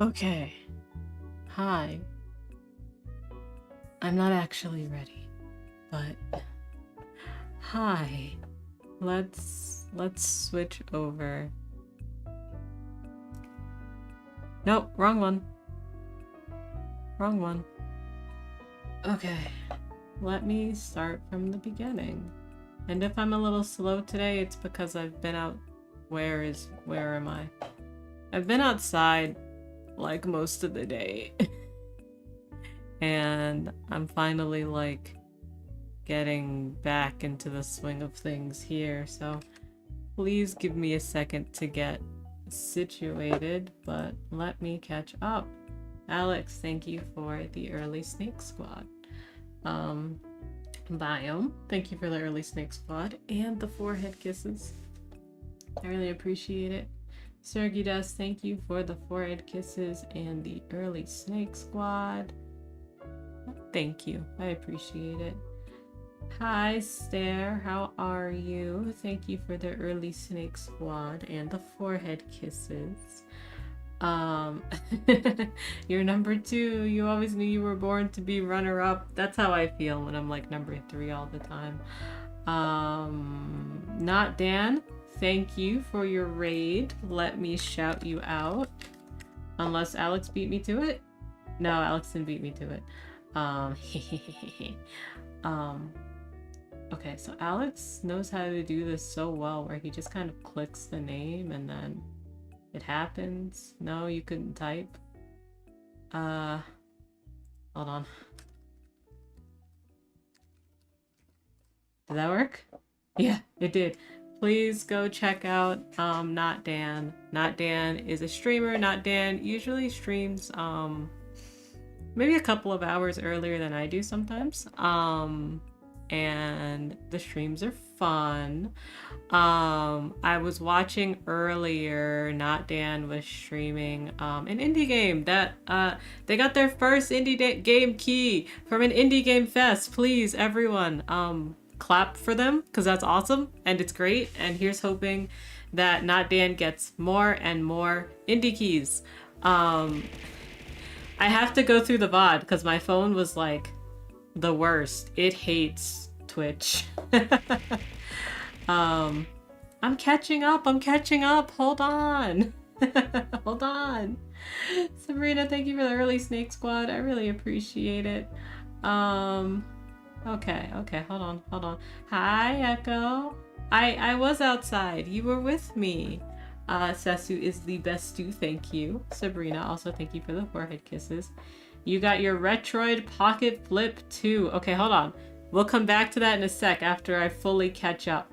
Okay. Hi. I'm not actually ready, but hi. Let's switch over. Nope, wrong one. Wrong one. Okay. Let me start from the beginning. And if I'm a little slow today, it's because I've been out. Where am I? I've been outside like most of the day. And I'm finally like getting back into the swing of things here, so please give me a second to get situated, but let me catch up. Alex, thank you for the early snake squad. Biome, thank you for the early snake squad and the forehead kisses. I really appreciate it. Sergidas, thank you for the forehead kisses and the early snake squad. Thank you. I appreciate it. Hi, Stare. How are you? Thank you for the early snake squad and the forehead kisses. You're number 2. You always knew you were born to be runner-up. That's how I feel when I'm like number 3 all the time. Not Dan. Thank you for your raid. Let me shout you out. Unless Alex beat me to it? No, Alex didn't beat me to it. Okay, so Alex knows how to do this so well where he just kind of clicks the name and then it happens. No, you couldn't type. Hold on. Did that work? Yeah, it did. Please go check out Not Dan. Not Dan is a streamer. Not Dan usually streams maybe a couple of hours earlier than I do sometimes. And the streams are fun. I was watching earlier, Not Dan was streaming an indie game that they got their first indie game key from an indie game fest. Please, everyone, clap for them because that's awesome and it's great. And here's hoping that Not Dan gets more and more indie keys. I have to go through the VOD because my phone was like the worst. It hates Twitch. I'm catching up. Hold on. Hold on. Sabrina, thank you for the early snake squad. I really appreciate it. Okay, hold on. Hi, Echo. I was outside. You were with me. Sesu is the best stew, thank you. Sabrina, also thank you for the forehead kisses. You got your Retroid Pocket Flip 2. Okay, hold on. We'll come back to that in a sec after I fully catch up.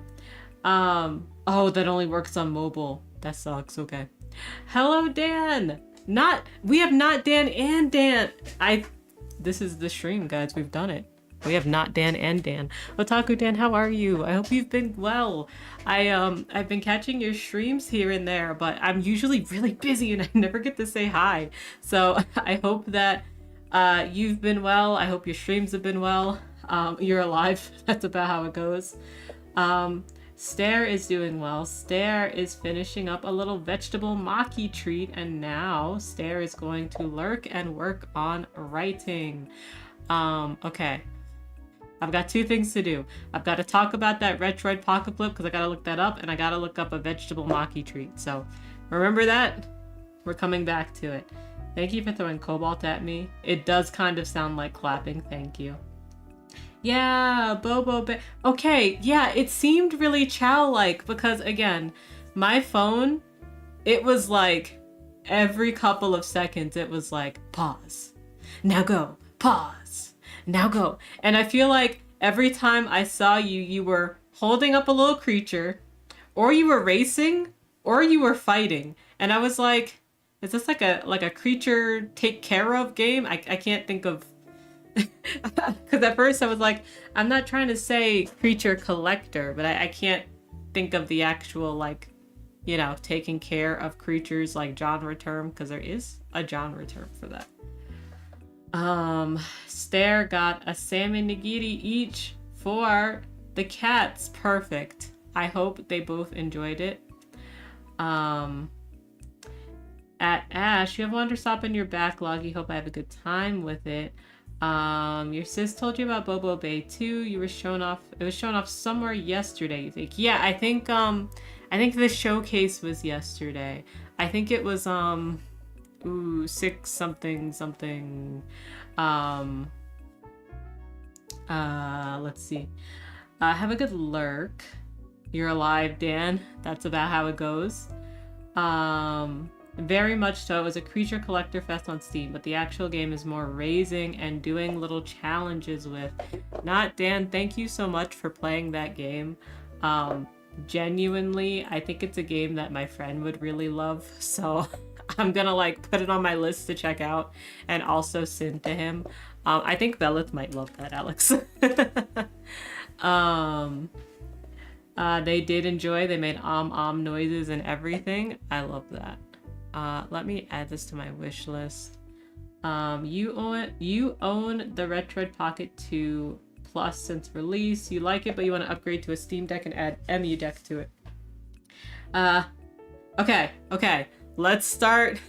Oh, that only works on mobile. That sucks, okay. Hello, Dan! We have Not Dan and Dan! This is the stream, guys, we've done it. We have Not Dan and Dan. Otaku Dan, how are you? I hope you've been well. I've been catching your streams here and there, but I'm usually really busy and I never get to say hi. So I hope that you've been well. I hope your streams have been well. You're alive. That's about how it goes. Stare is doing well. Stare is finishing up a little vegetable maki treat, and now Stare is going to lurk and work on writing. Okay. I've got 2 things to do. I've got to talk about that Retroid Pocket Flip because I gotta look that up, and I gotta look up a vegetable maki treat. So remember that? We're coming back to it. Thank you for throwing Cobalt at me. It does kind of sound like clapping. Thank you. Yeah, Bobo. Okay, yeah, it seemed really Chow-like because, again, my phone, it was like every couple of seconds, it was like, pause. Now go. Pause. Now go. And I feel like every time I saw you, you were holding up a little creature, or you were racing, or you were fighting. And I was like, is this like a creature take care of game? I can't think of... Because at first I was like, I'm not trying to say creature collector, but I can't think of the actual, like, you know, taking care of creatures like genre term, because there is a genre term for that. Stare got a salmon nigiri each for the cats. Perfect. I hope they both enjoyed it. at Ash, you have Wanderstop in your backlog. You hope I have a good time with it. Your sis told you about Bobo Bay too. You were shown off. It was shown off somewhere yesterday, you think? Yeah, I think the showcase was yesterday. I think it was 6 something something. Let's see. Have a good lurk. You're alive, Dan. That's about how it goes. Very much so. It was a creature collector fest on Steam, but the actual game is more raising and doing little challenges with. Not Dan, thank you so much for playing that game. Genuinely, I think it's a game that my friend would really love, so I'm gonna like put it on my list to check out and also send to him. I think Belith might love that, Alex. They did enjoy. They made noises and everything. I love that. Let me add this to my wish list. You own the Retroid Pocket 2 Plus since release. You like it, but you want to upgrade to a Steam Deck and add MU Deck to it. Okay. Let's start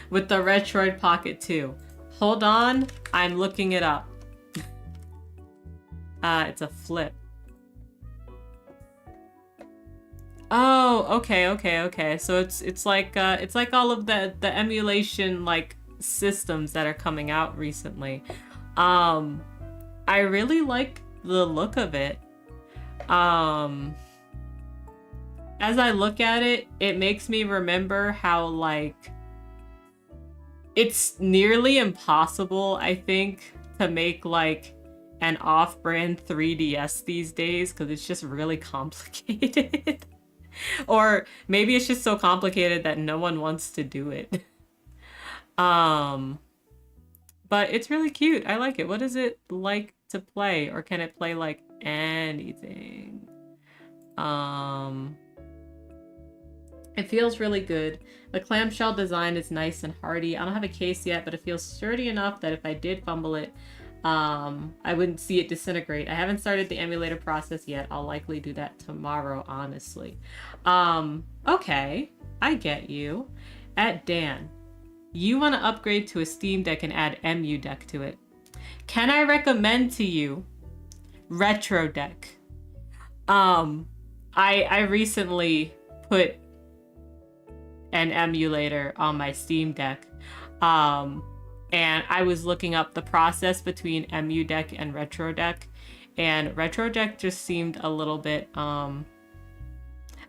with the Retroid Pocket 2. Hold on, I'm looking it up. It's a flip. Oh, okay. So it's like all of the emulation like systems that are coming out recently. I really like the look of it. As I look at it, it makes me remember how like it's nearly impossible, I think, to make like an off-brand 3DS these days because it's just really complicated. Or maybe it's just so complicated that no one wants to do it. But it's really cute. I like it. What is it like to play? Or can it play like anything? It feels really good. The clamshell design is nice and hardy. I don't have a case yet, but it feels sturdy enough that if I did fumble it, I wouldn't see it disintegrate. I haven't started the emulator process yet. I'll likely do that tomorrow, honestly. Okay, I get you. At Dan, you want to upgrade to a Steam Deck and add MU Deck to it. Can I recommend to you Retro Deck? I recently put an emulator on my Steam Deck. And I was looking up the process between MU Deck and Retro Deck, and Retro Deck just seemed a little bit, I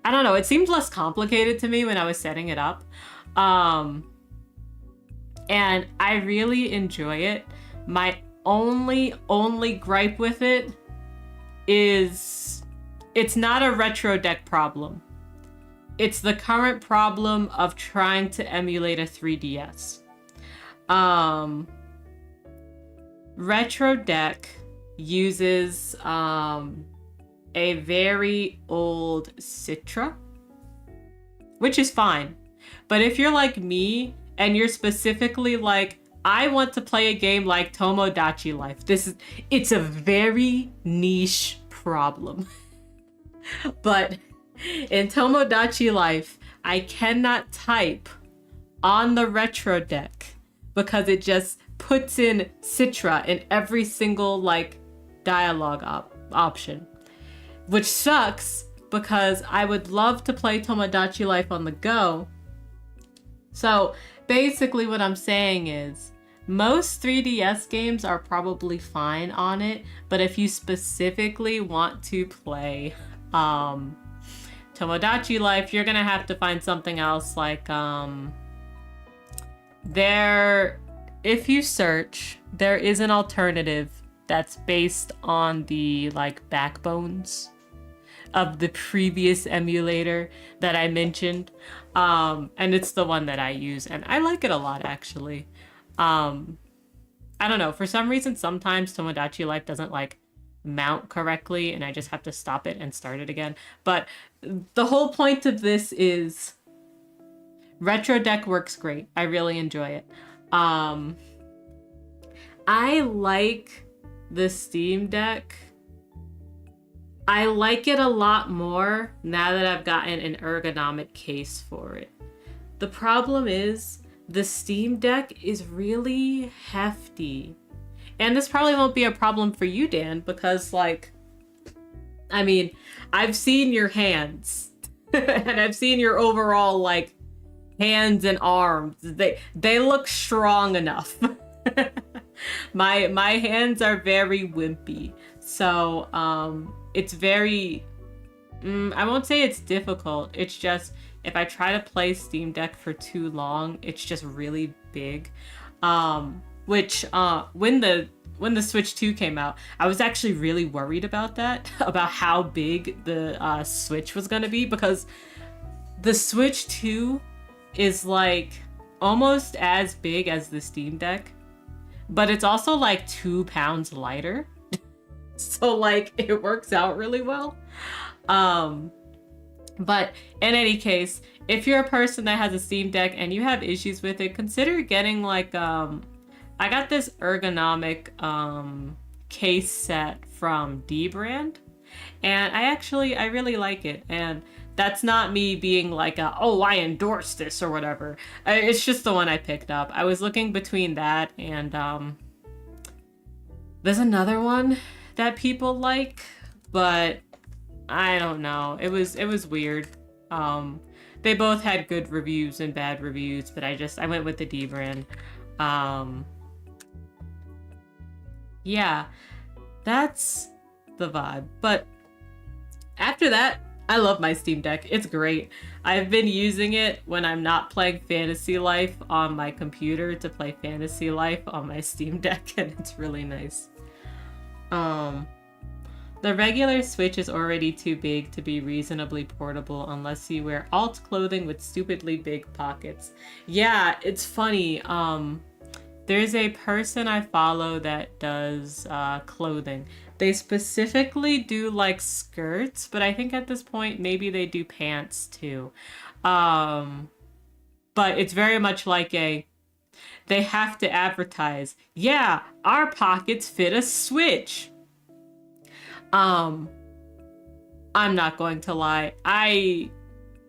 don't know, it seemed less complicated to me when I was setting it up. And I really enjoy it. My only gripe with it is it's not a Retro Deck problem. It's the current problem of trying to emulate a 3DS. Retro Deck uses a very old Citra, which is fine. But if you're like me and you're specifically like, I want to play a game like Tomodachi Life, it's a very niche problem. But in Tomodachi Life, I cannot type on the Retro Deck because it just puts in Citra in every single like dialogue option, which sucks because I would love to play Tomodachi Life on the go. So basically what I'm saying is most 3DS games are probably fine on it, but if you specifically want to play Tomodachi Life, you're gonna have to find something else like if you search, there is an alternative that's based on the like backbones of the previous emulator that I mentioned. And it's the one that I use, and I like it a lot actually. I don't know, for some reason sometimes Tomodachi Life doesn't like mount correctly and I just have to stop it and start it again. But the whole point of this is Retro Deck works great. I really enjoy it. I like the Steam Deck. I like it a lot more now that I've gotten an ergonomic case for it. The problem is the Steam Deck is really hefty. And this probably won't be a problem for you, Dan, because, like, I mean, I've seen your hands. And I've seen your overall, like, hands and arms. They look strong enough. My hands are very wimpy. So, it's very... I won't say it's difficult. It's just, if I try to play Steam Deck for too long, it's just really big. Which when the Switch 2 came out, I was actually really worried about that, about how big the Switch was gonna be, because the Switch 2 is like almost as big as the Steam Deck, but it's also like 2 pounds lighter. So like it works out really well. But in any case, if you're a person that has a Steam Deck and you have issues with it, consider getting like I got this ergonomic case set from D brand, and I really like it. And that's not me being like oh, I endorse this or whatever. It's just the one I picked up. I was looking between that and there's another one that people like, but I don't know. It was weird. They both had good reviews and bad reviews, but I went with the D brand. Yeah, that's the vibe. But after that, I love my Steam Deck. It's great. I've been using it when I'm not playing Fantasy Life on my computer to play Fantasy Life on my Steam Deck, and it's really nice. The regular Switch is already too big to be reasonably portable unless you wear alt clothing with stupidly big pockets. Yeah, it's funny. There's a person I follow that does clothing. They specifically do like skirts, but I think at this point maybe they do pants too. But it's very much like they have to advertise, yeah, our pockets fit a Switch. I'm not going to lie. I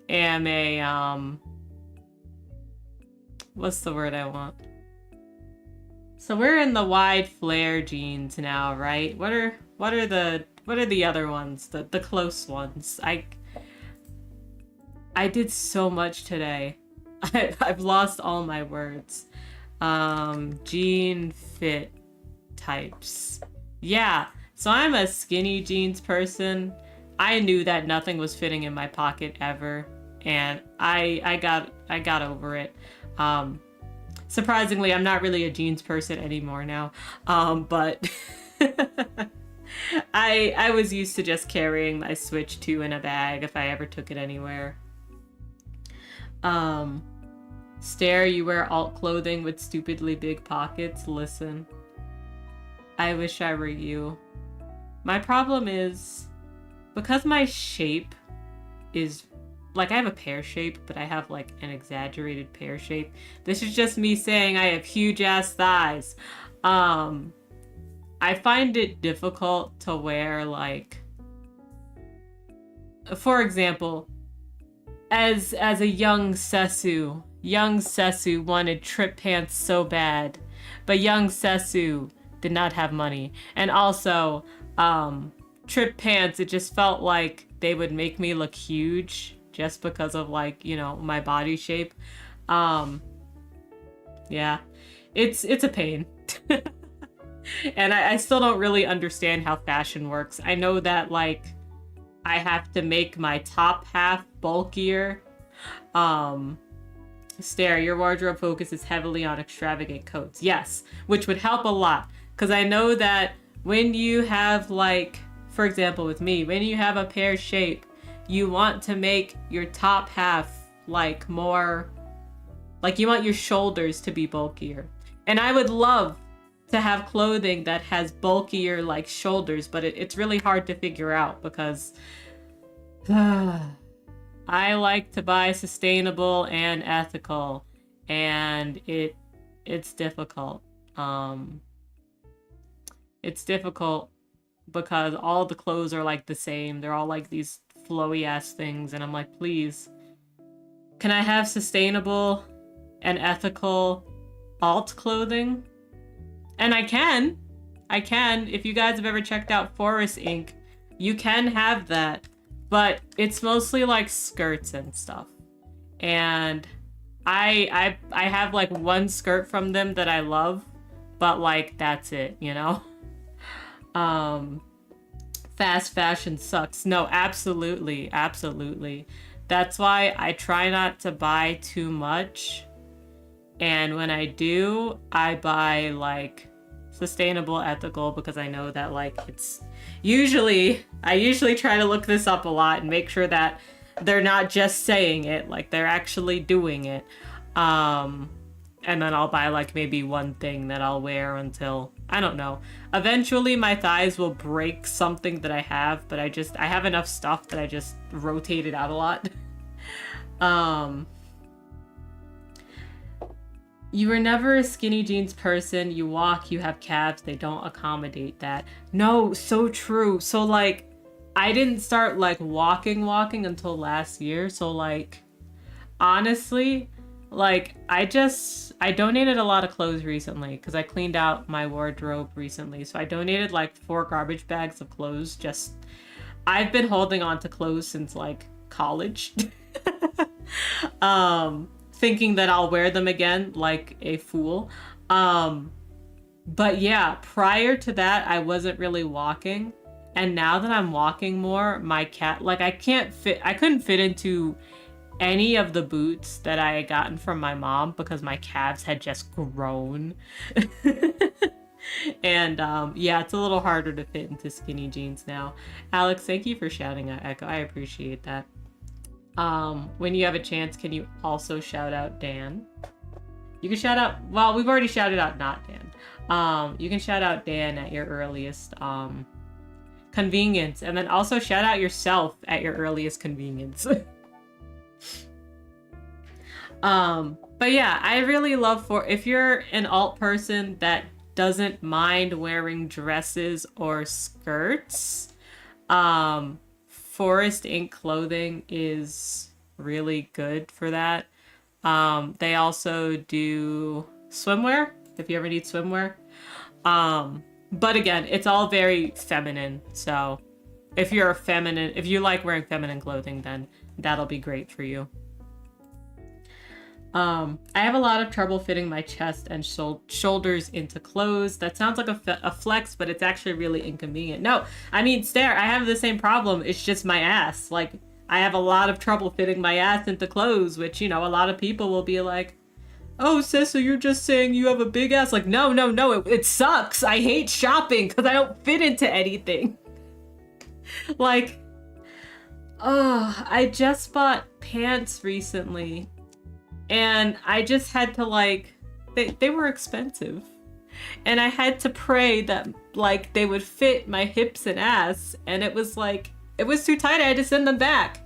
am a what's the word I want? So we're in the wide flare jeans now, right? What are the other ones? The close ones. I did so much today. I've lost all my words. Jean fit types. Yeah. So I'm a skinny jeans person. I knew that nothing was fitting in my pocket ever, and I got over it. Surprisingly, I'm not really a jeans person anymore now. But I was used to just carrying my Switch 2 in a bag if I ever took it anywhere. Stare, you wear alt clothing with stupidly big pockets. Listen, I wish I were you. My problem is, because my shape is, like, I have a pear shape, but I have, like, an exaggerated pear shape. This is just me saying I have huge ass thighs. I find it difficult to wear, like, for example, as a young Sesu wanted trip pants so bad, but young Sesu did not have money. And also, trip pants, it just felt like they would make me look huge just because of, like, you know, my body shape. Yeah, it's a pain. And I still don't really understand how fashion works. I know that, like, I have to make my top half bulkier. Stare, your wardrobe focuses heavily on extravagant coats. Yes, which would help a lot. Because I know that when you have, like, for example with me, when you have a pear shape, you want to make your top half, like, more, like, you want your shoulders to be bulkier. And I would love to have clothing that has bulkier, like, shoulders, but it's really hard to figure out because I like to buy sustainable and ethical, and it's difficult. It's difficult because all the clothes are, like, the same. They're all, like, these flowy ass things, and I'm like, please, can I have sustainable and ethical alt clothing. And I can. If you guys have ever checked out Forest Inc., you can have that. But it's mostly like skirts and stuff. And I have like one skirt from them that I love, but like that's it, you know? Fast fashion sucks. No, absolutely, absolutely. That's why I try not to buy too much. And when I do, I buy like sustainable, ethical, because I know that like it's I usually try to look this up a lot and make sure that they're not just saying it, like they're actually doing it. And then I'll buy like maybe one thing that I'll wear until, I don't know. Eventually my thighs will break something that I have, but I have enough stuff that I just rotate it out a lot. You were never a skinny jeans person. You walk, you have calves, they don't accommodate that. No, so true. So like, I didn't start like walking until last year. So like, honestly, like I donated a lot of clothes recently because I cleaned out my wardrobe recently. So I donated like 4 garbage bags of clothes. I've been holding on to clothes since like college. Thinking that I'll wear them again like a fool. But yeah, prior to that, I wasn't really walking. And now that I'm walking more, my cat, like I couldn't fit into any of the boots that I had gotten from my mom because my calves had just grown. And yeah, it's a little harder to fit into skinny jeans now. Alex, thank you for shouting out Echo. I appreciate that. When you have a chance, can you also shout out Dan? You can shout out, well, we've already shouted out not Dan. You can shout out Dan at your earliest convenience, and then also shout out yourself at your earliest convenience. But yeah, I really love if you're an alt person that doesn't mind wearing dresses or skirts, Forest Inc. clothing is really good for that. They also do swimwear, if you ever need swimwear. But again, it's all very feminine. So if you like wearing feminine clothing, then that'll be great for you. I have a lot of trouble fitting my chest and shoulders into clothes. That sounds like a flex, but it's actually really inconvenient. No, I mean, I have the same problem. It's just my ass. Like, I have a lot of trouble fitting my ass into clothes, which, you know, a lot of people will be like, oh, sis, so you're just saying you have a big ass? Like, no, it sucks. I hate shopping because I don't fit into anything. Like, I just bought pants recently. And I just had to like, they were expensive. And I had to pray that like they would fit my hips and ass. And it was like, it was too tight. I had to send them back.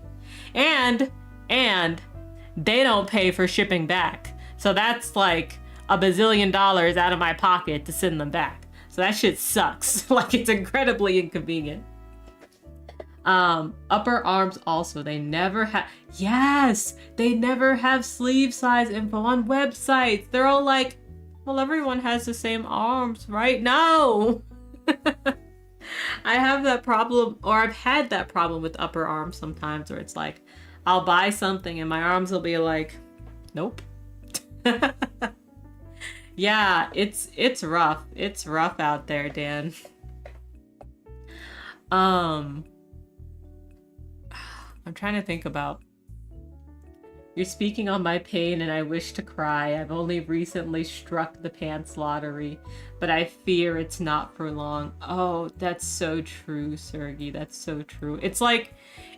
And they don't pay for shipping back. So that's like $1 bazillion out of my pocket to send them back. So that shit sucks. Like, it's incredibly inconvenient. Upper arms also, they never have sleeve size info on websites. They're all like, well, everyone has the same arms, right? No. I have that problem, or I've had that problem with upper arms sometimes, where it's like, I'll buy something and my arms will be like, nope. Yeah, it's rough. It's rough out there, Dan. I'm trying to think about. You're speaking on my pain and I wish to cry. I've only recently struck the pants lottery, but I fear it's not for long. Oh, that's so true, Sergey. That's so true. It's like,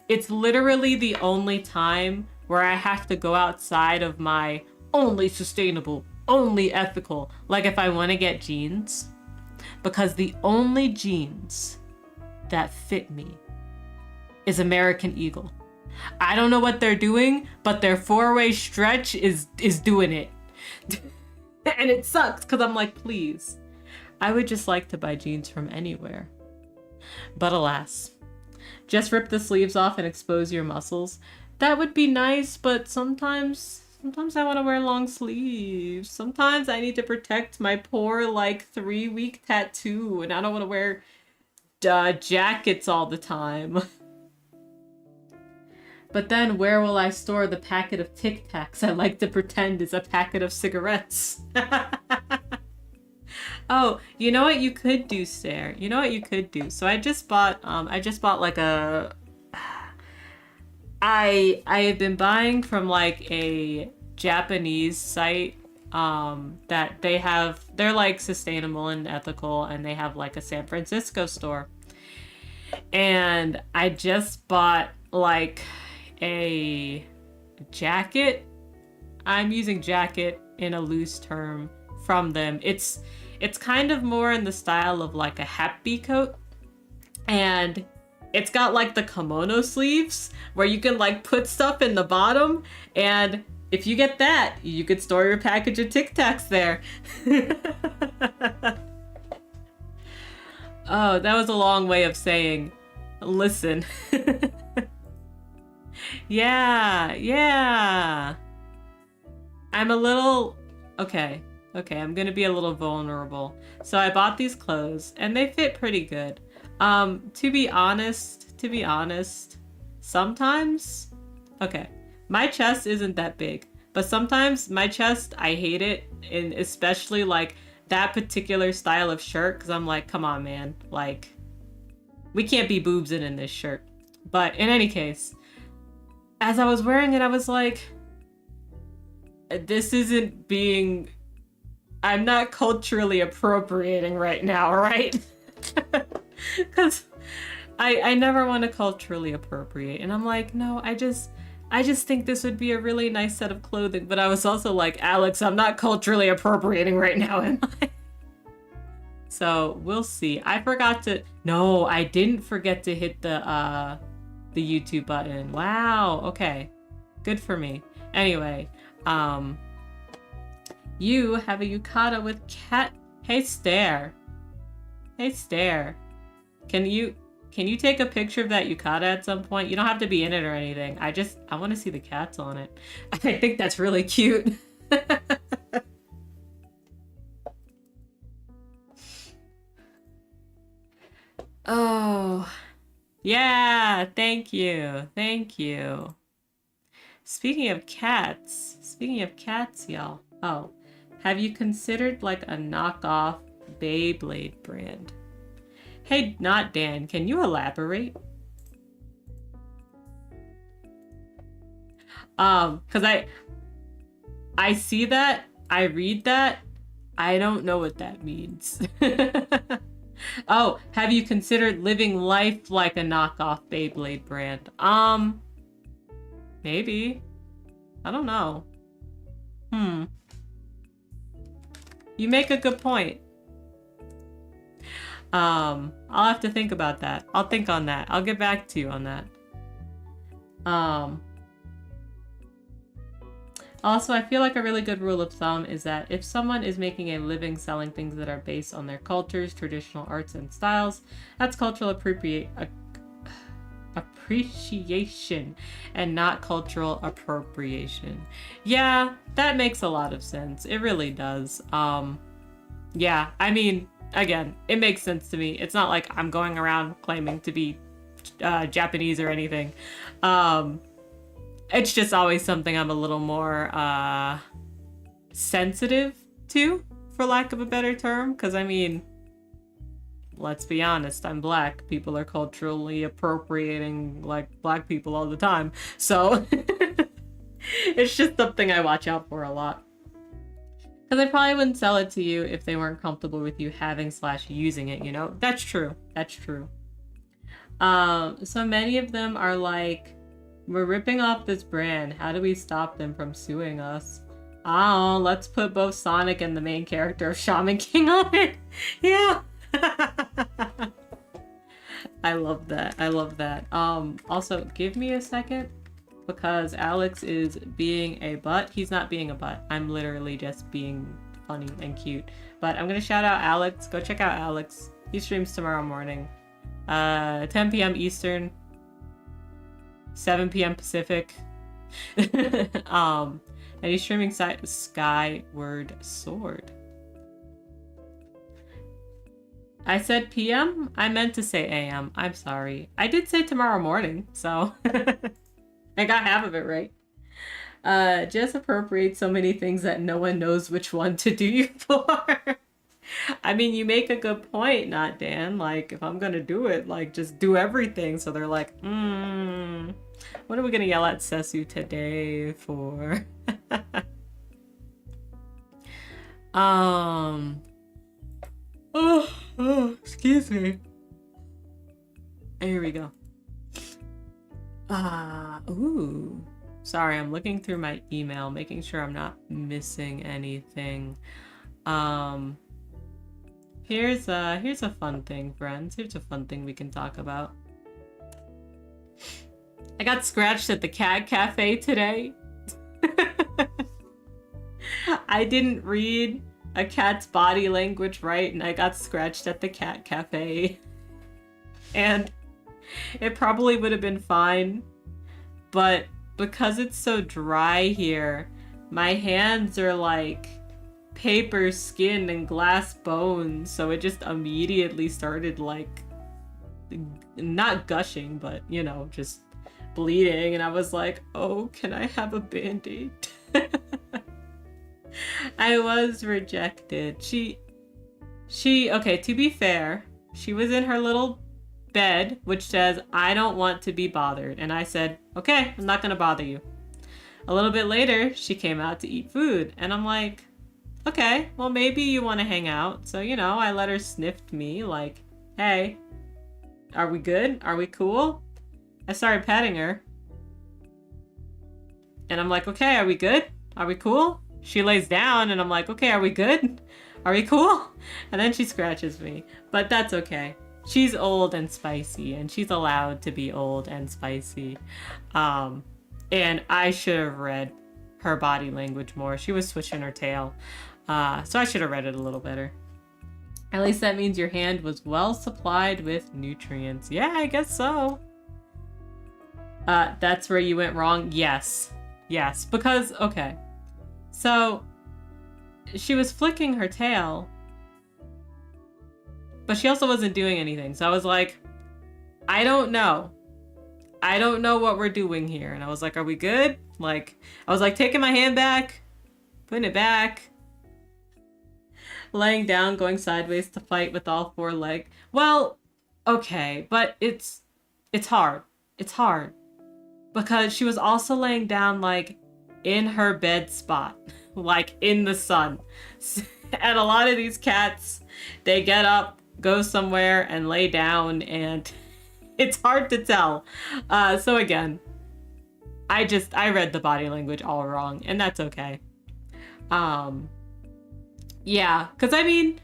it's literally the only time where I have to go outside of my only sustainable, only ethical, like if I want to get jeans, because the only jeans that fit me is American Eagle. I don't know what they're doing, but their 4-way stretch is doing it. And it sucks because I'm like, please, I would just like to buy jeans from anywhere. But alas, just rip the sleeves off and expose your muscles. That would be nice, but sometimes Sometimes I want to wear long sleeves. Sometimes I need to protect my poor, like, 3-week tattoo, and I don't want to wear jackets all the time. But then where will I store the packet of Tic Tacs I like to pretend is a packet of cigarettes? Oh, you know what you could do, Sarah? You know what you could do? So I just bought like a I have been buying from like a Japanese site that they're like sustainable and ethical, and they have like a San Francisco store. And I just bought like a jacket. I'm using jacket in a loose term from them. It's kind of more in the style of like a happy coat, and it's got like the kimono sleeves where you can like put stuff in the bottom, and if you get that, you could store your package of Tic Tacs there. Oh, that was a long way of saying, listen. Yeah. I'm a little... Okay, I'm gonna be a little vulnerable. So I bought these clothes, and they fit pretty good. To be honest, sometimes... Okay, my chest isn't that big, but sometimes my chest, I hate it, and especially, like, that particular style of shirt, because I'm like, come on, man. Like, we can't be boobs in this shirt. But in any case, as I was wearing it, I was like, this isn't being... I'm not culturally appropriating right now, right? Because I never want to culturally appropriate. And I'm like, no, I just think this would be a really nice set of clothing. But I was also like, Alex, I'm not culturally appropriating right now, am I? So we'll see. I forgot to... No, I didn't forget to hit the YouTube button. Wow, okay. Good for me. Anyway, you have a yukata with cat... Hey, Stare. Can you take a picture of that yukata at some point? You don't have to be in it or anything. I want to see the cats on it. I think that's really cute. Oh, yeah, thank you. Speaking of cats, y'all. Oh, have you considered like a knockoff Beyblade brand? Hey, not Dan, can you elaborate? Cause I see that, I read that, I don't know what that means. Oh, have you considered living life like a knockoff Beyblade brand? Maybe. I don't know. You make a good point. I'll have to think about that. I'll think on that. I'll get back to you on that. Also, I feel like a really good rule of thumb is that if someone is making a living selling things that are based on their cultures, traditional arts, and styles, that's cultural appreciation and not cultural appropriation. Yeah, that makes a lot of sense. It really does. Yeah, I mean, again, it makes sense to me. It's not like I'm going around claiming to be Japanese or anything. It's just always something I'm a little more sensitive to, for lack of a better term. Because, I mean, let's be honest, I'm black. People are culturally appropriating, like, black people all the time. So, it's just something I watch out for a lot. Because I probably wouldn't sell it to you if they weren't comfortable with you having/using it, you know? That's true. So many of them are like, we're ripping off this brand. How do we stop them from suing us? Oh, let's put both Sonic and the main character of Shaman King on it. Yeah. I love that. Also, give me a second, because Alex is being a butt. He's not being a butt. I'm literally just being funny and cute. But I'm gonna shout out Alex. Go check out Alex. He streams tomorrow morning. 10 p.m. Eastern. 7 p.m. Pacific. And he's streaming Skyward Sword. I said PM? I meant to say AM. I'm sorry. I did say tomorrow morning, so I got half of it right. Just appropriate so many things that no one knows which one to do you for. I mean, you make a good point, not Dan. Like, if I'm gonna do it, like, just do everything. So they're like, what are we gonna yell at Sesu today for? Excuse me. Here we go. Ooh. Sorry, I'm looking through my email, making sure I'm not missing anything. Here's a fun thing, friends. Here's a fun thing we can talk about. I got scratched at the cat cafe today. I didn't read a cat's body language right, and I got scratched at the cat cafe. And it probably would have been fine, but because it's so dry here, my hands are like paper skin and glass bones, so it just immediately started like, not gushing, but you know, just bleeding, and I was like, oh, can I have a band-aid? I was rejected. She, okay, to be fair, she was in her little bed, which says, I don't want to be bothered. And I said, okay, I'm not gonna bother you. A little bit later, she came out to eat food. And I'm like, okay, well, maybe you want to hang out. So, you know, I let her sniff me like, hey, are we good? Are we cool? I started petting her. And I'm like, okay, are we good? Are we cool? She lays down and I'm like, okay, are we good? Are we cool? And then she scratches me. But that's okay. She's old and spicy, and she's allowed to be old and spicy. And I should have read her body language more. She was switching her tail. So I should have read it a little better. At least that means your hand was well supplied with nutrients. Yeah, I guess so. That's where you went wrong? Yes. Yes, because, okay. So, she was flicking her tail, but she also wasn't doing anything. So I was like, I don't know. I don't know what we're doing here. And I was like, are we good? Like, I was like taking my hand back, putting it back, laying down, going sideways to fight with all four legs. Well, okay, but it's hard. It's hard. Because she was also laying down, like, in her bed spot, like in the sun. And a lot of these cats, they get up, go somewhere, and lay down, and it's hard to tell. So again, I read the body language all wrong, and that's okay. Yeah, because I mean,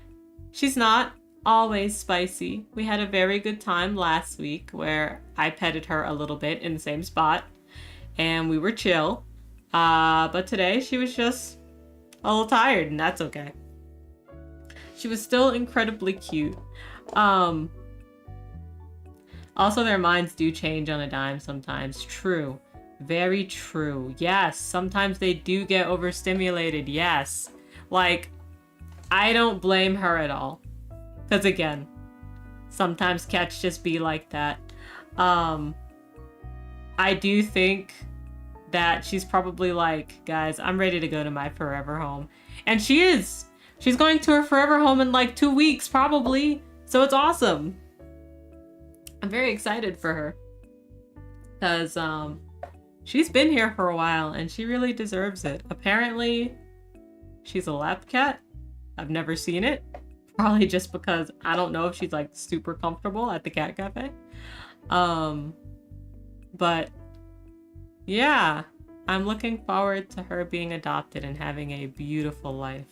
she's not always spicy. We had a very good time last week where I petted her a little bit in the same spot, and we were chill. But today she was just a little tired, and that's okay. She was still incredibly cute. Also, their minds do change on a dime sometimes. True. Very true. Yes, sometimes they do get overstimulated. Yes. Like, I don't blame her at all. Because again, sometimes cats just be like that. I do think that she's probably like, guys, I'm ready to go to my forever home. And she is. She's going to her forever home in like 2 weeks, probably. So it's awesome. I'm very excited for her. Because she's been here for a while and she really deserves it. Apparently, she's a lap cat. I've never seen it. Probably just because I don't know if she's like super comfortable at the cat cafe. But yeah, I'm looking forward to her being adopted and having a beautiful life.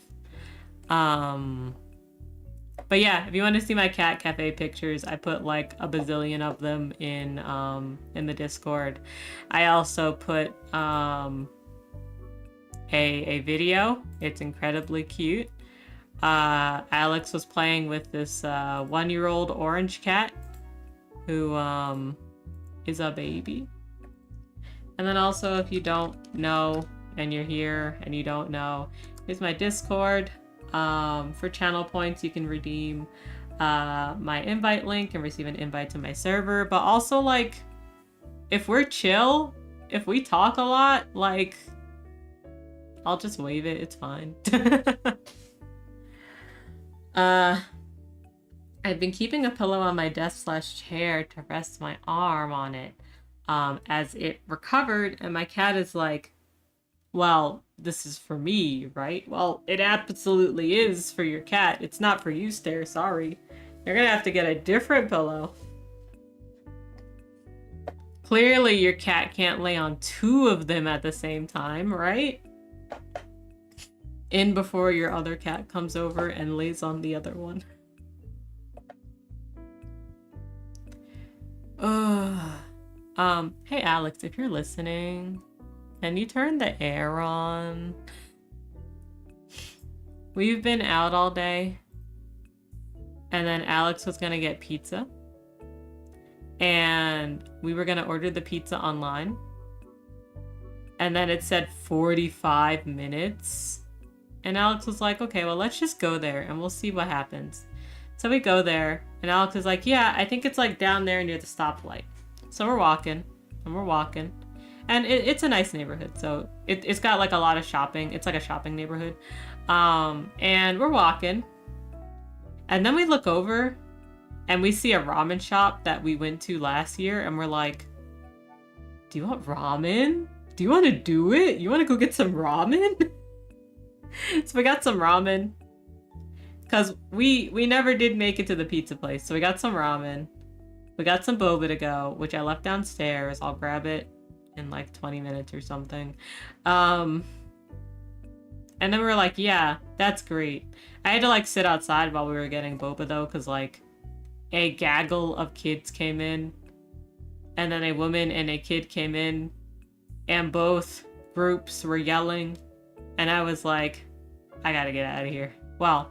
But yeah, if you want to see my cat cafe pictures, I put like a bazillion of them in the Discord. I also put a video. It's incredibly cute. Alex was playing with this 1-year-old orange cat who is a baby. And then also, if you don't know, and you're here and you don't know, here's my Discord. For channel points, you can redeem my invite link and receive an invite to my server. But also, like, if we're chill, if we talk a lot, like, I'll just wave it. It's fine. I've been keeping a pillow on my desk/chair to rest my arm on it as it recovered, and my cat is like, well, this is for me, right? Well, it absolutely is for your cat. It's not for you, Stare. Sorry. You're gonna have to get a different pillow. Clearly, your cat can't lay on 2 of them at the same time, right? In before your other cat comes over and lays on the other one. Hey Alex, if you're listening, can you turn the air on? We've been out all day, and then Alex was gonna get pizza, and we were gonna order the pizza online, and then it said 45 minutes, and Alex was like, okay, well, let's just go there and we'll see what happens. So we go there, and Alex is like, yeah, I think it's like down there near the stoplight. So we're walking, and we're walking, and it's a nice neighborhood. So it's got like a lot of shopping. It's like a shopping neighborhood. And we're walking, and then we look over, and we see a ramen shop that we went to last year, and we're like, do you want ramen? Do you want to do it? You want to go get some ramen? So we got some ramen. Because we never did make it to the pizza place. So we got some ramen. We got some boba to go, which I left downstairs. I'll grab it in like 20 minutes or something. And then we were like, yeah, that's great. I had to like sit outside while we were getting boba though, because like a gaggle of kids came in. And then a woman and a kid came in. And both groups were yelling. And I was like, I gotta get out of here. Well,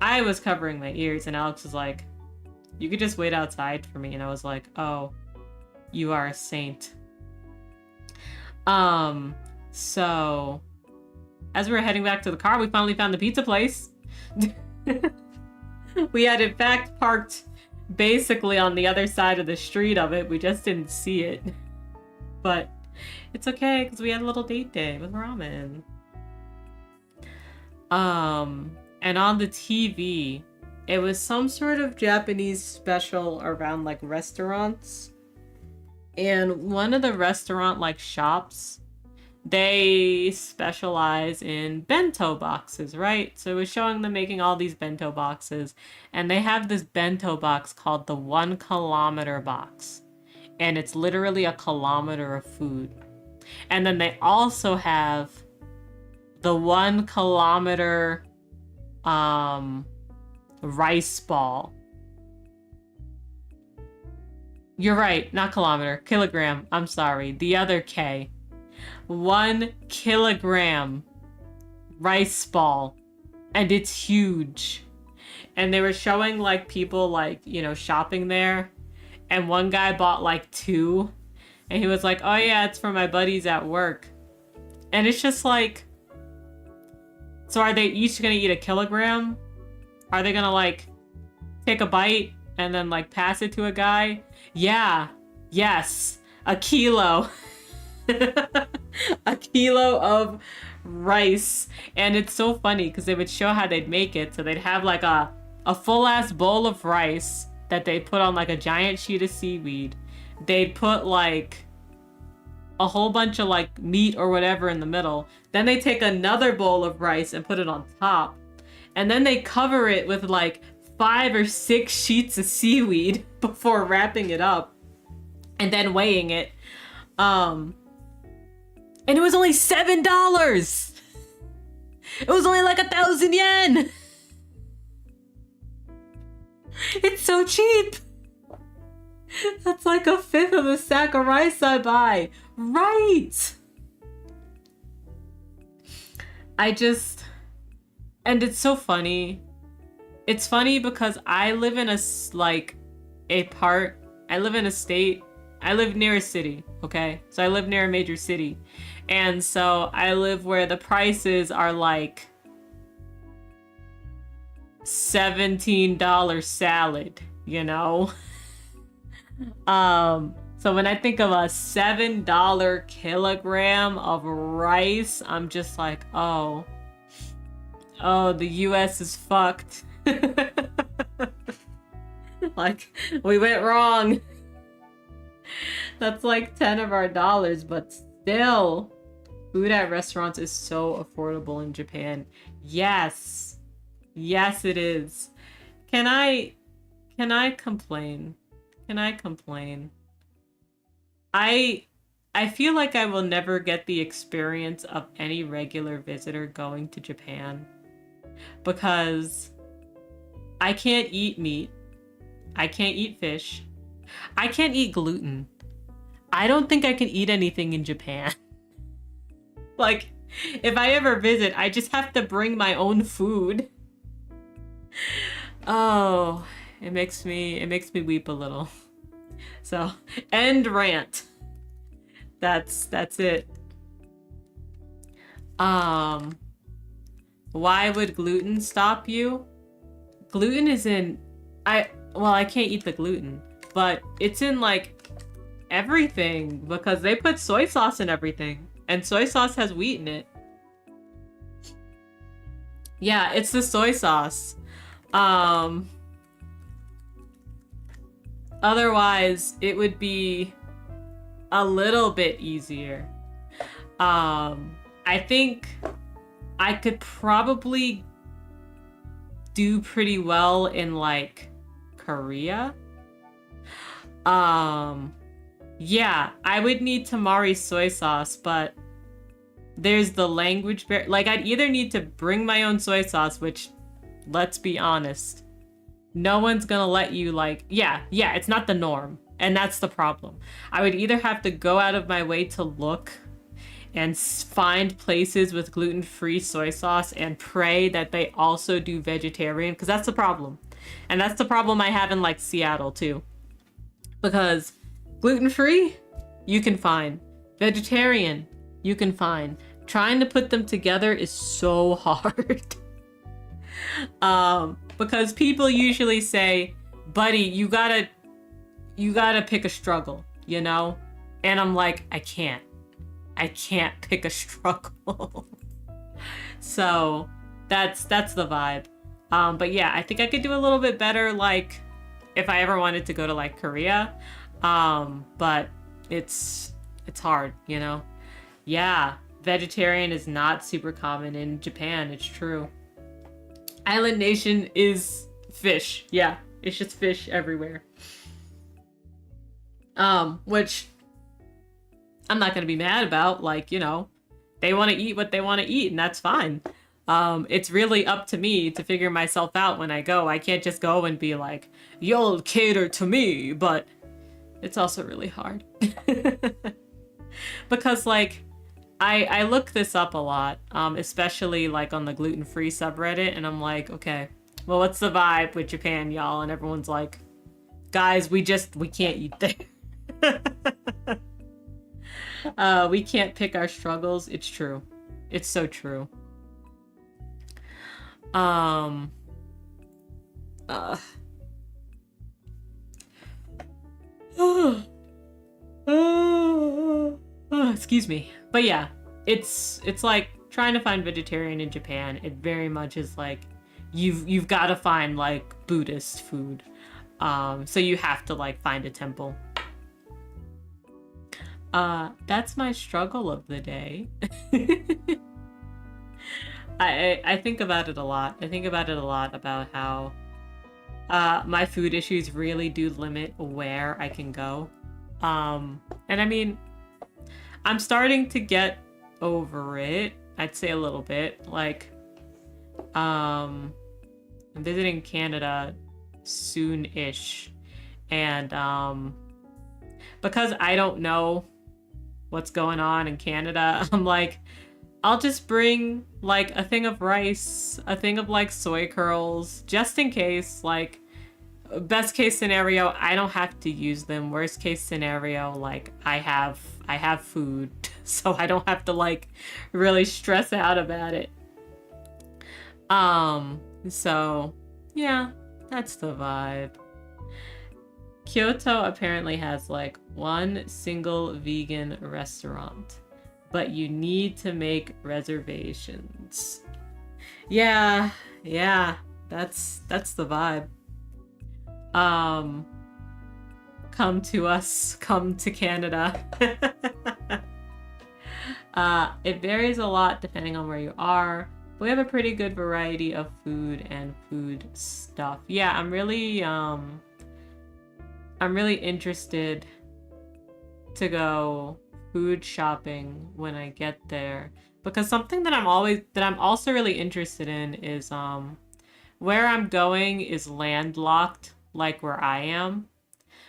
I was covering my ears, and Alex was like, you could just wait outside for me. And I was like, oh, you are a saint. So as we were heading back to the car, we finally found the pizza place. We had in fact parked basically on the other side of the street of it. We just didn't see it. But it's okay, because we had a little date day with ramen. And on the TV, it was some sort of Japanese special around like restaurants. And one of the restaurant like shops, they specialize in bento boxes, right? So it was showing them making all these bento boxes. And they have this bento box called the 1 kilometer box. And it's literally a kilometer of food. And then they also have the 1 kilometer rice ball. You're right, not kilometer, kilogram. I'm sorry, the other K. 1 kilogram rice ball, and it's huge. And they were showing like people like, you know, shopping there, and one guy bought like 2, and he was like, oh yeah, it's for my buddies at work. And it's just like, so are they each gonna eat a kilogram? Are they gonna like take a bite and then like pass it to a guy? Yeah, yes, a kilo. A kilo of rice. And it's so funny because they would show how they'd make it. So they'd have like a full ass bowl of rice that they put on like a giant sheet of seaweed. They'd put like a whole bunch of like meat or whatever in the middle. Then they take another bowl of rice and put it on top. And then they cover it with like 5 or 6 sheets of seaweed before wrapping it up and then weighing it. And it was only $7. It was only like 1,000 yen. It's so cheap. That's like a fifth of the sack of rice I buy. Right. And it's so funny. It's funny because I live in a state. I live near a city, okay? So I live near a major city. And so I live where the prices are like $17 salad, you know? So when I think of a $7 kilogram of rice, I'm just like, oh, the US is fucked. Like, we went wrong. That's like 10 of our dollars, but still, food at restaurants is so affordable in Japan. Yes. Yes, it is. Can I complain? Can I complain? I feel like I will never get the experience of any regular visitor going to Japan because I can't eat meat. I can't eat fish. I can't eat gluten. I don't think I can eat anything in Japan. Like, if I ever visit, I just have to bring my own food. Oh, it makes me weep a little. So, end rant. That's it. Why would gluten stop you? Gluten is in I can't eat the gluten, but it's in like everything because they put soy sauce in everything, and soy sauce has wheat in it. Yeah, it's the soy sauce. Otherwise, it would be a little bit easier. I think I could probably do pretty well in like Korea. Yeah, I would need tamari soy sauce, but there's the language barrier. Like, I'd either need to bring my own soy sauce, which, let's be honest, no one's gonna let you, like, yeah, it's not the norm. And that's the problem. I would either have to go out of my way to look and find places with gluten-free soy sauce and pray that they also do vegetarian, because that's the problem. And that's the problem I have in, like, Seattle, too. Because gluten-free, you can find. Vegetarian, you can find. Trying to put them together is so hard. Because people usually say, buddy, you gotta pick a struggle, you know? And I'm like, I can't pick a struggle. So that's the vibe. But yeah, I think I could do a little bit better, like, if I ever wanted to go to, like, Korea. But it's hard, you know? Yeah, vegetarian is not super common in Japan, it's true. Island Nation is fish. Yeah, it's just fish everywhere. Which I'm not gonna be mad about. Like, you know, they want to eat what they want to eat, and that's fine. It's really up to me to figure myself out when I go. I can't just go and be like, you'll cater to me, but it's also really hard. Because, like, I look this up a lot, especially, like, on the gluten-free subreddit, and I'm like, okay, well, what's the vibe with Japan, y'all? And everyone's like, guys, we can't eat there. We can't pick our struggles. It's true. It's so true. Excuse me. But yeah, it's like trying to find vegetarian in Japan. It very much is like you've got to find like Buddhist food. So you have to like find a temple. That's my struggle of the day. I think about it a lot. I think about it a lot about how my food issues really do limit where I can go. And I mean, I'm starting to get over it. I'd say a little bit. Like, I'm visiting Canada soon-ish. And because I don't know what's going on in Canada, I'm like, I'll just bring like a thing of rice, a thing of like soy curls, just in case. Like, best case scenario, I don't have to use them. Worst case scenario, like I have food, so I don't have to like really stress out about it. So yeah, that's the vibe. Kyoto apparently has like one single vegan restaurant, but you need to make reservations. Yeah, yeah, that's the vibe. Um, come to us, come to Canada. It varies a lot depending on where you are. We have a pretty good variety of food and food stuff. Yeah, I'm really interested to go food shopping when I get there, because something that I'm also really interested in is where I'm going is landlocked, like where I am.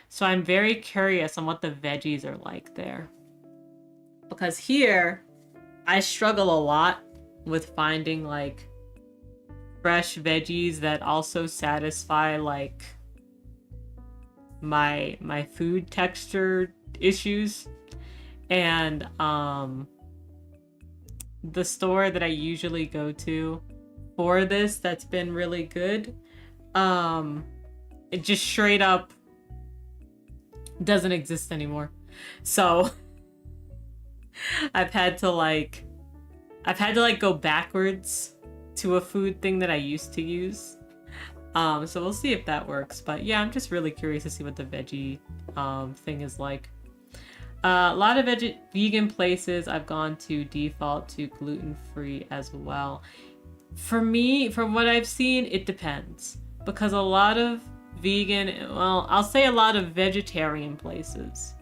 So I'm very curious on what the veggies are like there. Because here, I struggle a lot with finding like fresh veggies that also satisfy like my food texture issues. And the store that I usually go to for this that's been really good, it just straight up doesn't exist anymore. So I've had to like go backwards to a food thing that I used to use. So we'll see if that works. But yeah, I'm just really curious to see what the veggie thing is like. A lot of vegan places I've gone to default to gluten-free as well. For me, from what I've seen, it depends. Because a lot of I'll say a lot of vegetarian places,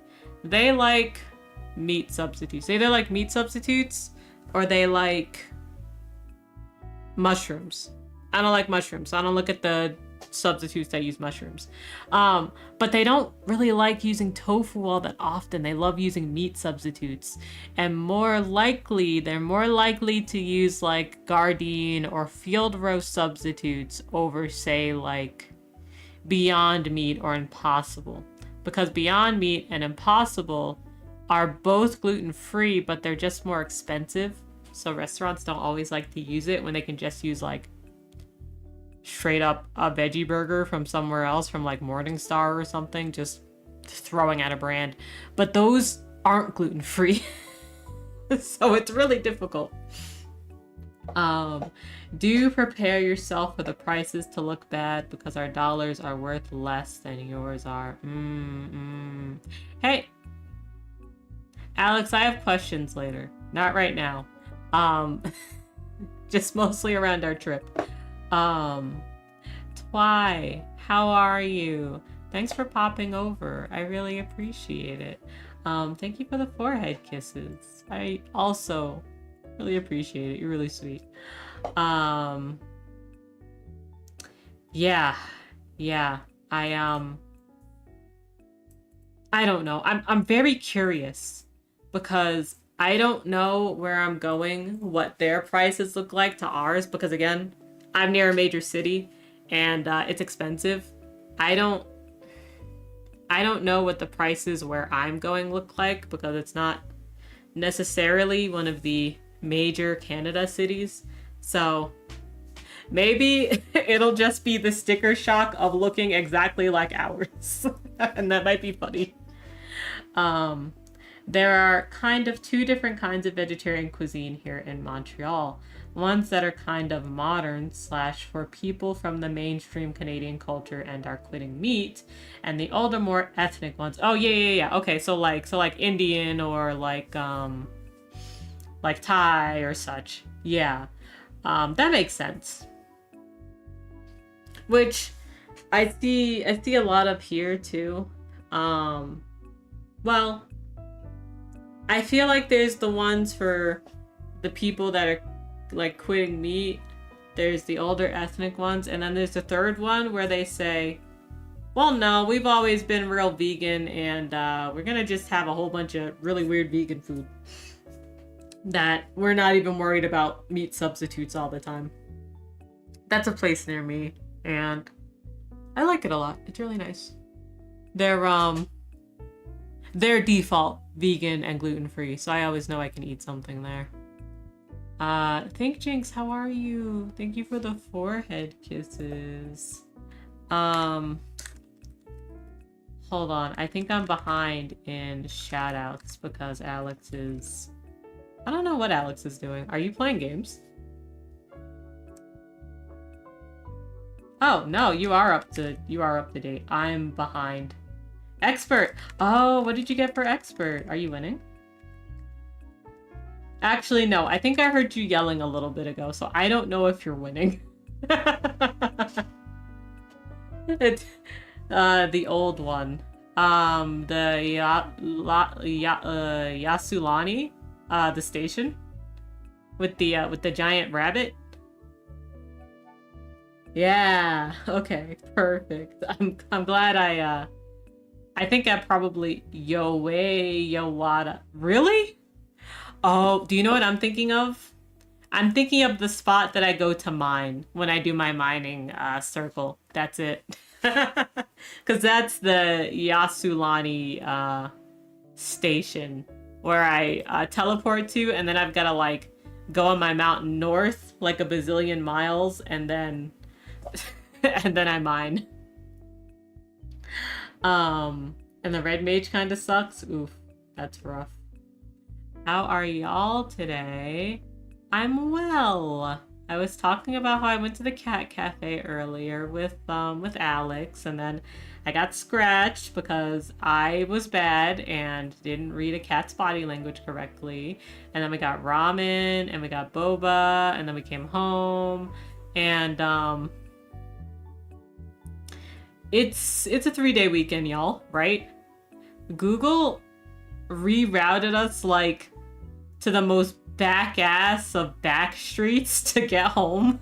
they like meat substitutes. They either like meat substitutes or they like mushrooms. I don't like mushrooms. I don't look at the substitutes that use mushrooms. But they don't really like using tofu all that often. They love using meat substitutes. And they're more likely to use like Gardein or field roast substitutes over, say, like Beyond Meat or Impossible. Because Beyond Meat and Impossible are both gluten-free, but they're just more expensive. So restaurants don't always like to use it when they can just use like straight up a veggie burger from somewhere else, from like Morningstar or something, just throwing out a brand. But those aren't gluten-free. So it's really difficult. Do prepare yourself for the prices to look bad, because our dollars are worth less than yours are. Hey, Alex, I have questions later. Not right now. Just mostly around our trip. Twy, how are you? Thanks for popping over. I really appreciate it. Thank you for the forehead kisses. I also really appreciate it. You're really sweet. Yeah. I don't know. I'm very curious because I don't know where I'm going, what their prices look like to ours, because again, I'm near a major city and it's expensive. I don't know what the prices where I'm going look like, because it's not necessarily one of the major Canada cities. So maybe it'll just be the sticker shock of looking exactly like ours. And that might be funny. There are kind of two different kinds of vegetarian cuisine here in Montreal. Ones that are kind of modern / for people from the mainstream Canadian culture and are quitting meat, and the older, more ethnic ones. Oh yeah. Okay, so like Indian or like Thai or such. Yeah. That makes sense. Which I see a lot of here too. Well, I feel like there's the ones for the people that are like quitting meat. There's the older ethnic ones, and then there's the third one where they say, well, no, we've always been real vegan, and we're gonna just have a whole bunch of really weird vegan food that we're not even worried about meat substitutes all the time. That's a place near me, and I like it a lot. It's really nice. They're default vegan and gluten-free, so I always know I can eat something there. Think Jinx, how are you? Thank you for the forehead kisses. Hold on. I think I'm behind in shoutouts because Alex is... I don't know what Alex is doing. Are you playing games? Oh, no, you are up to date. I'm behind. Expert! Oh, what did you get for expert? Are you winning? Actually, no. I think I heard you yelling a little bit ago, so I don't know if you're winning. It's the old one. The Yasulani, the station with the giant rabbit. Yeah. Okay. Perfect. I'm glad I think I probably Yowada. Really? Oh, do you know what I'm thinking of? I'm thinking of the spot that I go to mine when I do my mining circle. That's it. Because that's the Yasulani station where I teleport to, and then I've got to like go on my mountain north like a bazillion miles, and then and then I mine. And the red mage kind of sucks. Oof, that's rough. How are y'all today? I'm well. I was talking about how I went to the cat cafe earlier with Alex, and then I got scratched because I was bad and didn't read a cat's body language correctly. And then we got ramen and we got boba, and then we came home, and it's a 3-day weekend, y'all, right? Google rerouted us like to the most back ass of back streets to get home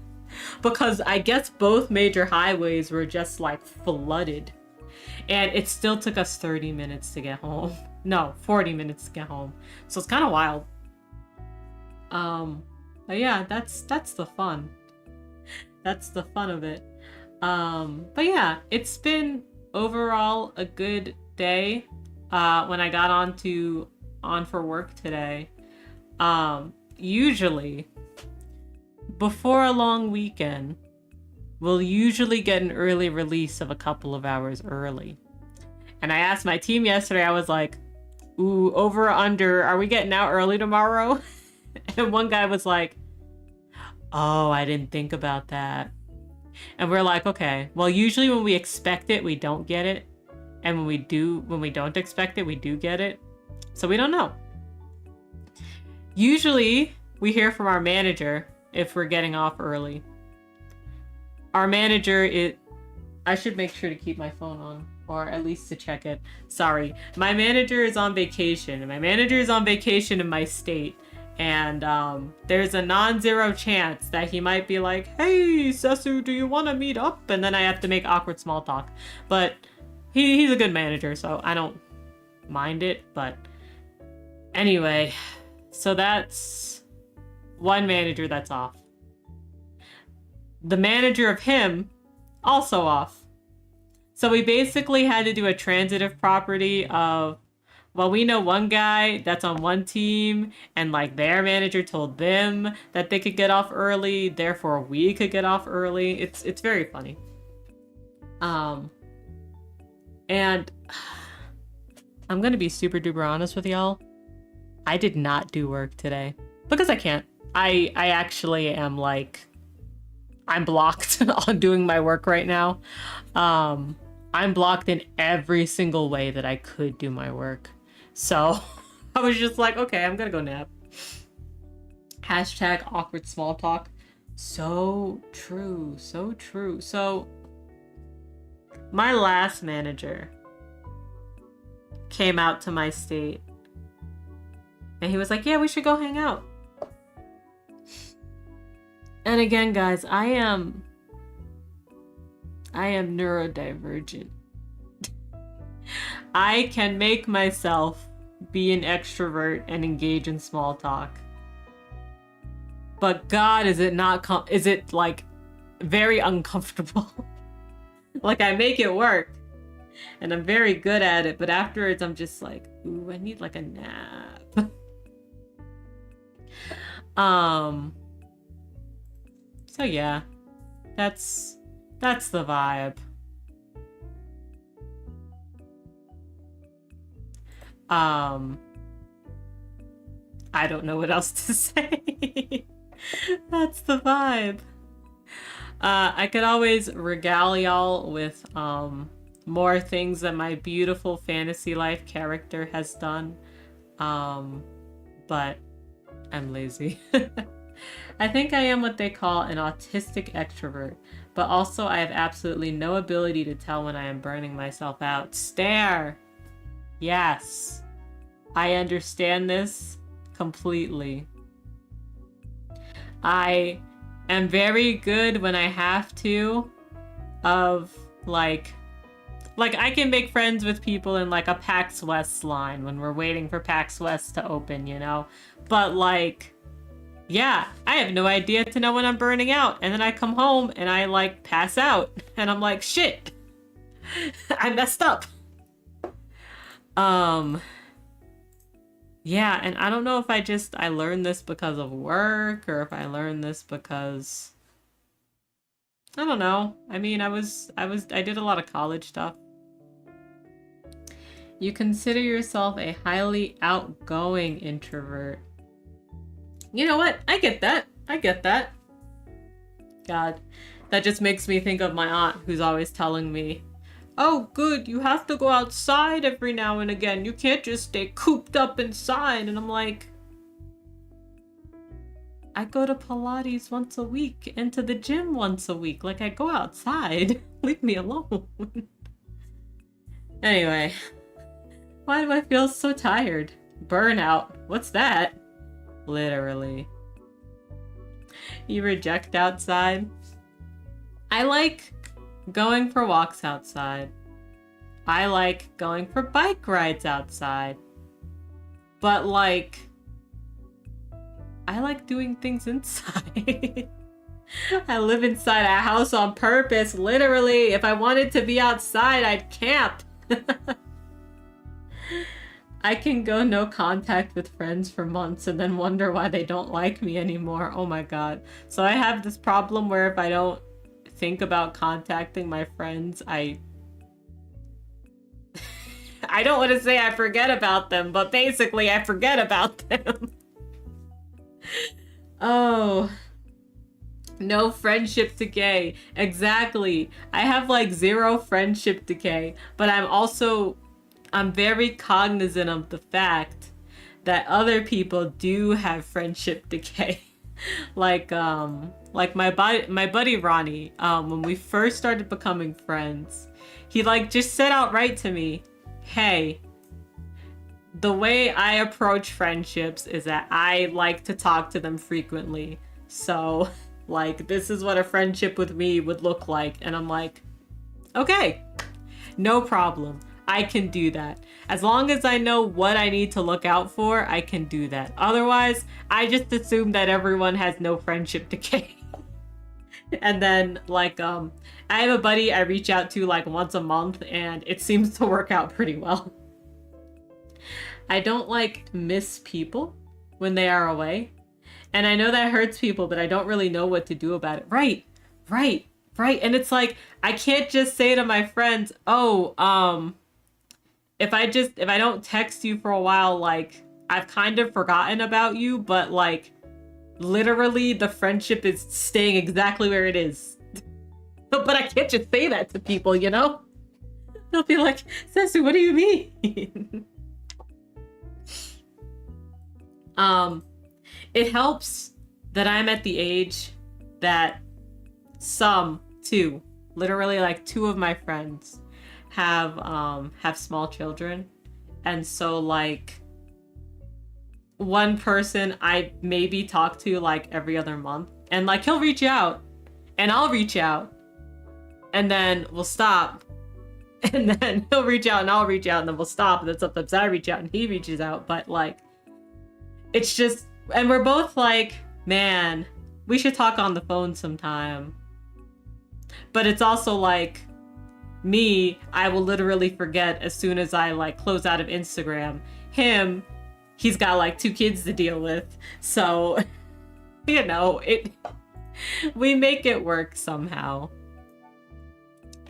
because I guess both major highways were just like flooded, and it still took us 30 minutes to get home. No, 40 minutes to get home. So it's kind of wild. But yeah, that's the fun. That's the fun of it. But yeah, it's been overall a good day. When I got on for work today, usually before a long weekend, we'll usually get an early release of a couple of hours early. And I asked my team yesterday, I was like, ooh, over or under, are we getting out early tomorrow? And one guy was like, oh, I didn't think about that. And we're like, okay, well, usually when we expect it, we don't get it. And when we don't expect it, we do get it. So we don't know. Usually, we hear from our manager if we're getting off early. Our manager I should make sure to keep my phone on, or at least to check it. Sorry. My manager is on vacation, and my manager is on vacation in my state. And there's a non-zero chance that he might be like, hey, Sesu, do you want to meet up? And then I have to make awkward small talk. But he's a good manager, so I don't mind it. But anyway, so that's one manager that's off. The manager of him, also off. So we basically had to do a transitive property of, well, we know one guy that's on one team, and like their manager told them that they could get off early, therefore we could get off early. It's very funny. And I'm gonna be super duper honest with y'all. I did not do work today because I can't. I actually am like, I'm blocked on doing my work right now. I'm blocked in every single way that I could do my work. So I was just like, okay, I'm gonna go nap. Hashtag awkward small talk. So true, so true. So my last manager came out to my state and he was like, yeah, we should go hang out. And again, guys, I am neurodivergent. I can make myself be an extrovert and engage in small talk. But God, is it like very uncomfortable Like, I make it work. And I'm very good at it, but afterwards I'm just like, ooh, I need like a nap. So yeah. That's the vibe. I don't know what else to say. That's the vibe. I could always regale y'all with more things that my beautiful fantasy life character has done. But I'm lazy. I think I am what they call an autistic extrovert, but also I have absolutely no ability to tell when I am burning myself out. Stare! Yes. I understand this completely. I am very good when I have to of like I can make friends with people in like a PAX West line when we're waiting for PAX West to open, you know? But like, yeah, I have no idea to know when I'm burning out. And then I come home and I like pass out and I'm like, shit, I messed up. Yeah, and I don't know if I learned this because of work or if I learned this because I don't know. I mean, I did a lot of college stuff. You consider yourself a highly outgoing introvert. You know what? I get that. I get that. God, that just makes me think of my aunt who's always telling me, oh, good, you have to go outside every now and again. You can't just stay cooped up inside. And I'm like, I go to Pilates once a week and to the gym once a week. Like, I go outside. Leave me alone. Anyway, why do I feel so tired? Burnout. What's that? Literally. You reject outside? I like going for walks outside. I like going for bike rides outside. But like, I like doing things inside. I live inside a house on purpose, literally. If I wanted to be outside, I'd camp. I can go no contact with friends for months and then wonder why they don't like me anymore. Oh my god. So I have this problem where if I don't think about contacting my friends, I don't want to say I forget about them, but basically I forget about them. Oh. No friendship decay. Exactly. I have like 0 friendship decay, but I'm very cognizant of the fact that other people do have friendship decay. like my buddy Ronnie, when we first started becoming friends, he like just said outright to me, hey, the way I approach friendships is that I like to talk to them frequently. So like, this is what a friendship with me would look like. And I'm like, okay, no problem. I can do that. As long as I know what I need to look out for, I can do that. Otherwise, I just assume that everyone has no friendship decay. And then, like, I have a buddy I reach out to like once a month, and it seems to work out pretty well. I don't like miss people when they are away. And I know that hurts people, but I don't really know what to do about it. Right. And it's like, I can't just say to my friends, oh, if I don't text you for a while, like, I've kind of forgotten about you, but like, literally the friendship is staying exactly where it is. But I can't just say that to people, you know? They'll be like, Sesu, what do you mean? It helps that I'm at the age that literally like 2 of my friends have small children. And so like one person I maybe talk to like every other month, and like he'll reach out and I'll reach out and then we'll stop, and then he'll reach out and I'll reach out and then we'll stop, and then sometimes I reach out and he reaches out. But like, it's just, and we're both like, man, we should talk on the phone sometime. But it's also like, Me, I will literally forget as soon as I like close out of Instagram. Him, he's got like 2 kids to deal with. So, you know, we make it work somehow.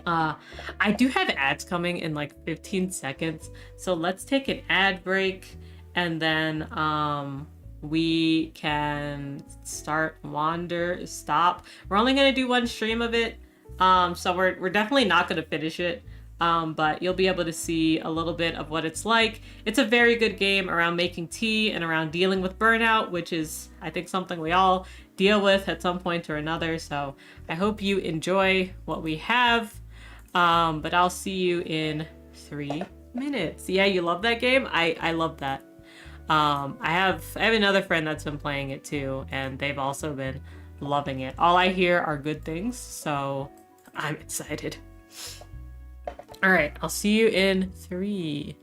I do have ads coming in like 15 seconds. So let's take an ad break and then we can start Wanderstop. We're only gonna do 1 stream of it. So we're definitely not gonna finish it. But you'll be able to see a little bit of what it's like. It's a very good game around making tea and around dealing with burnout, which is, I think, something we all deal with at some point or another. So I hope you enjoy what we have. But I'll see you in 3 minutes. Yeah, you love that game? I love that. I have another friend that's been playing it too, and they've also been loving it. All I hear are good things, so I'm excited. All right, I'll see you in 3.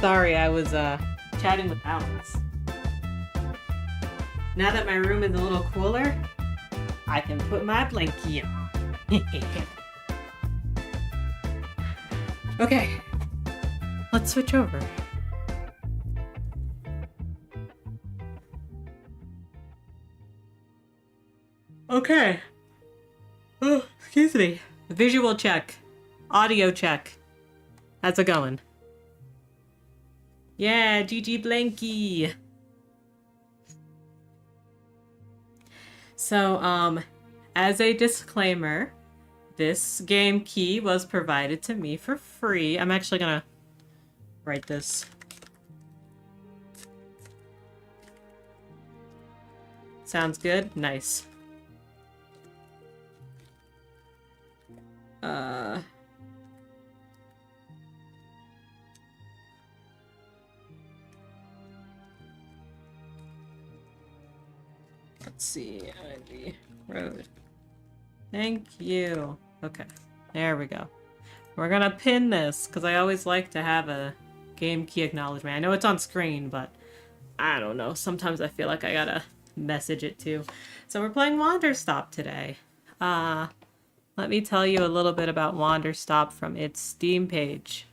Sorry, I was chatting with Alex. Now that my room is a little cooler, I can put my blankie on. Okay, let's switch over. Okay. Oh, excuse me. Visual check. Audio check. How's it going? Yeah, GG Blanky. So, as a disclaimer, this game key was provided to me for free. I'm actually gonna write this. Sounds good? Nice. Let's see. ID road. Thank you. Okay. There we go. We're gonna pin this, because I always like to have a game key acknowledgement. I know it's on screen, but I don't know. Sometimes I feel like I gotta message it too. So we're playing Wanderstop today. Let me tell you a little bit about Wanderstop from its Steam page.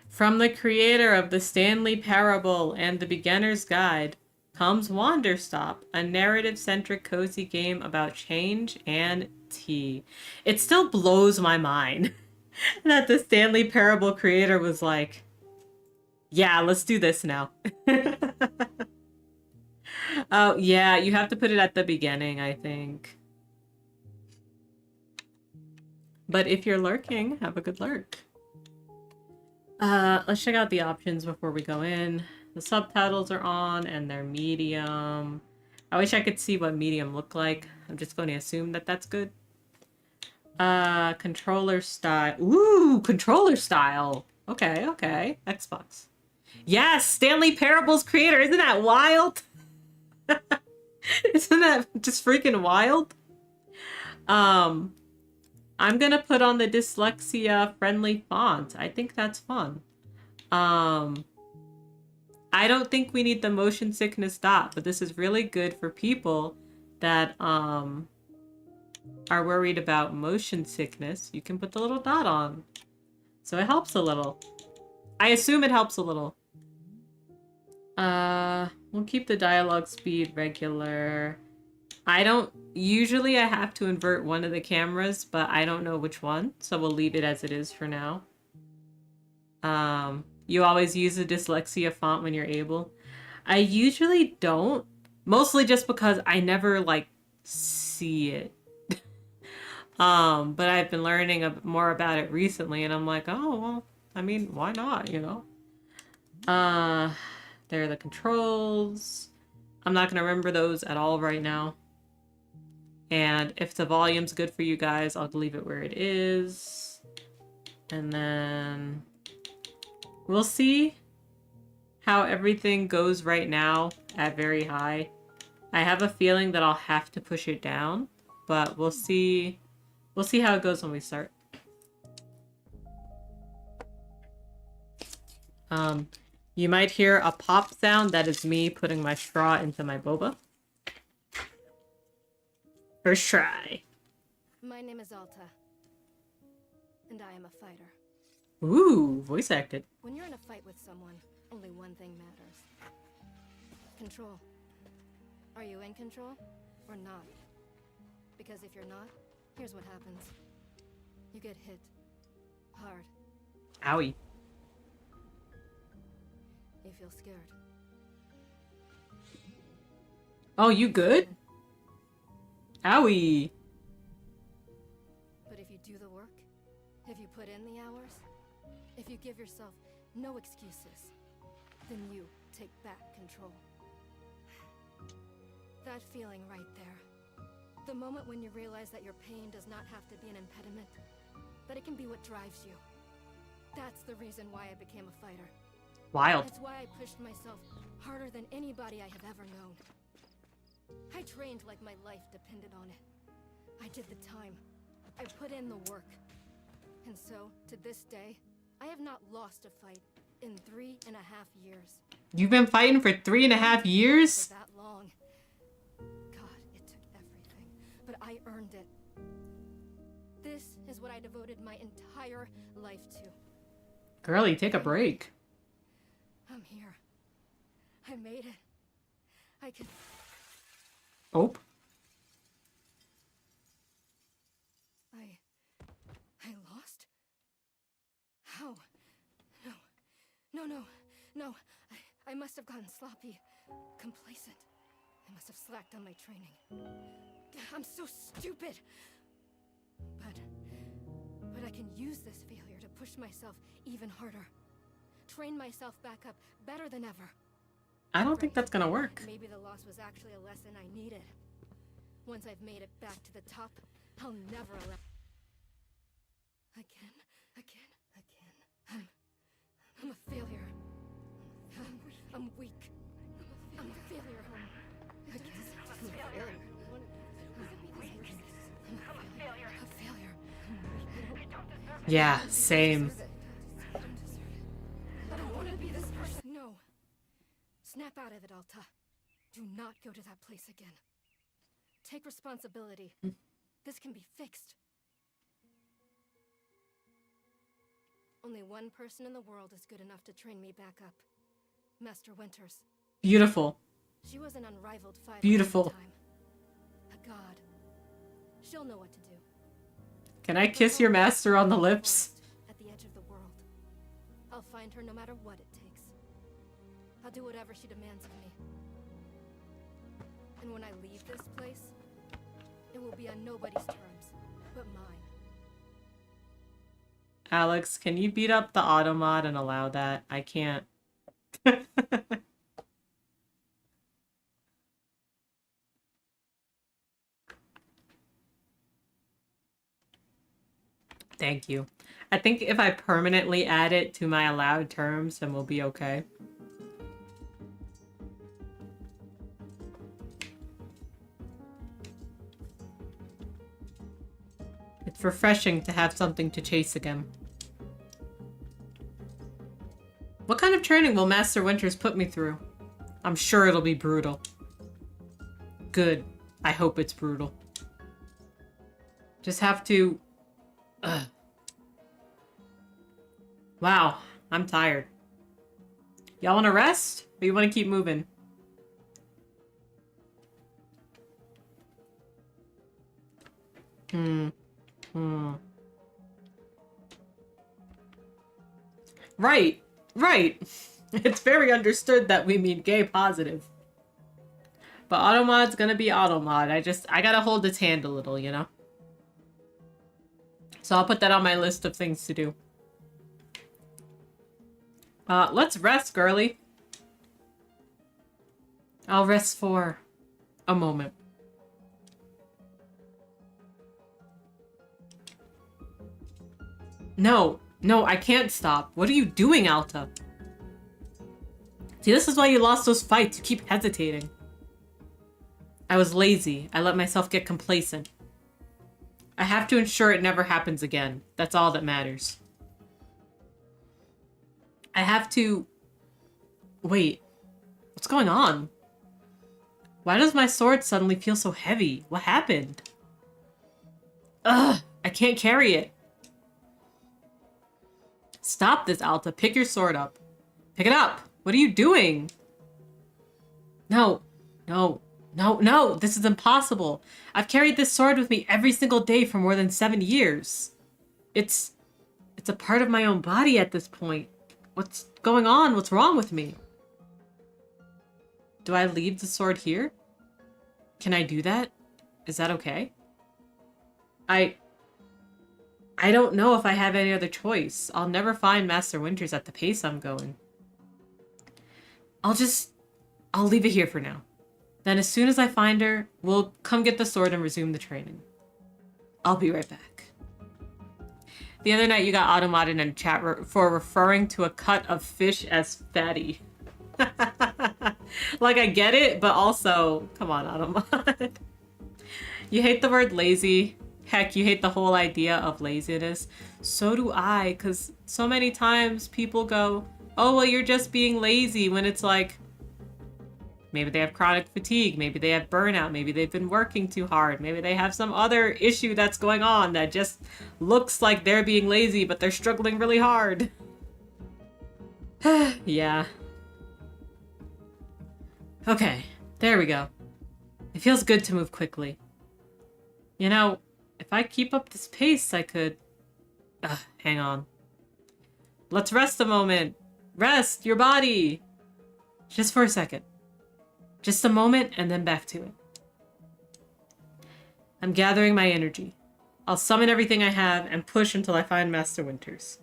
From the creator of the Stanley Parable and the Beginner's Guide comes Wanderstop, a narrative-centric cozy game about change and tea. It still blows my mind that the Stanley Parable creator was like, yeah, let's do this now. Oh, yeah, you have to put it at the beginning, I think. But if you're lurking, have a good lurk. Let's check out the options before we go in. The subtitles are on and they're medium. I wish I could see what medium look like. I'm just going to assume that that's good. Controller style. Ooh, controller style. Okay, okay. Xbox. Yes, Stanley Parable's creator. Isn't that wild? Isn't that just freaking wild? I'm gonna put on the dyslexia friendly font. I think that's fun. I don't think we need the motion sickness dot, but this is really good for people that are worried about motion sickness. You can put the little dot on. So it helps a little. I assume it helps a little. We'll keep the dialogue speed regular. Usually I have to invert one of the cameras, but I don't know which one, so we'll leave it as it is for now. You always use the dyslexia font when you're able. I usually don't, mostly just because I never, like, see it. But I've been learning more about it recently, and I'm like, oh, well, I mean, why not, you know? There are the controls. I'm not gonna remember those at all right now. And if the volume's good for you guys, I'll leave it where it is. And then we'll see how everything goes right now at very high. I have a feeling that I'll have to push it down, but we'll see. We'll see how it goes when we start. You might hear a pop sound. That is me putting my straw into my boba. First try. My name is Alta, and I am a fighter. Ooh, voice acted. When you're in a fight with someone, only one thing matters. Control. Are you in control or not? Because if you're not, here's what happens. You get hit. Hard. Owie. You feel scared. Oh, you good? Owie. But if you do the work, if you put in the hours, if you give yourself no excuses, then you take back control. That feeling right there. The moment when you realize that your pain does not have to be an impediment, that it can be what drives you. That's the reason why I became a fighter. Wild. That's why I pushed myself harder than anybody I have ever known. I trained like my life depended on it. I did the time. I put in the work. And so, to this day, I have not lost a fight in 3.5 years. You've been fighting for 3.5 years? For that long. God, it took everything, but I earned it. This is what I devoted my entire life to. Girlie, take a break. I'm here. I made it. I can... Oh. I lost? How? No. I must have gotten sloppy. Complacent. I must have slacked on my training. I'm so stupid. But I can use this failure to push myself even harder. Train myself back up better than ever. I don't think that's gonna work. Maybe the loss was actually a lesson I needed. Once I've made it back to the top, I'll never allow... Again. I'm a failure. I'm weak. I'm a failure. I'm a failure. A failure. Yeah, same. I don't want to be this person. No. Snap out of it, Alta. Do not go to that place again. Take responsibility. This can be fixed. Only one person in the world is good enough to train me back up. Master Winters. Beautiful. She was an unrivaled fighter. Beautiful. At the time. A god. She'll know what to do. Can I kiss your master on the lips? At the edge of the world. I'll find her no matter what it takes. I'll do whatever she demands of me. And when I leave this place, it will be on nobody's terms, but mine. Alex, can you beat up the automod and allow that? I can't. Thank you. I think if I permanently add it to my allowed terms, then we'll be okay. It's refreshing to have something to chase again. What kind of training will Master Winters put me through? I'm sure it'll be brutal. Good. I hope it's brutal. Just have to... Ugh. Wow, I'm tired. Y'all want to rest? Or you want to keep moving? Right. It's very understood that we mean gay positive. But Automod's gonna be Automod. I gotta hold its hand a little, you know? So I'll put that on my list of things to do. Let's rest, girly. I'll rest for a moment. No, I can't stop. What are you doing, Alta? See, this is why you lost those fights. You keep hesitating. I was lazy. I let myself get complacent. I have to ensure it never happens again. That's all that matters. I have to... Wait. What's going on? Why does my sword suddenly feel so heavy? What happened? Ugh! I can't carry it. Stop this, Alta. Pick your sword up. Pick it up! What are you doing? No. This is impossible. I've carried this sword with me every single day for more than 7 years. It's a part of my own body at this point. What's going on? What's wrong with me? Do I leave the sword here? Can I do that? Is that okay? I don't know if I have any other choice. I'll never find Master Winters at the pace I'm going. I'll leave it here for now. Then as soon as I find her, we'll come get the sword and resume the training. I'll be right back. The other night you got automated in chat for referring to a cut of fish as fatty. Like, I get it, but also, come on, Automod. You hate the word lazy. Heck, you hate the whole idea of laziness. So do I, because so many times people go, oh, well, you're just being lazy, when it's like, maybe they have chronic fatigue, maybe they have burnout, maybe they've been working too hard, maybe they have some other issue that's going on that just looks like they're being lazy, but they're struggling really hard. Yeah. Okay, there we go. It feels good to move quickly. You know, if I keep up this pace, I could... hang on. Let's rest a moment. Rest your body. Just for a second. Just a moment and then back to it. I'm gathering my energy. I'll summon everything I have and push until I find Master Winters.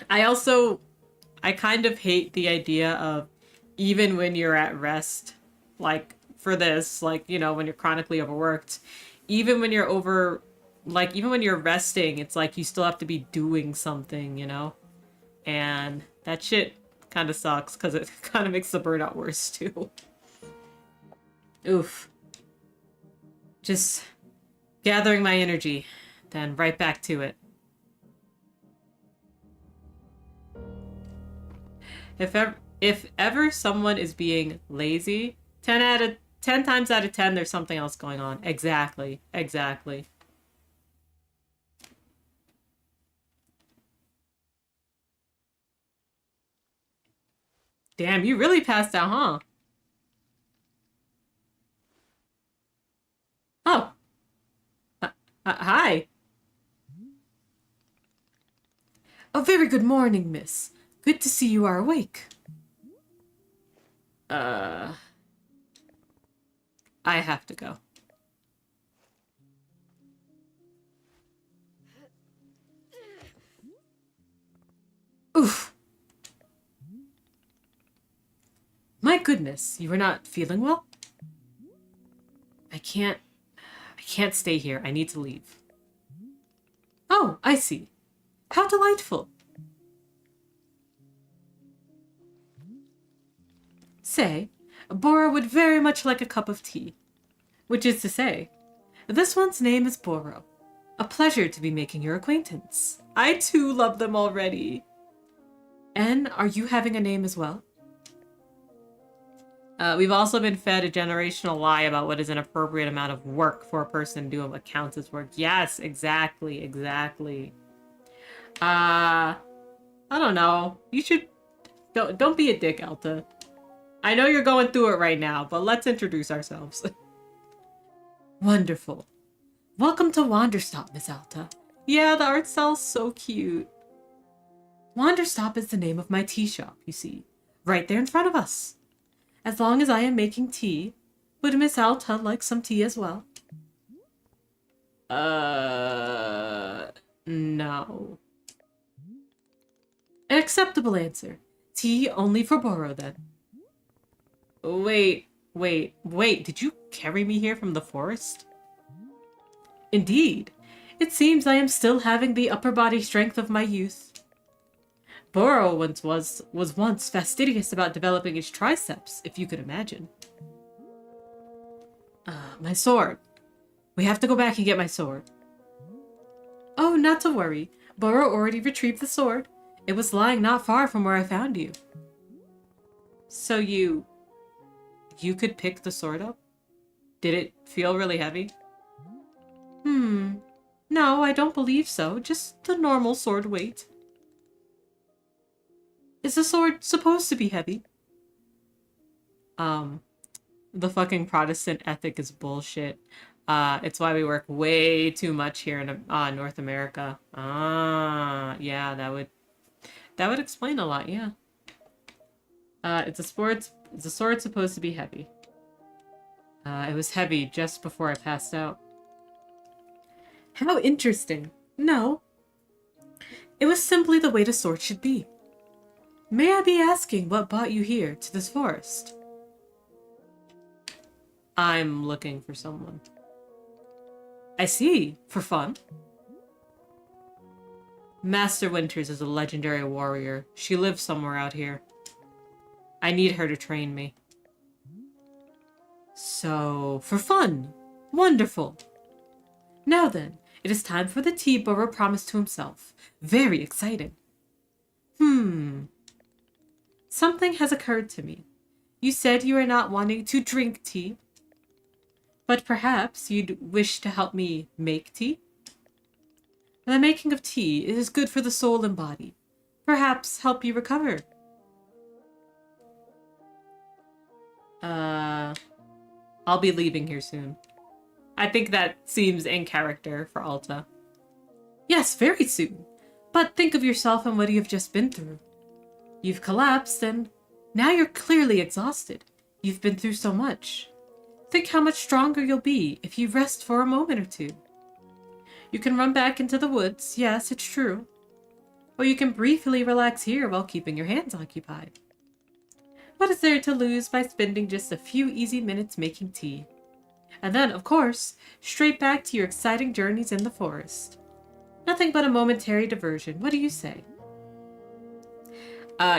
I kind of hate the idea of even when you're at rest, like for this, like, you know, when you're chronically overworked, even when even when you're resting, it's like you still have to be doing something, you know? And that shit kind of sucks because it kind of makes the burnout worse too. Oof. Just gathering my energy, then right back to it. If ever someone is being lazy, 10 times out of 10 there's something else going on. Exactly. Exactly. Damn, you really passed out, huh? Oh. Hi. A very good morning, miss. Good to see you are awake. I have to go. Oof. My goodness, you are not feeling well? I can't stay here. I need to leave. Oh, I see. How delightful. Say, Bora would very much like a cup of tea. Which is to say, this one's name is Boro. A pleasure to be making your acquaintance. I too love them already. And are you having a name as well? We've also been fed a generational lie about what is an appropriate amount of work for a person to do what counts as work. Yes, exactly, exactly. I don't know. You should... Don't be a dick, Alta. I know you're going through it right now, but let's introduce ourselves. Wonderful. Welcome to Wanderstop, Miss Alta. Yeah, the art style's so cute. Wanderstop is the name of my tea shop, you see. Right there in front of us. As long as I am making tea, would Miss Alta like some tea as well? No. An acceptable answer. Tea only for Boro, then. Wait. Did you carry me here from the forest? Indeed. It seems I am still having the upper body strength of my youth. Boro was once fastidious about developing his triceps, if you could imagine. My sword. We have to go back and get my sword. Oh, not to worry. Boro already retrieved the sword. It was lying not far from where I found you. So you could pick the sword up? Did it feel really heavy? No, I don't believe so. Just the normal sword weight. Is the sword supposed to be heavy? The fucking Protestant ethic is bullshit. It's why we work way too much here in North America. Yeah, that would explain a lot, yeah. Is the sword supposed to be heavy? It was heavy just before I passed out. How interesting. No. It was simply the way a sword should be. May I be asking what brought you here to this forest? I'm looking for someone. I see. For fun? Master Winters is a legendary warrior. She lives somewhere out here. I need her to train me. So, for fun. Wonderful. Now then, it is time for the tea Burrow promised to himself. Very exciting. Something has occurred to me. You said you are not wanting to drink tea, but perhaps you'd wish to help me make tea? The making of tea is good for the soul and body. Perhaps help you recover. I'll be leaving here soon. I think that seems in character for Alta. Yes, very soon. But think of yourself and what you've just been through. You've collapsed and now you're clearly exhausted. You've been through so much. Think how much stronger you'll be if you rest for a moment or two. You can run back into the woods, yes, it's true. Or you can briefly relax here while keeping your hands occupied. What is there to lose by spending just a few easy minutes making tea? And then, of course, straight back to your exciting journeys in the forest. Nothing but a momentary diversion. What do you say?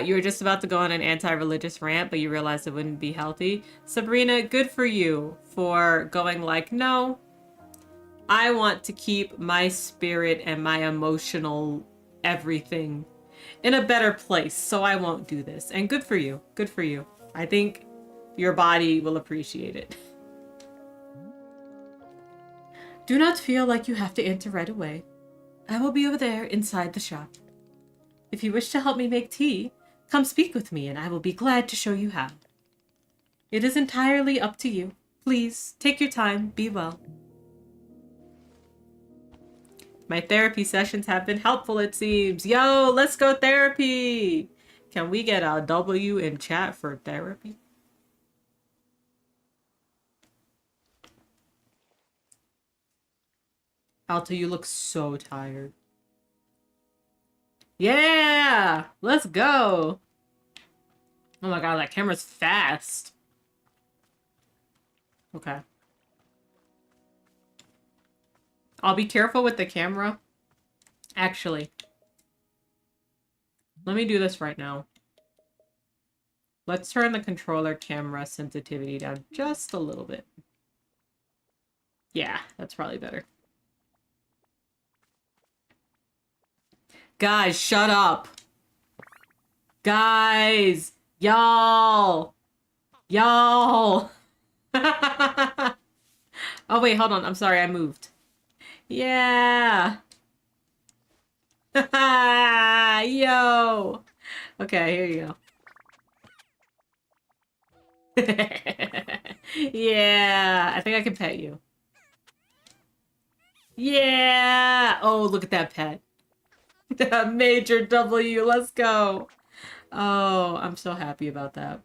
You were just about to go on an anti-religious rant, but you realized it wouldn't be healthy. Sabrina, good for you for going like, no, I want to keep my spirit and my emotional everything in a better place, so I won't do this. And good for you. Good for you. I think your body will appreciate it. Do not feel like you have to enter right away. I will be over there inside the shop. If you wish to help me make tea, come speak with me and I will be glad to show you how. It is entirely up to you. Please, take your time. Be well. My therapy sessions have been helpful, it seems. Yo, let's go therapy! Can we get a W in chat for therapy? Alta, you look so tired. Yeah! Let's go! Oh my god, that camera's fast. Okay. I'll be careful with the camera. Actually. Let me do this right now. Let's turn the controller camera sensitivity down just a little bit. Yeah, that's probably better. Guys, shut up. Guys! Y'all! Y'all! Oh, wait, hold on. I'm sorry, I moved. Yeah! Yo! Okay, here you go. Yeah! I think I can pet you. Yeah! Oh, look at that pet. Major W, let's go. Oh, I'm so happy about that.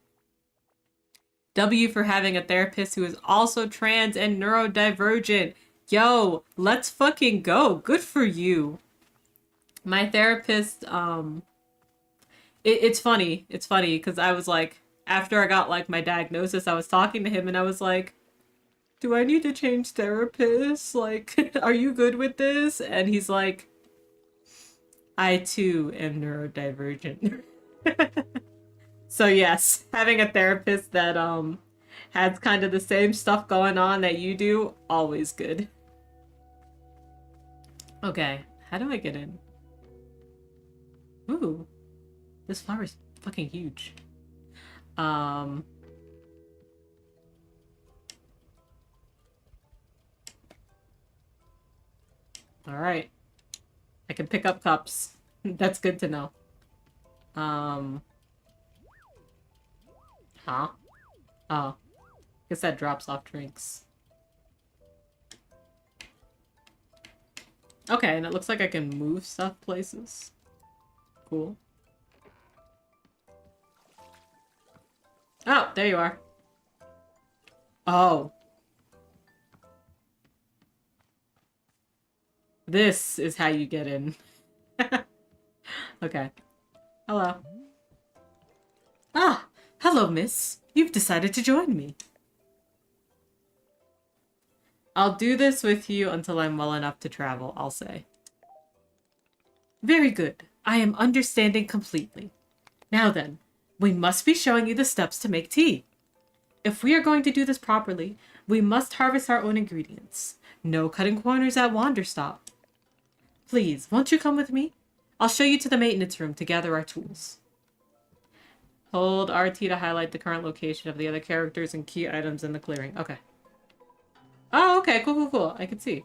W for having a therapist who is also trans and neurodivergent. Yo, let's fucking go. Good for you. My therapist, it's funny. It's funny because I was like, after I got like my diagnosis, I was talking to him and I was like, do I need to change therapists? Like, are you good with this? And he's like, I too am neurodivergent. So yes, having a therapist that has kind of the same stuff going on that you do, always good. Okay, how do I get in? Ooh, this flower's fucking huge. All right. I can pick up cups. That's good to know. Huh? Oh. Guess that drops off drinks. Okay, and it looks like I can move stuff places. Cool. Oh, there you are. Oh. This is how you get in. Okay. Hello. Ah, hello, miss. You've decided to join me. I'll do this with you until I'm well enough to travel, I'll say. Very good. I am understanding completely. Now then, we must be showing you the steps to make tea. If we are going to do this properly, we must harvest our own ingredients. No cutting corners at Wanderstop. Please, won't you come with me? I'll show you to the maintenance room to gather our tools. Hold RT to highlight the current location of the other characters and key items in the clearing. Okay. Oh, okay. Cool, cool, cool. I can see.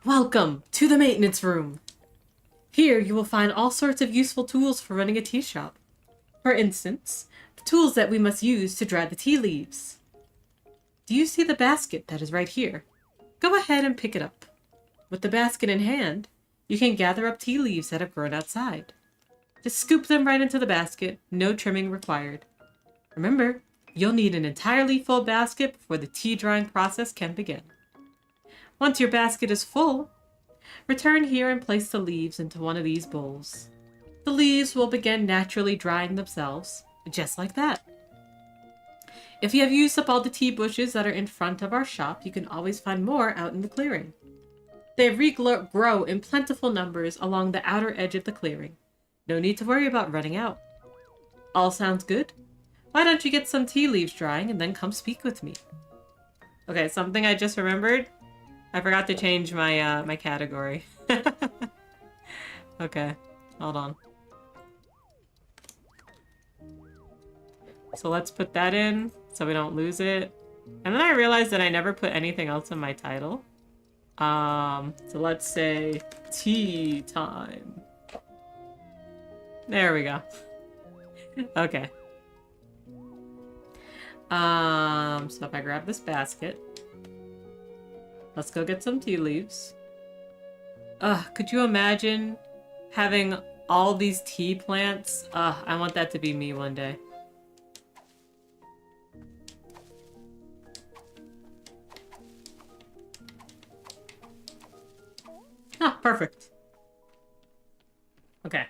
Welcome to the maintenance room. Here you will find all sorts of useful tools for running a tea shop. For instance, the tools that we must use to dry the tea leaves. Do you see the basket that is right here? Go ahead and pick it up. With the basket in hand, you can gather up tea leaves that have grown outside. Just scoop them right into the basket, no trimming required. Remember, you'll need an entirely full basket before the tea drying process can begin. Once your basket is full, return here and place the leaves into one of these bowls. The leaves will begin naturally drying themselves, just like that. If you have used up all the tea bushes that are in front of our shop, you can always find more out in the clearing. They regrow in plentiful numbers along the outer edge of the clearing. No need to worry about running out. All sounds good? Why don't you get some tea leaves drying and then come speak with me? Okay, something I just remembered. I forgot to change my my category. Okay, hold on. So let's put that in so we don't lose it. And then I realized that I never put anything else in my title. So let's say tea time. There we go. Okay. So if I grab this basket, let's go get some tea leaves. Could you imagine having all these tea plants? I want that to be me one day. Ah, perfect. Okay.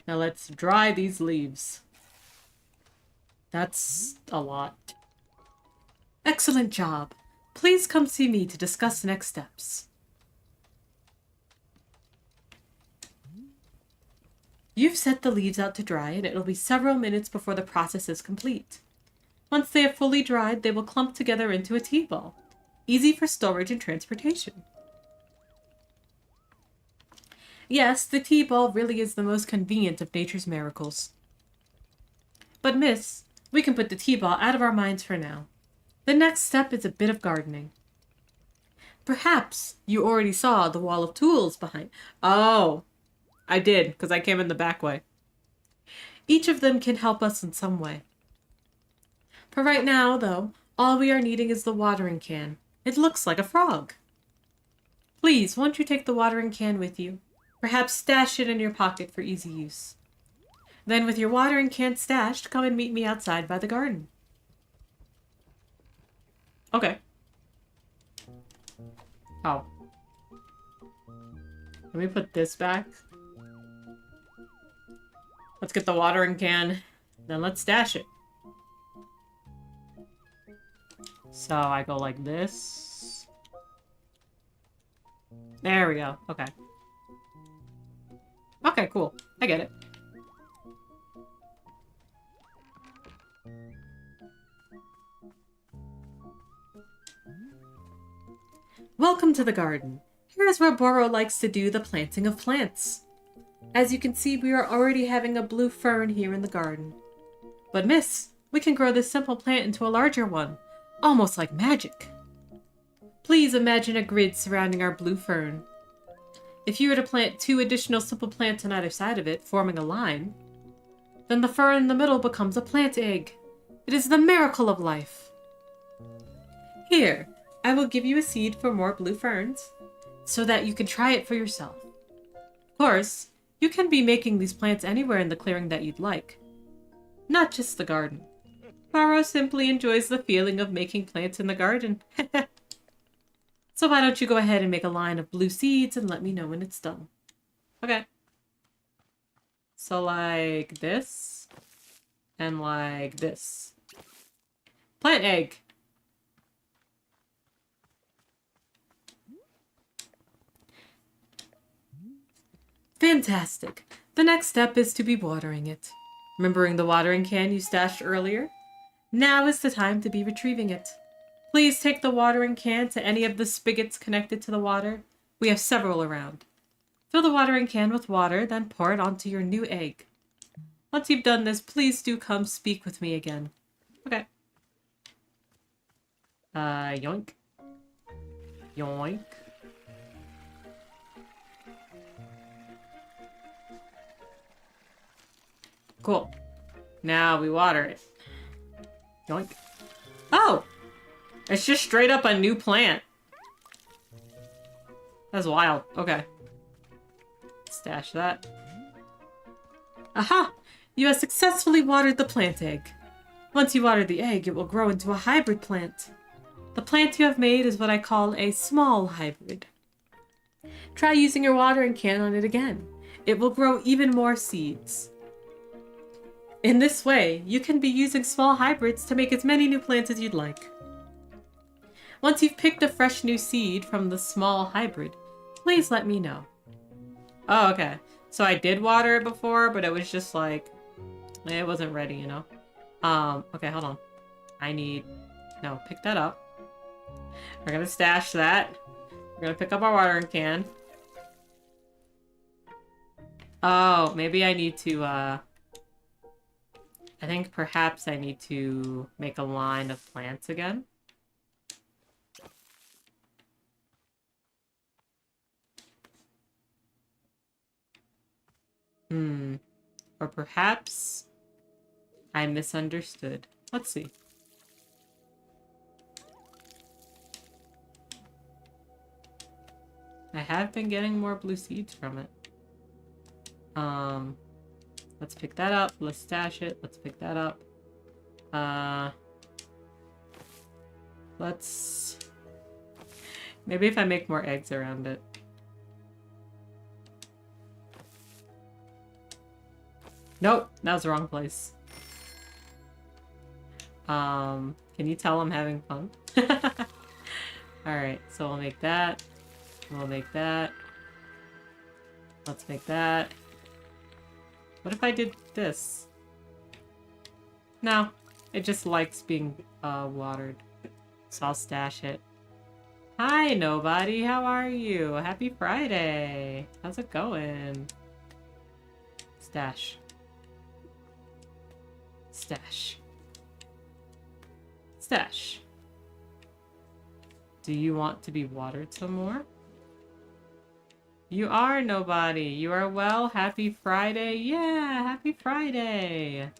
Now let's dry these leaves. That's a lot. Excellent job. Please come see me to discuss next steps. You've set the leaves out to dry, and it'll be several minutes before the process is complete. Once they have fully dried, they will clump together into a tea ball. Easy for storage and transportation. Yes, the tea ball really is the most convenient of nature's miracles. But miss, we can put the tea ball out of our minds for now. The next step is a bit of gardening. Perhaps you already saw the wall of tools behind. Oh, I did, because I came in the back way. Each of them can help us in some way. For right now, though, all we are needing is the watering can. It looks like a frog. Please, won't you take the watering can with you? Perhaps stash it in your pocket for easy use. Then with your watering can stashed, come and meet me outside by the garden. Okay. Oh. Let me put this back. Let's get the watering can. Then let's stash it. So I go like this. There we go. Okay. Okay, cool. I get it. Welcome to the garden. Here is where Boro likes to do the planting of plants. As you can see, we are already having a blue fern here in the garden. But miss, we can grow this simple plant into a larger one, almost like magic. Please imagine a grid surrounding our blue fern. If you were to plant 2 additional simple plants on either side of it, forming a line, then the fern in the middle becomes a plant egg. It is the miracle of life. Here, I will give you a seed for more blue ferns, so that you can try it for yourself. Of course, you can be making these plants anywhere in the clearing that you'd like. Not just the garden. Baro simply enjoys the feeling of making plants in the garden. So why don't you go ahead and make a line of blue seeds and let me know when it's done. Okay. So like this. And like this. Plant egg. Fantastic. The next step is to be watering it. Remembering the watering can you stashed earlier? Now is the time to be retrieving it. Please take the watering can to any of the spigots connected to the water. We have several around. Fill the watering can with water, then pour it onto your new egg. Once you've done this, please do come speak with me again. Okay. Yoink. Yoink. Cool. Now we water it. Yoink. Oh! It's just straight up a new plant. That's wild. Okay. Stash that. Aha! You have successfully watered the plant egg. Once you water the egg, it will grow into a hybrid plant. The plant you have made is what I call a small hybrid. Try using your watering can on it again. It will grow even more seeds. In this way, you can be using small hybrids to make as many new plants as you'd like. Once you've picked a fresh new seed from the small hybrid, please let me know. Oh, okay. So I did water it before, but it was just like, it wasn't ready, you know? Okay, hold on. No, pick that up. We're gonna stash that. We're gonna pick up our watering can. Oh, maybe I need to, I think perhaps I need to make a line of plants again. Or perhaps I misunderstood. Let's see. I have been getting more blue seeds from it. Let's pick that up. Let's stash it. Let's pick that up. Let's... Maybe if I make more eggs around it. Nope, that was the wrong place. Can you tell I'm having fun? Alright, so we'll make that. We'll make that. Let's make that. What if I did this? No, it just likes being watered. So I'll stash it. Hi, nobody. How are you? Happy Friday. How's it going? Stash. Stash. Stash. Do you want to be watered some more? You are nobody. You are well. Happy Friday. Yeah, happy Friday.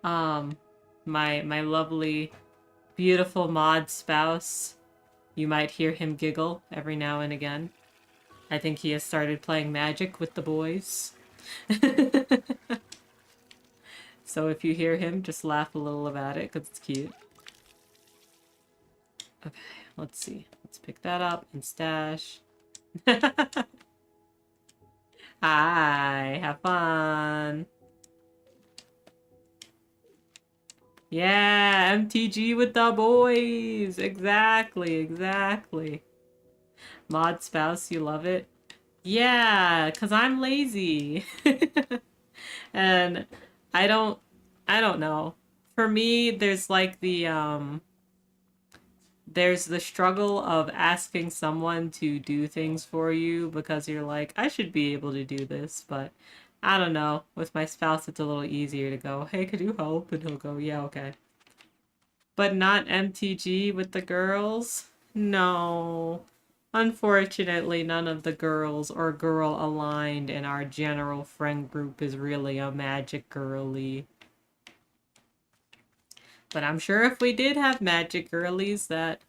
My lovely, beautiful mod spouse. You might hear him giggle every now and again. I think he has started playing Magic with the boys. So if you hear him, just laugh a little about it, because it's cute. Okay, let's see. Let's pick that up and stash. Hi, have fun. Yeah, MTG with the boys. Exactly, exactly. Mod spouse, you love it? Yeah, because I'm lazy. And I don't know. For me, there's like there's the struggle of asking someone to do things for you because you're like, I should be able to do this, but I don't know. With my spouse, it's a little easier to go, hey, could you help? And he'll go, yeah, okay. But not MTG with the girls? No. Unfortunately, none of the girls or girl aligned in our general friend group is really a magic girly. But I'm sure if we did have magic girlies that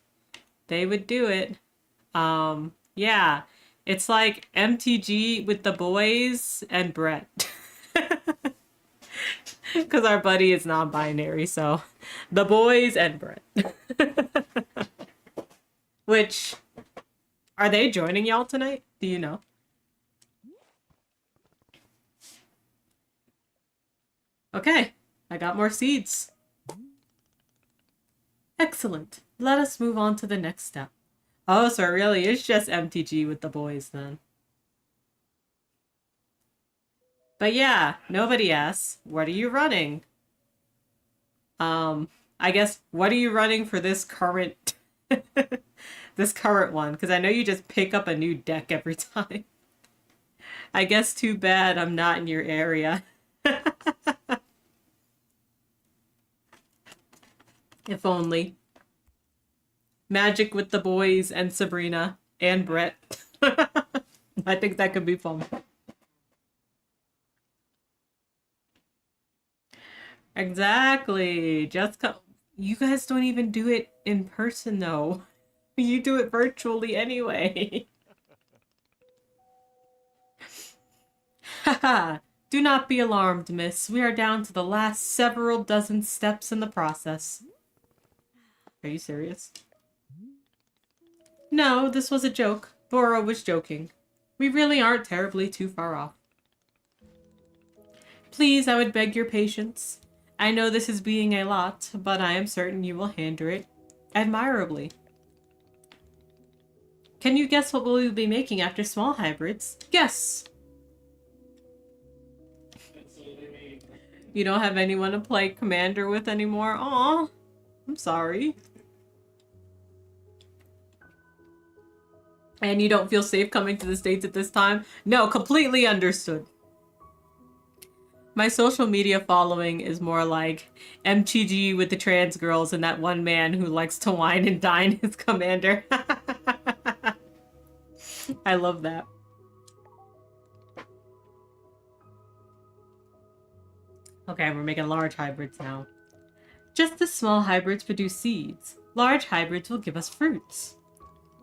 they would do it. Yeah. It's like MTG with the boys and Brett. Because our buddy is non-binary, so the boys and Brett. Which, are they joining y'all tonight? Do you know? Okay, I got more seeds. Excellent. Let us move on to the next step. Oh, so it really is just MTG with the boys then. But yeah, nobody asks, what are you running? I guess, what are you running for this current this current one? Because I know you just pick up a new deck every time. I guess too bad I'm not in your area. If only. Magic with the boys and Sabrina and Brett. I think that could be fun. Exactly. Jessica, you guys don't even do it in person though. You do it virtually anyway. Haha. Do not be alarmed, miss. We are down to the last several dozen steps in the process. Are you serious? No, this was a joke. Bora was joking. We really aren't terribly too far off. Please, I would beg your patience. I know this is being a lot, but I am certain you will handle it admirably. Can you guess what we'll be making after small hybrids? Guess! You don't have anyone to play Commander with anymore? Aw, I'm sorry. And you don't feel safe coming to the States at this time? No, completely understood. My social media following is more like MTG with the trans girls and that one man who likes to wine and dine his commander. I love that. Okay, we're making large hybrids now. Just the small hybrids produce seeds. Large hybrids will give us fruits.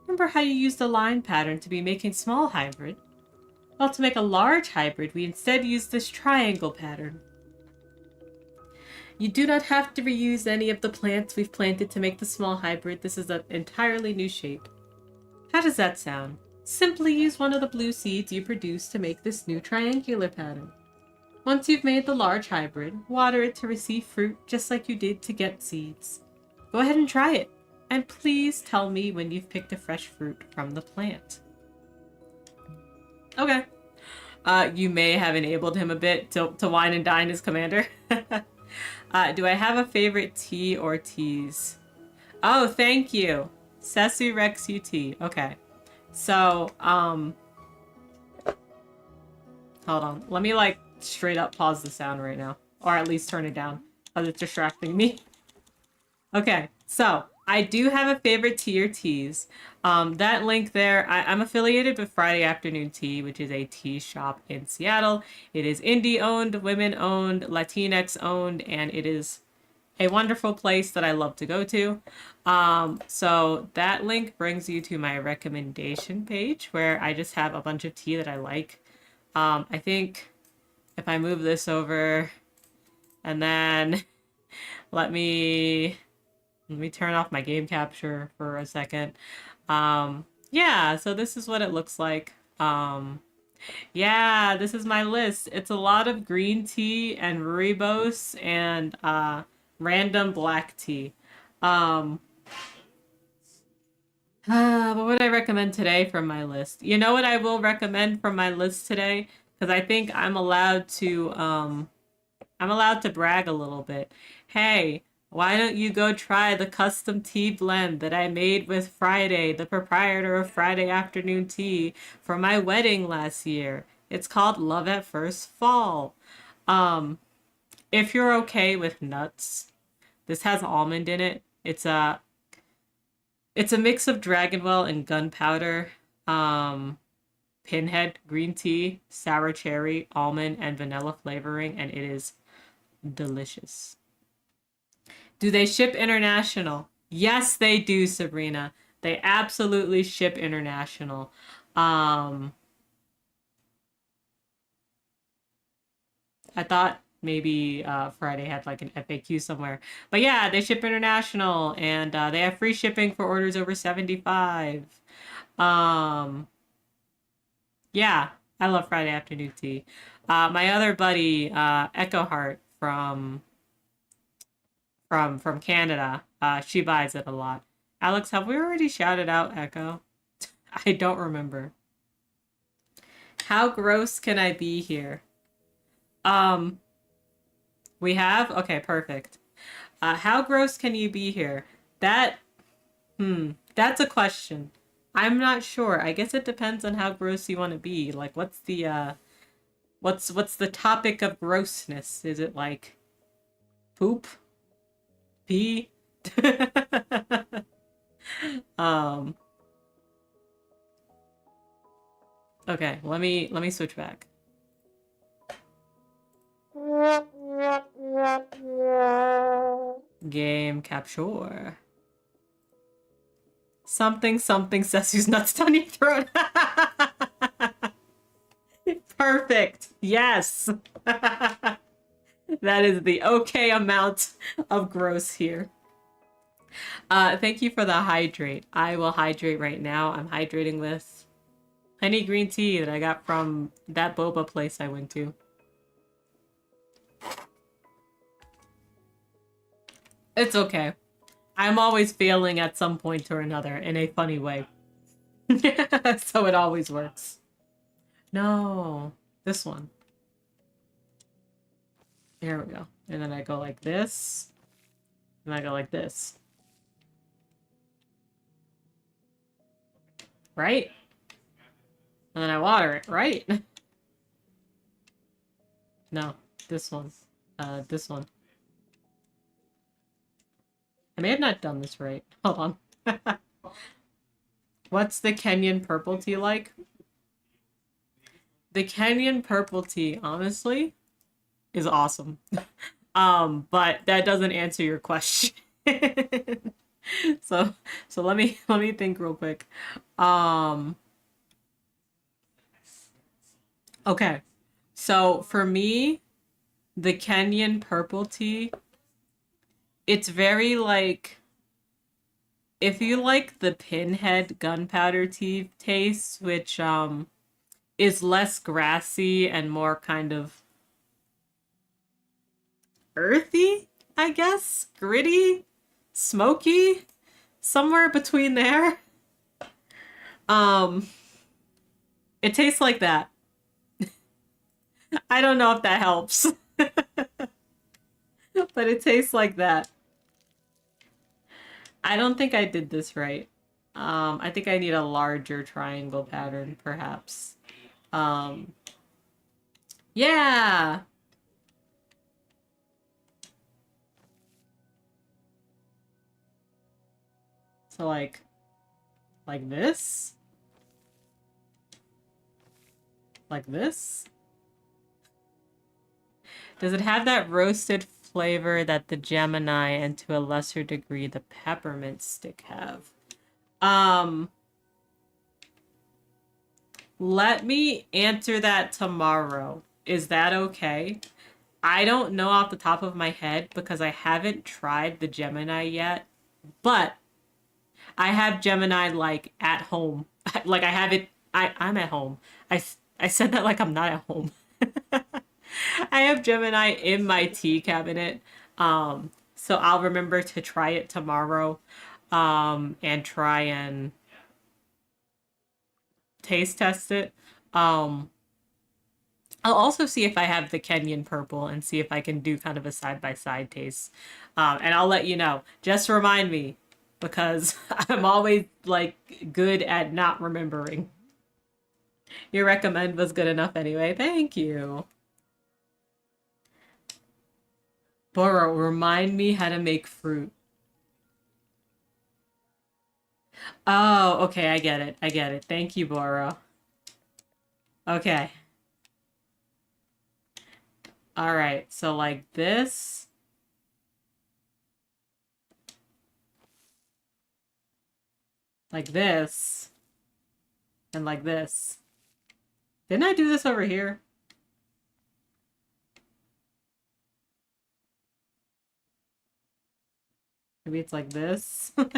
Remember how you used a line pattern to be making small hybrid? Well, to make a large hybrid, we instead use this triangle pattern. You do not have to reuse any of the plants we've planted to make the small hybrid. This is an entirely new shape. How does that sound? Simply use one of the blue seeds you produced to make this new triangular pattern. Once you've made the large hybrid, water it to receive fruit just like you did to get seeds. Go ahead and try it, and please tell me when you've picked a fresh fruit from the plant. Okay. You may have enabled him a bit to wine and dine his commander. Do I have a favorite tea or teas? Oh, thank you. Sesu Rex UT. Okay. So, hold on. Let me, like, straight up pause the sound right now. Or at least turn it down, because it's distracting me. Okay, so I do have a favorite tea or teas. That link there, I'm affiliated with Friday Afternoon Tea, which is a tea shop in Seattle. It is indie owned, women owned, Latinx owned, and it is a wonderful place that I love to go to. So that link brings you to my recommendation page where I just have a bunch of tea that I like. I think if I move this over and then let me turn off my game capture for a second. Yeah, so this is what it looks like. Yeah, this is my list. It's a lot of green tea and rooibos and random black tea. What would I recommend today from my list? You know what I will recommend from my list today? Because I think I'm allowed to brag a little bit. Hey, why don't you go try the custom tea blend that I made with Friday, the proprietor of Friday Afternoon Tea, for my wedding last year? It's called Love at First Fall. If you're okay with nuts, this has almond in it. It's a mix of Dragonwell and gunpowder, pinhead green tea, sour cherry, almond, and vanilla flavoring, and it is delicious. Do they ship international? Yes, they do, Sabrina. They absolutely ship international. I thought maybe Friday had like an FAQ somewhere. But yeah, they ship international and they have free shipping for orders over 75. Yeah, I love Friday Afternoon Tea. My other buddy, Echo Heart from Canada, she buys it a lot. Alex, have we already shouted out Echo? I don't remember. How gross can I be here? Um, we have? Okay, perfect. How gross can you be here? That, that's a question. I'm not sure. I guess it depends on how gross you want to be. Like, what's the topic of grossness? Is it like poop? Pee? um, okay, let me switch back. Game capture. Something something says who's nuts down your throat. Perfect. Yes. That is the okay amount of gross here. Thank you for the hydrate. I will hydrate right now. I'm hydrating with honey green tea that I got from that boba place I went to. It's okay. I'm always failing at some point or another in a funny way. So it always works. No, this one. There we go. And then I go like this. And I go like this. Right? And then I water it, right? No, this one. This one. I may have not done this right. Hold on. What's the Kenyan purple tea like? The Kenyan purple tea, honestly, is awesome. But that doesn't answer your question. So let me think real quick. Um, okay. So for me, the Kenyan purple tea, it's very like if you like the pinhead gunpowder tea taste, which is less grassy and more kind of earthy, I guess, gritty, smoky, somewhere between there. Um, it tastes like that. I don't know if that helps, but it tastes like that. I don't think I did this right. I think I need a larger triangle pattern, perhaps. Um, yeah. So like this, like this. Does it have that roasted flavor that the Gemini and to a lesser degree the peppermint stick have? Um, Let me answer that tomorrow. Is that okay? I don't know off the top of my head because I haven't tried the Gemini yet, but I have Gemini like at home. Like I have it I'm at home. I said that like I'm not at home. I have Gemini in my tea cabinet. So I'll remember to try it tomorrow. And try and taste test it. Um, I'll also see if I have the Kenyan purple and see if I can do kind of a side by side taste. And I'll let you know. Just remind me because I'm always like good at not remembering. Your recommend was good enough anyway. Thank you. Boro, remind me how to make fruit. Oh, okay, I get it. I get it. Thank you, Boro. Okay. All right. So like this, like this, and like this. Didn't I do this over here? Maybe it's like this and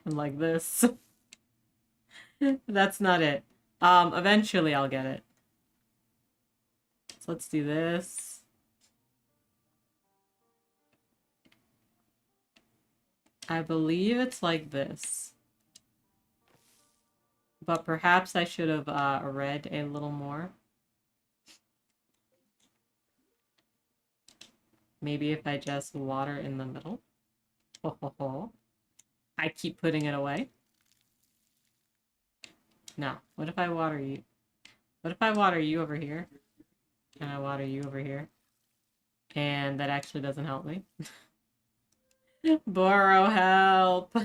like this. That's not it. Eventually I'll get it. So let's do this. I believe it's like this. But perhaps I should have read a little more. Maybe if I just water in the middle. Ho ho ho. I keep putting it away. No. What if I water you? What if I water you over here? And I water you over here? And that actually doesn't help me. Borrow help.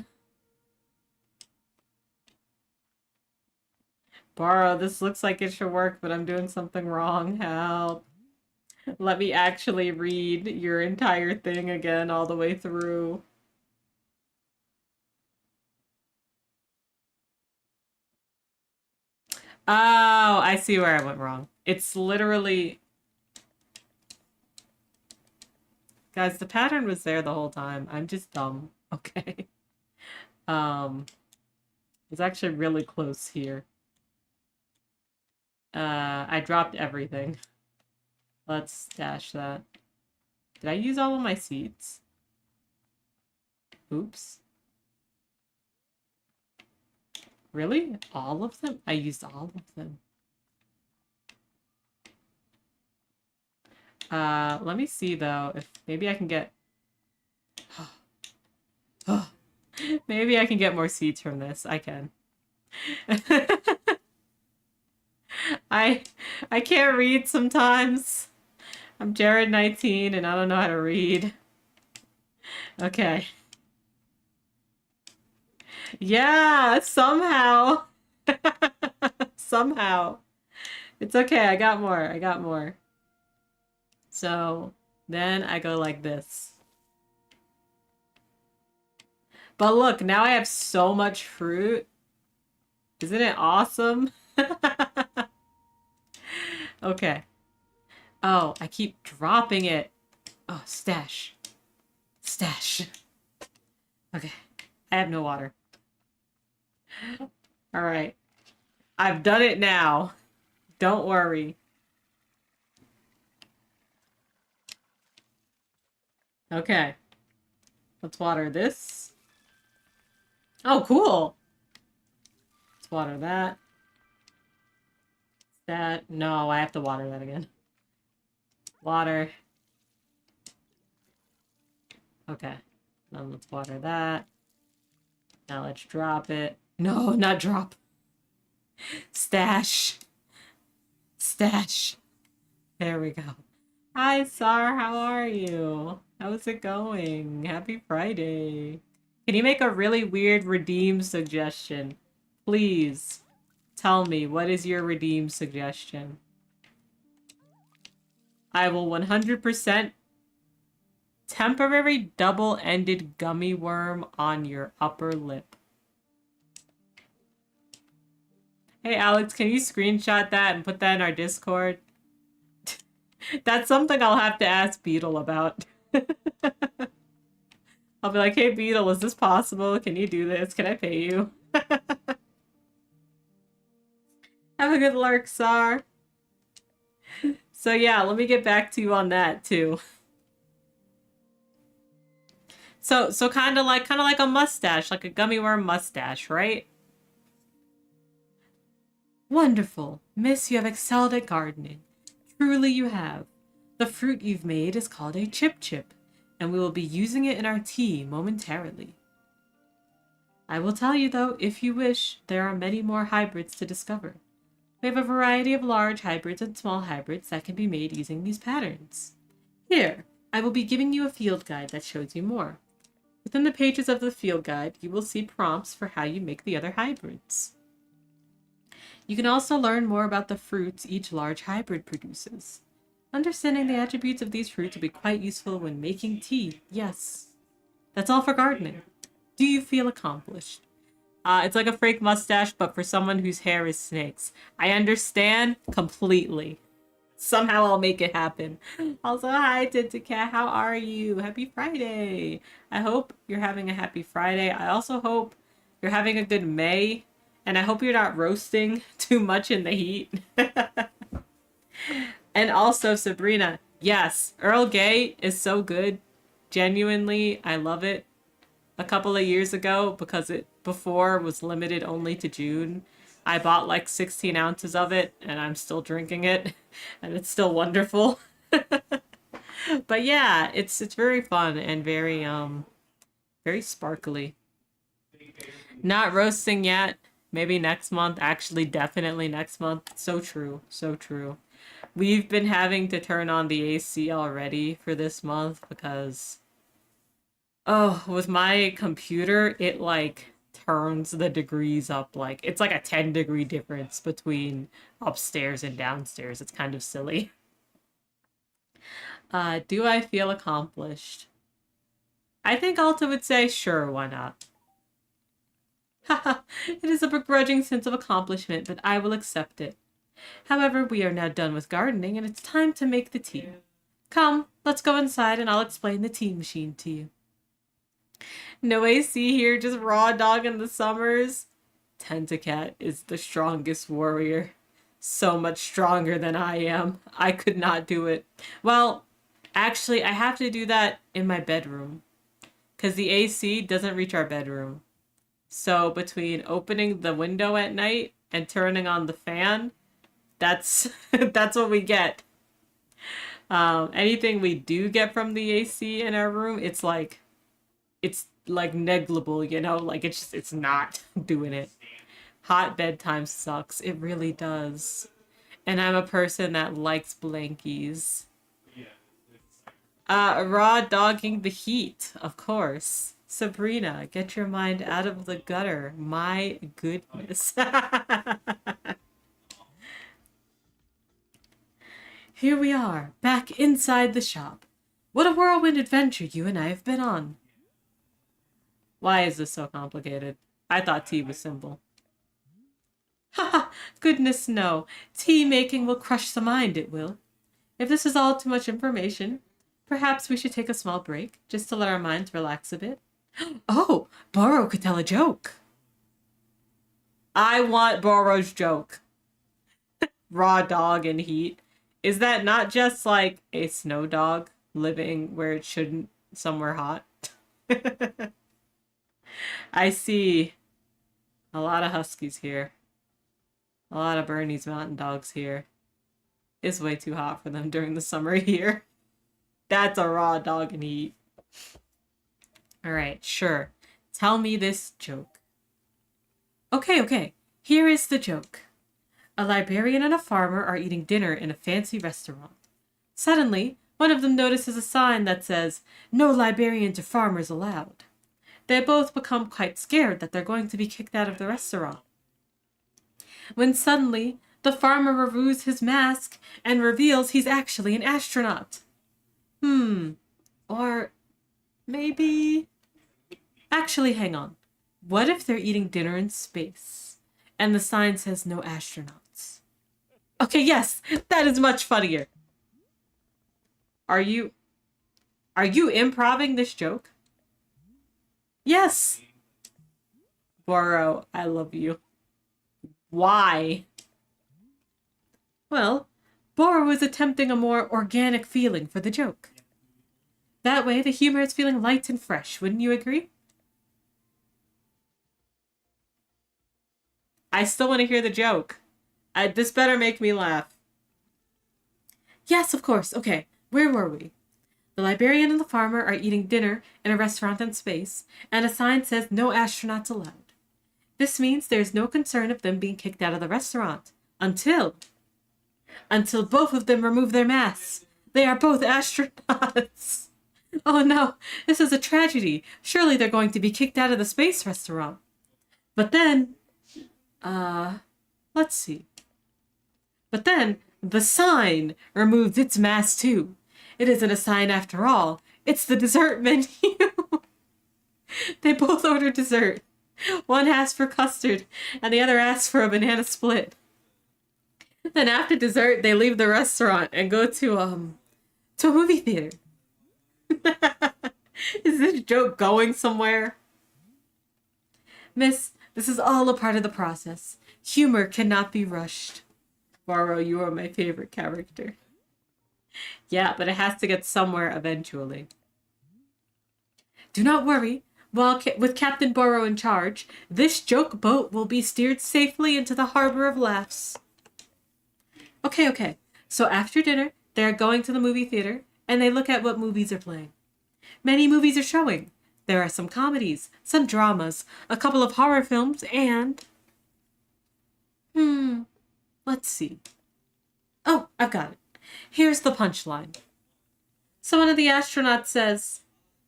Borrow, this looks like it should work, but I'm doing something wrong. Help. Let me actually read your entire thing again all the way through. Oh, I see where I went wrong. It's literally... Guys, the pattern was there the whole time. I'm just dumb. Okay. It's actually really close here. I dropped everything. Let's stash that. Did I use all of my seeds? Oops. Really? All of them? I used all of them. Let me see though, if maybe I can get... Maybe I can get more seeds from this. I can. I can't read sometimes. I'm Jared 19 and I don't know how to read. Okay. Yeah, somehow. Somehow. It's okay, I got more. I got more. So then I go like this. But look, now I have so much fruit. Isn't it awesome? Okay. Oh, I keep dropping it. Oh, stash. Stash. Okay. I have no water. All right. I've done it now. Don't worry. Okay. Let's water this. Oh, cool. Let's water that. That. No, I have to water that again. Water. Okay. Then let's water that. Now let's drop it. No, not drop. Stash. Stash. There we go. Hi, Sar. How are you? How's it going? Happy Friday. Can you make a really weird redeem suggestion? Please tell me, what is your redeem suggestion? I will 100% temporary double-ended gummy worm on your upper lip. Hey, Alex, can you screenshot that and put that in our Discord? That's something I'll have to ask Beetle about. I'll be like, hey, Beetle, is this possible? Can you do this? Can I pay you? Have a good lurk, Sar. So yeah, let me get back to you on that too. So kind of like a mustache, like a gummy worm mustache, right? Wonderful. Miss, you have excelled at gardening. Truly you have. The fruit you've made is called a chip, and we will be using it in our tea momentarily. I will tell you though, if you wish, there are many more hybrids to discover. We have a variety of large hybrids and small hybrids that can be made using these patterns. Here, I will be giving you a field guide that shows you more. Within the pages of the field guide, you will see prompts for how you make the other hybrids. You can also learn more about the fruits each large hybrid produces. Understanding the attributes of these fruits will be quite useful when making tea, yes. That's all for gardening. Do you feel accomplished? It's like a fake mustache, but for someone whose hair is snakes. I understand completely. Somehow I'll make it happen. Also, hi, Tinticat. How are you? Happy Friday. I hope you're having a happy Friday. I also hope you're having a good May. And I hope you're not roasting too much in the heat. And also, Sabrina. Yes, Earl Grey is so good. Genuinely, I love it. A couple of years ago, because it before was limited only to June, I bought like 16 ounces of it, and I'm still drinking it, and it's still wonderful. But yeah, it's very fun and very sparkly. Not roasting yet. Maybe next month. Actually, definitely next month. So true. So true. We've been having to turn on the AC already for this month because, oh, with my computer, it like turns the degrees up. Like, it's like a 10-degree difference between upstairs and downstairs. It's kind of silly. Do I feel accomplished? I think Alta would say, sure, why not? Haha, it is a begrudging sense of accomplishment, but I will accept it. However, we are now done with gardening, and it's time to make the tea. Come, let's go inside, and I'll explain the tea machine to you. No AC here, just raw dog in the summers. Tentacat is the strongest warrior. So much stronger than I am. I could not do it. Well, actually, I have to do that in my bedroom. Because the AC doesn't reach our bedroom. So between opening the window at night and turning on the fan, that's that's what we get. Anything we do get from the AC in our room, it's like negligible, you know, like it's not doing it. Hot bedtime sucks. It really does. And I'm a person that likes blankies. Raw dogging the heat, of course. Sabrina, get your mind out of the gutter. My goodness. Here we are, back inside the shop. What a whirlwind adventure you and I have been on. Why is this so complicated? I thought tea was simple. Haha, goodness no. Tea making will crush the mind, it will. If this is all too much information, perhaps we should take a small break, just to let our minds relax a bit. Oh, Boro could tell a joke. I want Boro's joke. Raw dog in heat. Is that not just like a snow dog living where it shouldn't, somewhere hot? I see a lot of huskies here. A lot of Bernese mountain dogs here. It's way too hot for them during the summer here. That's a raw dog in heat. Alright, sure. Tell me this joke. Okay. Here is the joke. A librarian and a farmer are eating dinner in a fancy restaurant. Suddenly, one of them notices a sign that says, "No librarians or farmers allowed." They both become quite scared that they're going to be kicked out of the restaurant. When suddenly, the farmer removes his mask and reveals he's actually an astronaut. Or maybe... Actually, hang on. What if they're eating dinner in space and the sign says no astronauts? Okay, yes, that is much funnier. Are you improving this joke? Yes. Boro, I love you. Why? Well, Boro was attempting a more organic feeling for the joke. That way, the humor is feeling light and fresh, wouldn't you agree? I still want to hear the joke. This better make me laugh. Yes, of course. Okay, where were we? The librarian and the farmer are eating dinner in a restaurant in space, and a sign says no astronauts allowed. This means there's no concern of them being kicked out of the restaurant. Until both of them remove their masks. They are both astronauts. Oh no, this is a tragedy. Surely they're going to be kicked out of the space restaurant. But then... let's see. But then, the sign removed its mask too. It isn't a sign after all. It's the dessert menu. They both order dessert. One asks for custard, and the other asks for a banana split. Then after dessert, they leave the restaurant and go to a movie theater. Is this joke going somewhere? Miss, this is all a part of the process. Humor cannot be rushed. Boro, you are my favorite character. Yeah, but it has to get somewhere eventually. Do not worry. With Captain Boro in charge, this joke boat will be steered safely into the harbor of laughs. Okay. So after dinner, they are going to the movie theater, and they look at what movies are playing. Many movies are showing. There are some comedies, some dramas, a couple of horror films, and... let's see. Oh, I've got it. Here's the punchline. So one of the astronauts says,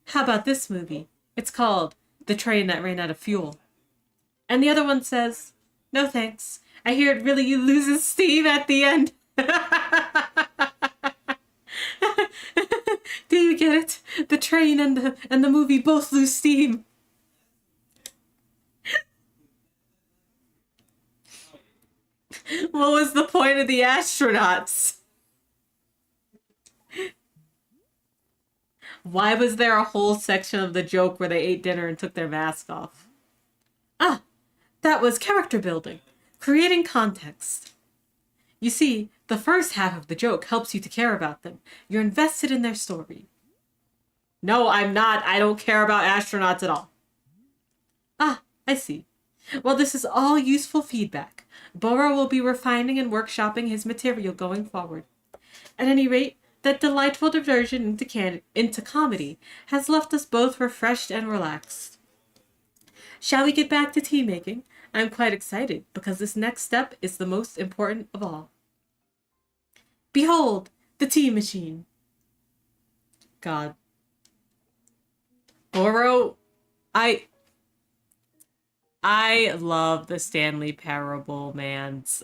how about this movie? It's called The Train That Ran Out of Fuel. And the other one says, no thanks. I hear it really loses steam at the end. Do you get it? The train and the movie both lose steam. What was the point of the astronauts? Why was there a whole section of the joke where they ate dinner and took their mask off? Ah, that was character building, creating context. You see, the first half of the joke helps you to care about them. You're invested in their story. No, I'm not. I don't care about astronauts at all. Ah, I see. Well, this is all useful feedback. Boro will be refining and workshopping his material going forward. At any rate, that delightful diversion into comedy has left us both refreshed and relaxed. Shall we get back to tea making? I'm quite excited because this next step is the most important of all. Behold, the tea machine. God. Boro, I love the Stanley Parable man's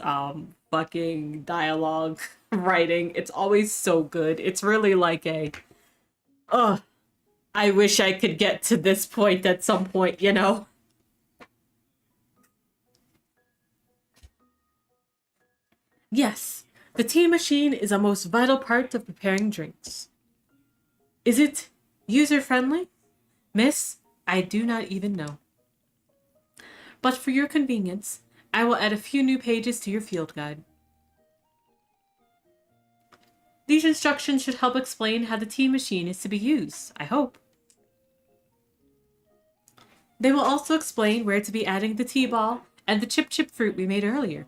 fucking dialogue writing. It's always so good. It's really like a I wish I could get to this point at some point, you know? Yes, the tea machine is a most vital part of preparing drinks. Is it user-friendly? Miss, I do not even know. But for your convenience, I will add a few new pages to your field guide. These instructions should help explain how the tea machine is to be used, I hope. They will also explain where to be adding the tea ball and the chip fruit we made earlier.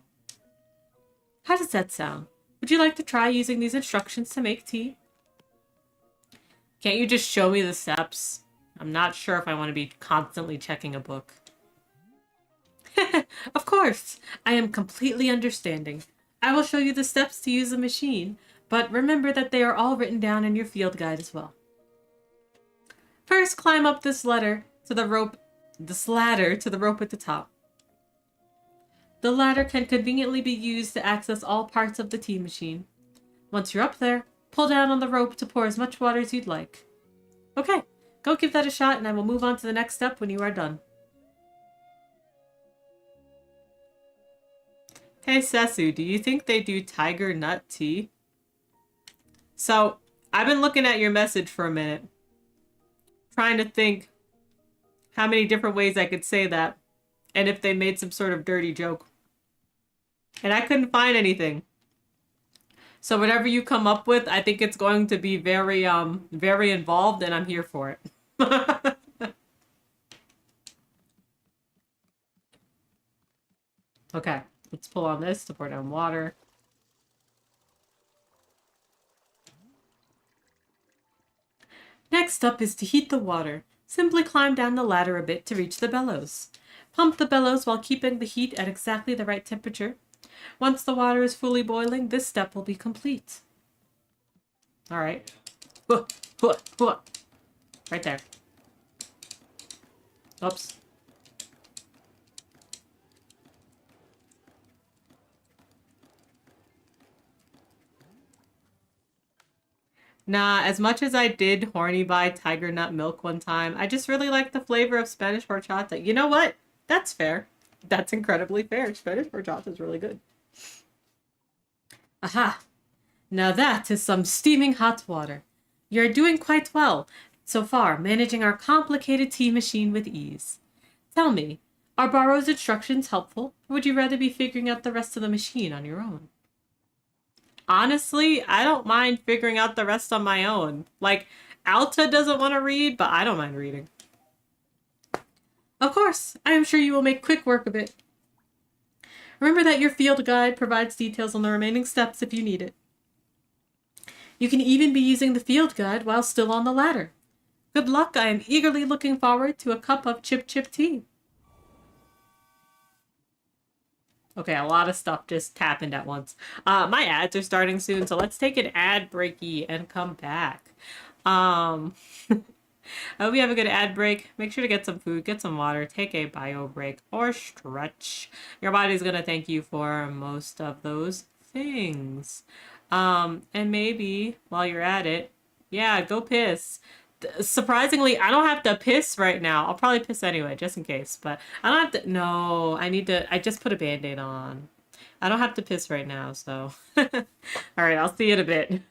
How does that sound? Would you like to try using these instructions to make tea? Can't you just show me the steps? I'm not sure if I want to be constantly checking a book. Of course, I am completely understanding. I will show you the steps to use the machine, but remember that they are all written down in your field guide as well. First, climb up this ladder to the rope at the top. The ladder can conveniently be used to access all parts of the tea machine. Once you're up there, pull down on the rope to pour as much water as you'd like. Okay, go give that a shot and I will move on to the next step when you are done. Hey Sesu, do you think they do tiger nut tea? So, I've been looking at your message for a minute. Trying to think how many different ways I could say that. And if they made some sort of dirty joke. And I couldn't find anything. So whatever you come up with, I think it's going to be very involved and I'm here for it. Okay, let's pull on this to pour down water. Next up is to heat the water. Simply climb down the ladder a bit to reach the bellows. Pump the bellows while keeping the heat at exactly the right temperature. Once the water is fully boiling, this step will be complete. Alright. Right there. Oops. Nah, as much as I did horny buy tiger nut milk one time, I just really like the flavor of Spanish horchata. You know what? That's fair. That's incredibly fair. Spanish horchata is really good. Aha! Now that is some steaming hot water. You're doing quite well so far, managing our complicated tea machine with ease. Tell me, are Baro's instructions helpful, or would you rather be figuring out the rest of the machine on your own? Honestly, I don't mind figuring out the rest on my own. Like, Alta doesn't want to read, but I don't mind reading. Of course, I am sure you will make quick work of it. Remember that your field guide provides details on the remaining steps if you need it. You can even be using the field guide while still on the ladder. Good luck. I am eagerly looking forward to a cup of chip chip tea. Okay, a lot of stuff just happened at once. My ads are starting soon, so let's take an ad breaky and come back. I hope you have a good ad break. Make sure to get some food, get some water, take a bio break, or stretch. Your body's gonna thank you for most of those things. And maybe while you're at it, yeah, go piss. Surprisingly, I don't have to piss right now. I'll probably piss anyway, just in case. But I don't have to. No, I need to. I just put a band-aid on. I don't have to piss right now, so. All right, I'll see you in a bit.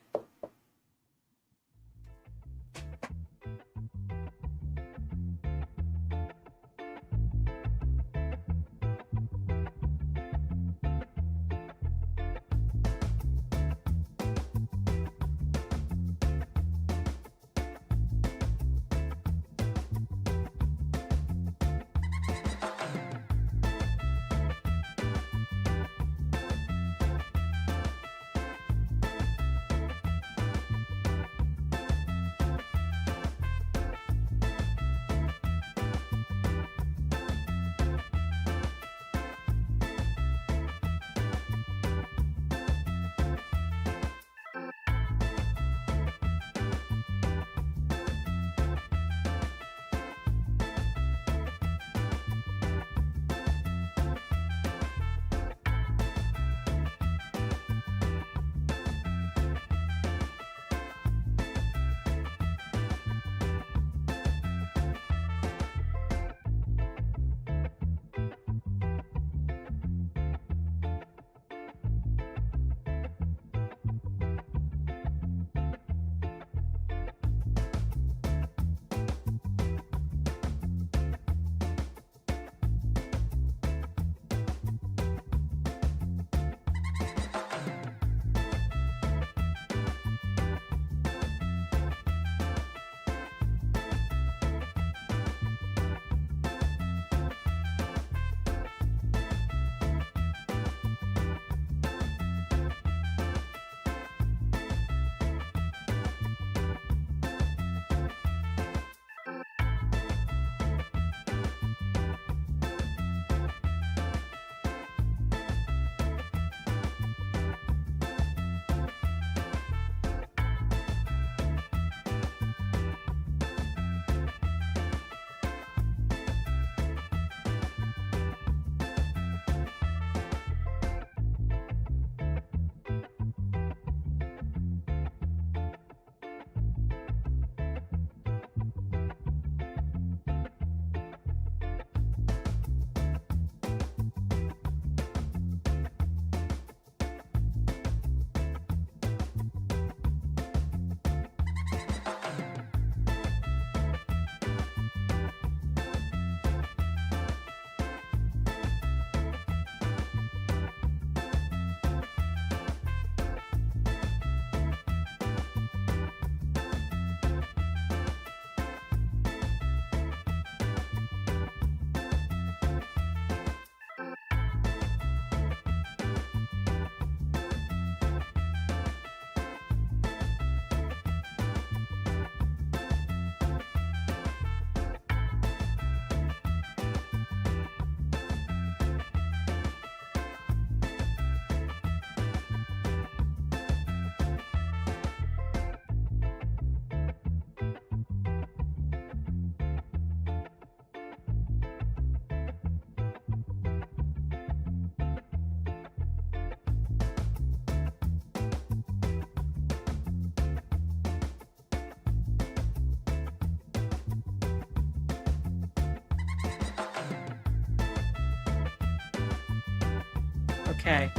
Okay,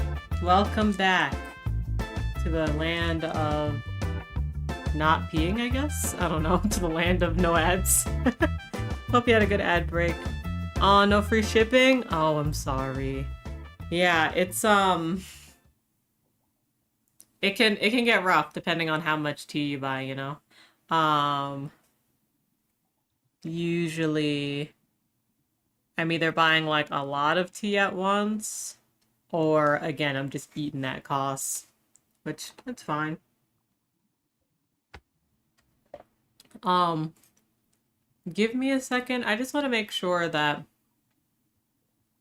welcome back to the land of not peeing, I guess? I don't know, to the land of no ads. Hope you had a good ad break. Oh, no free shipping? Oh, I'm sorry. Yeah, it's it can get rough depending on how much tea you buy, you know. Usually I'm either buying like a lot of tea at once, or again, I'm just eating that cost, which that's fine. Um, give me a second. I just want to make sure that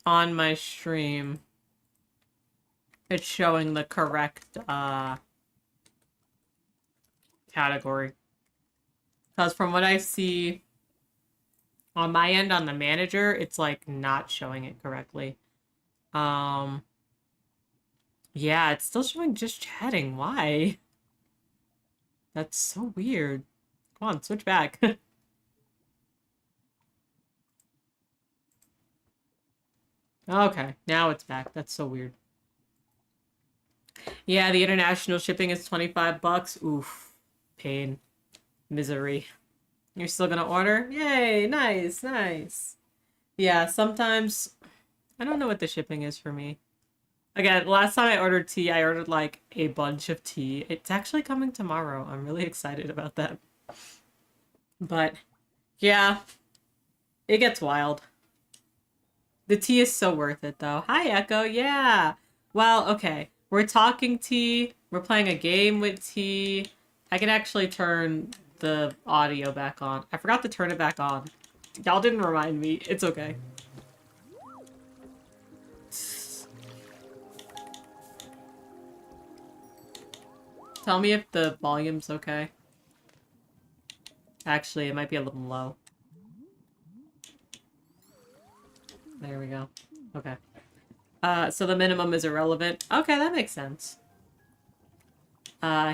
on my stream it's showing the correct category. Because from what I see on my end on the manager, it's like not showing it correctly. Yeah, it's still showing just chatting. Why? That's so weird. Come on, switch back. Okay, now it's back. That's so weird. Yeah, the international shipping is 25 bucks. Oof. Pain. Misery. You're still gonna order? Yay, nice, nice. Yeah, sometimes I don't know what the shipping is for me. Again, last time I ordered tea, I ordered like a bunch of tea. It's actually coming tomorrow. I'm really excited about that. But yeah, it gets wild. The tea is so worth it though. Hi, Echo. Yeah. Well, okay. We're talking tea. We're playing a game with tea. I can actually turn the audio back on. I forgot to turn it back on. Y'all didn't remind me. It's okay. Tell me if the volume's okay. Actually, it might be a little low. There we go. Okay. So the minimum is irrelevant. Okay, that makes sense.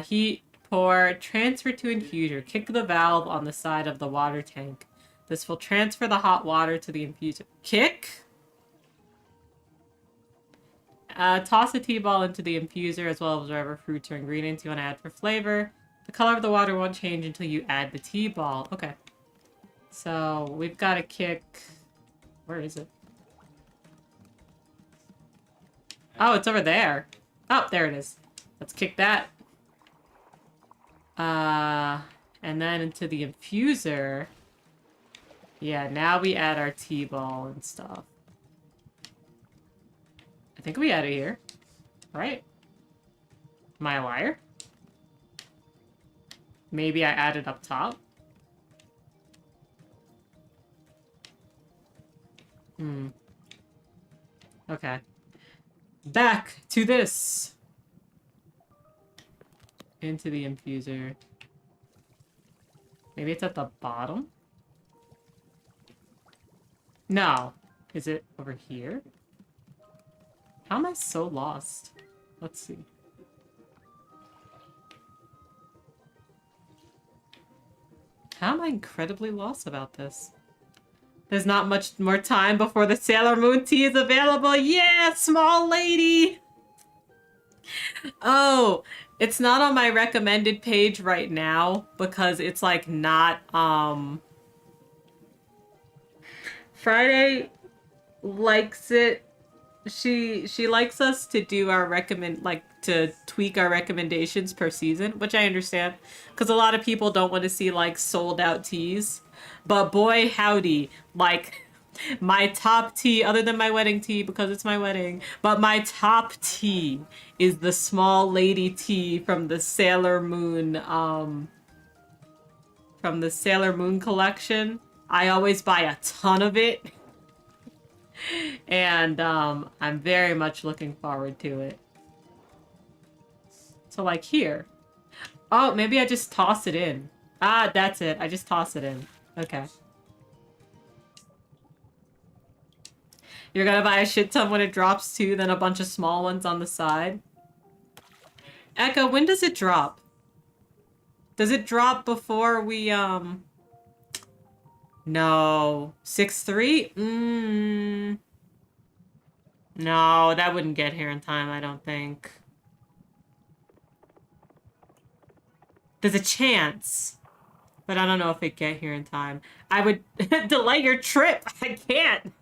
Heat, pour, transfer to infuser. Kick the valve on the side of the water tank. This will transfer the hot water to the infuser. Kick? Toss a tea ball into the infuser as well as whatever fruits or ingredients you want to add for flavor. The color of the water won't change until you add the tea ball. Okay. So we've got to kick... Where is it? Oh, it's over there. Oh, there it is. Let's kick that. And then into the infuser. Yeah, now we add our tea ball and stuff. I think we add it here. Right? Am I a liar? Maybe I add it up top? Okay. Back to this! Into the infuser. Maybe it's at the bottom? No. Is it over here? How am I so lost? Let's see. How am I incredibly lost about this? There's not much more time before the Sailor Moon tea is available. Yeah, small lady! Oh, it's not on my recommended page right now because it's like not, Friday likes it. She likes us to do our to tweak our recommendations per season, which I understand because a lot of people don't want to see like sold out teas. But boy howdy, like my top tea other than my wedding tea because it's my wedding, but my top tea is the small lady tea from the Sailor Moon collection. I always buy a ton of it. And I'm very much looking forward to it. So like here. Oh, maybe I just toss it in. Ah, that's it. I just toss it in. Okay. You're gonna buy a shit ton when it drops too, then a bunch of small ones on the side. Echo, when does it drop? Does it drop before we, No. 6-3? No, that wouldn't get here in time, I don't think. There's a chance. But I don't know if it'd get here in time. I would delay your trip. I can't.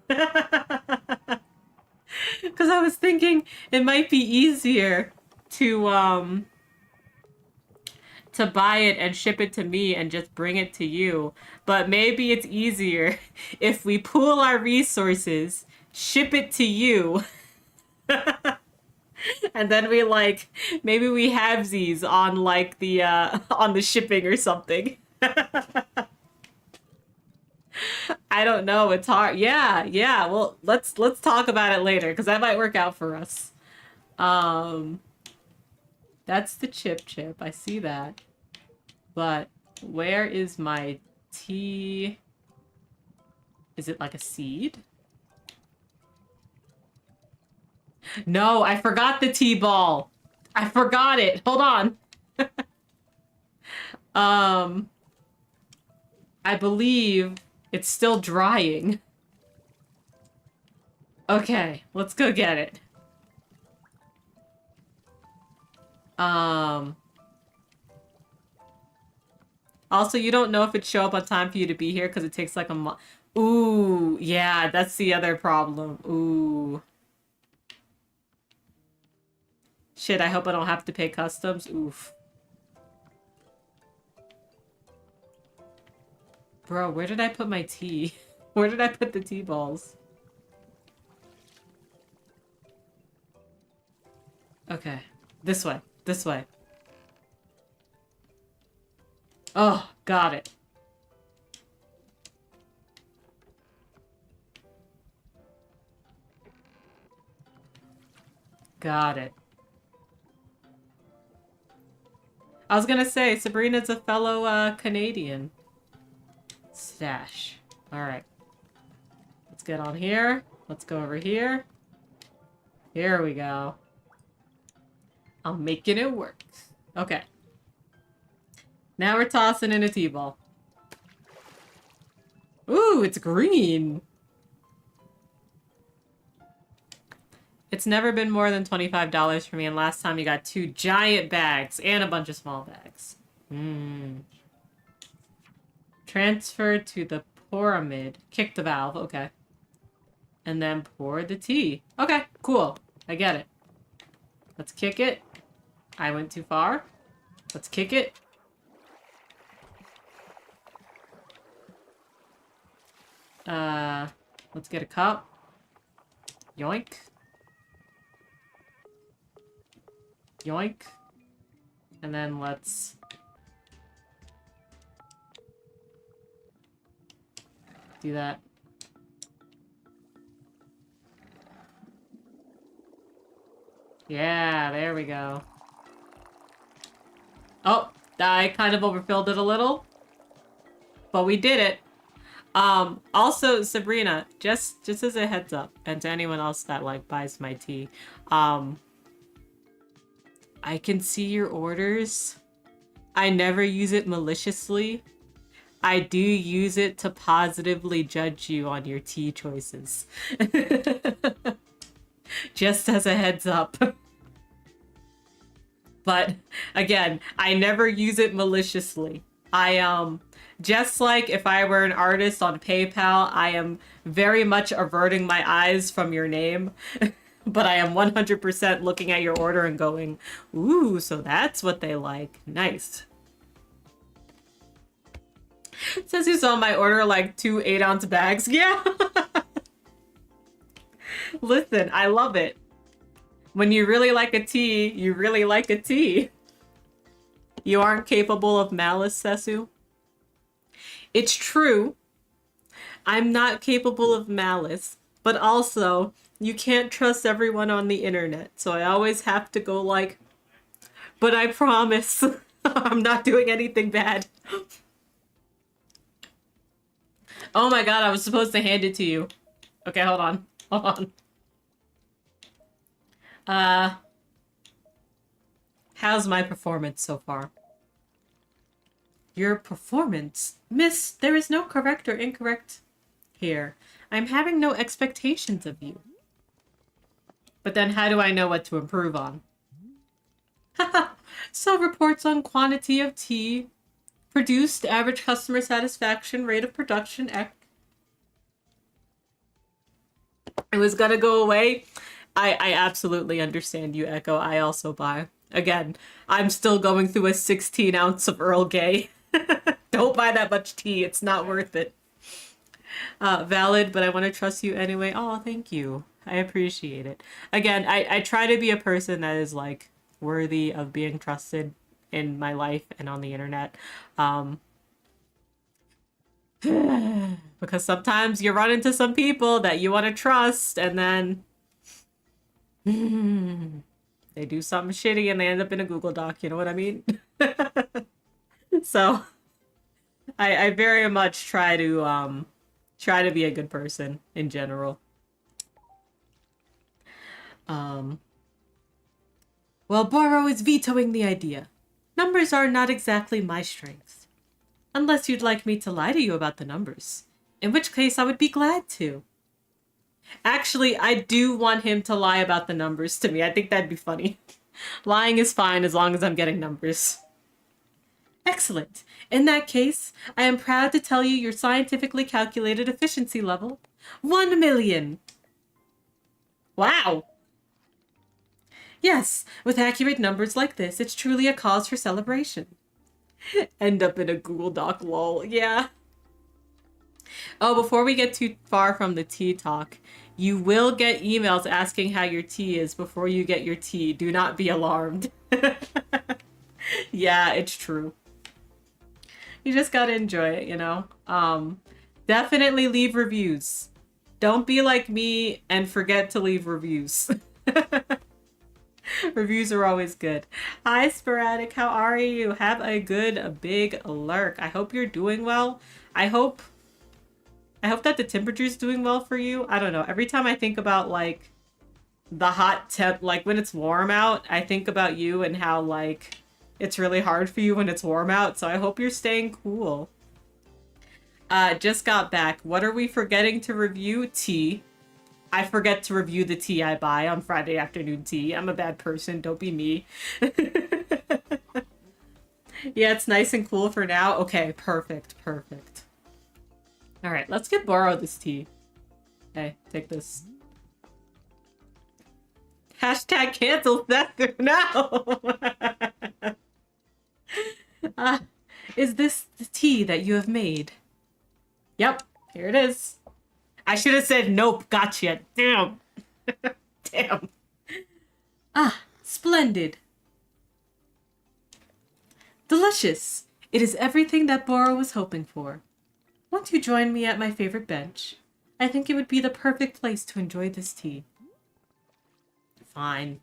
Because I was thinking it might be easier to buy it and ship it to me and just bring it to you. But maybe it's easier if we pool our resources, ship it to you, and then we like, maybe we have these on like the, on the shipping or something. I don't know. It's hard. Yeah, yeah. Well, let's talk about it later because that might work out for us. Um, that's the chip. I see that. But where is my tea? Is it like a seed? No, I forgot the tea ball. I forgot it. Hold on. Um, I believe it's still drying. Okay, let's go get it. Um, Also, you don't know if it show up on time for you to be here because it takes like a month. Ooh, yeah, that's the other problem. Ooh. Shit, I hope I don't have to pay customs. Oof. Bro, where did I put my tea? Where did I put the tea balls? Okay. This way. This way. Oh, got it. Got it. I was gonna say, Sabrina's a fellow, Canadian. Stash. Alright. Let's get on here. Let's go over here. Here we go. I'm making it work. Okay. Now we're tossing in a T-ball. Ooh, it's green. It's never been more than $25 for me, and last time you got 2 giant bags and a bunch of small bags. Transfer to the pyramid. Kick the valve, okay. And then pour the tea. Okay, cool. I get it. Let's kick it. I went too far. Let's kick it. Let's get a cup. Yoink. Yoink. And then let's... do that. Yeah, there we go. Oh, I kind of overfilled it a little. But we did it. Also, Sabrina, just as a heads up, and to anyone else that, like, buys my tea, I can see your orders. I never use it maliciously. I do use it to positively judge you on your tea choices. Just as a heads up. But, again, I never use it maliciously. Just like if I were an artist on PayPal, I am very much averting my eyes from your name. But I am 100% looking at your order and going, ooh, so that's what they like. Nice. It says you saw my order like 2 8-ounce bags. Yeah. Listen, I love it. When you really like a tea, you really like a tea. You aren't capable of malice, Sesu. It's true. I'm not capable of malice, but also you can't trust everyone on the internet. So I always have to go like, but I promise I'm not doing anything bad. Oh my god, I was supposed to hand it to you. Okay, hold on. Hold on. How's my performance so far? Your performance? Miss, there is no correct or incorrect here. I'm having no expectations of you. But then how do I know what to improve on? Haha. So reports on quantity of tea produced, average customer satisfaction, rate of production, it was gonna go away. I absolutely understand you, Echo. I also buy. Again, I'm still going through a 16 ounce of Earl Grey. Don't buy that much tea. It's not worth it. Valid, but I want to trust you anyway. Oh, thank you. I appreciate it. Again, I try to be a person that is, like, worthy of being trusted in my life and on the internet. Because sometimes you run into some people that you want to trust, and then they do something shitty and they end up in a Google Doc, you know what I mean? So I very much try to be a good person in general. Well, Boro is vetoing the idea. Numbers are not exactly my strength. Unless you'd like me to lie to you about the numbers. In which case, I would be glad to. Actually, I do want him to lie about the numbers to me. I think that'd be funny. Lying is fine as long as I'm getting numbers. Excellent. In that case, I am proud to tell you your scientifically calculated efficiency level. 1 million. Wow. Yes, with accurate numbers like this, it's truly a cause for celebration. End up in a Google Doc, lol. Yeah. Oh, before we get too far from the tea talk, you will get emails asking how your tea is before you get your tea. Do not be alarmed. Yeah, it's true. You just gotta enjoy it, you know? Definitely leave reviews. Don't be like me and forget to leave reviews. Reviews are always good. Hi, Sporadic. How are you? Have a good big lurk. I hope you're doing well. I hope that the temperature's doing well for you. I don't know. Every time I think about like the hot temp, like when it's warm out, I think about you and how like it's really hard for you when it's warm out. So I hope you're staying cool. Just got back. What are we forgetting to review? Tea. I forget to review the tea I buy on Friday afternoon tea. I'm a bad person. Don't be me. Yeah, it's nice and cool for now. Okay, perfect. Perfect. All right, let's get Borrow this tea. Hey, take this. Hashtag cancel Seth. No! Is this the tea that you have made? Yep, here it is. I should have said nope, gotcha. Damn. Damn. Splendid. Delicious. It is everything that Boro was hoping for. Won't you join me at my favorite bench? I think it would be the perfect place to enjoy this tea. Fine.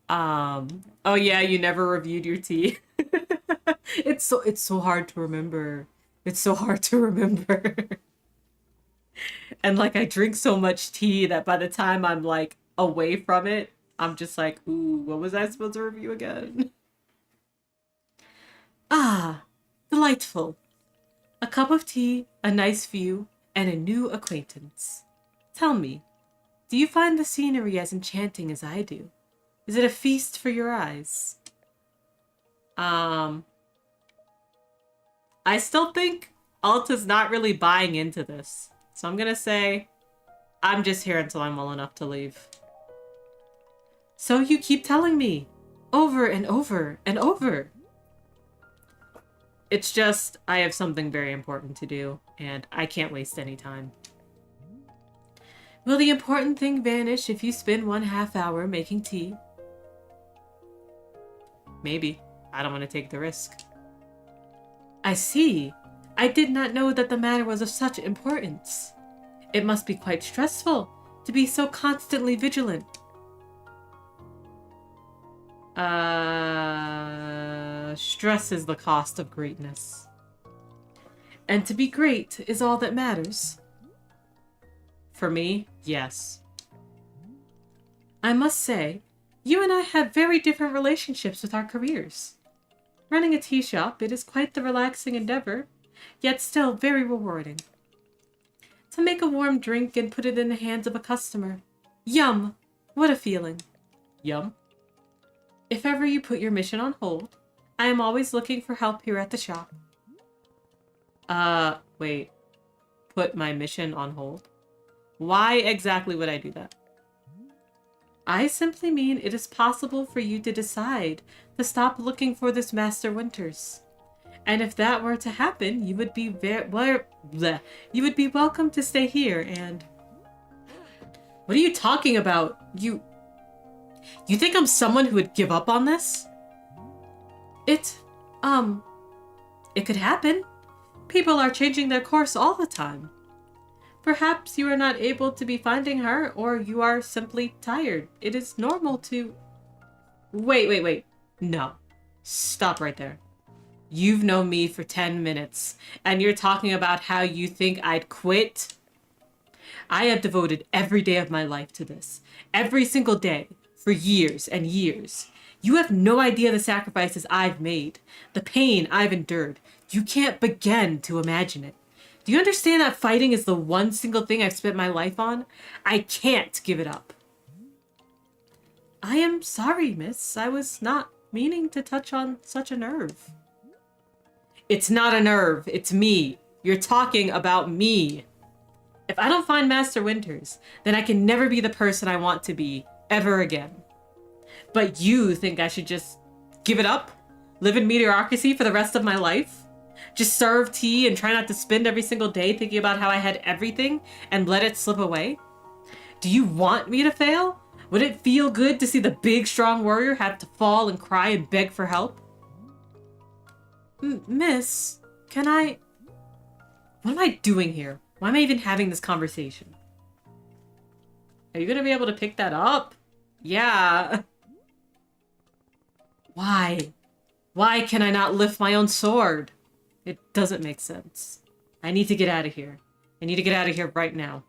Oh yeah, you never reviewed your tea. It's so hard to remember. It's so hard to remember. And like I drink so much tea that by the time I'm like away from it, I'm just like, ooh, what was I supposed to review again? Ah, delightful. A cup of tea, a nice view, and a new acquaintance. Tell me, do you find the scenery as enchanting as I do? Is it a feast for your eyes? I still think Alta's not really buying into this. So I'm gonna say, I'm just here until I'm well enough to leave. So you keep telling me, over and over and over. It's just, I have something very important to do, and I can't waste any time. Will the important thing vanish if you spend 1/2 hour making tea? Maybe. I don't want to take the risk. I see. I did not know that the matter was of such importance. It must be quite stressful to be so constantly vigilant. Stress is the cost of greatness. And to be great is all that matters. For me, yes. I must say, you and I have very different relationships with our careers. Running a tea shop, it is quite the relaxing endeavor, yet still very rewarding. To make a warm drink and put it in the hands of a customer. Yum! What a feeling. Yum. If ever you put your mission on hold, I am always looking for help here at the shop. Wait. Put my mission on hold? Why exactly would I do that? I simply mean it is possible for you to decide to stop looking for this Master Winters. And if that were to happen, you would be you would be welcome to stay here and... What are you talking about? You think I'm someone who would give up on this? It could happen. People are changing their course all the time. Perhaps you are not able to be finding her, or you are simply tired. It is normal to... Wait. No. Stop right there. You've known me for 10 minutes, and you're talking about how you think I'd quit? I have devoted every day of my life to this. Every single day. For years and years. You have no idea the sacrifices I've made. The pain I've endured. You can't begin to imagine it. Do you understand that fighting is the one single thing I've spent my life on? I can't give it up. I am sorry, miss. I was not meaning to touch on such a nerve. It's not a nerve. It's me. You're talking about me. If I don't find Master Winters, then I can never be the person I want to be, ever again. But you think I should just give it up? Live in mediocrity for the rest of my life? Just serve tea and try not to spend every single day thinking about how I had everything and let it slip away? Do you want me to fail? Would it feel good to see the big, strong warrior have to fall and cry and beg for help? Miss, can I... What am I doing here? Why am I even having this conversation? Are you gonna be able to pick that up? Yeah. Why? Why can I not lift my own sword? It doesn't make sense. I need to get out of here. I need to get out of here right now.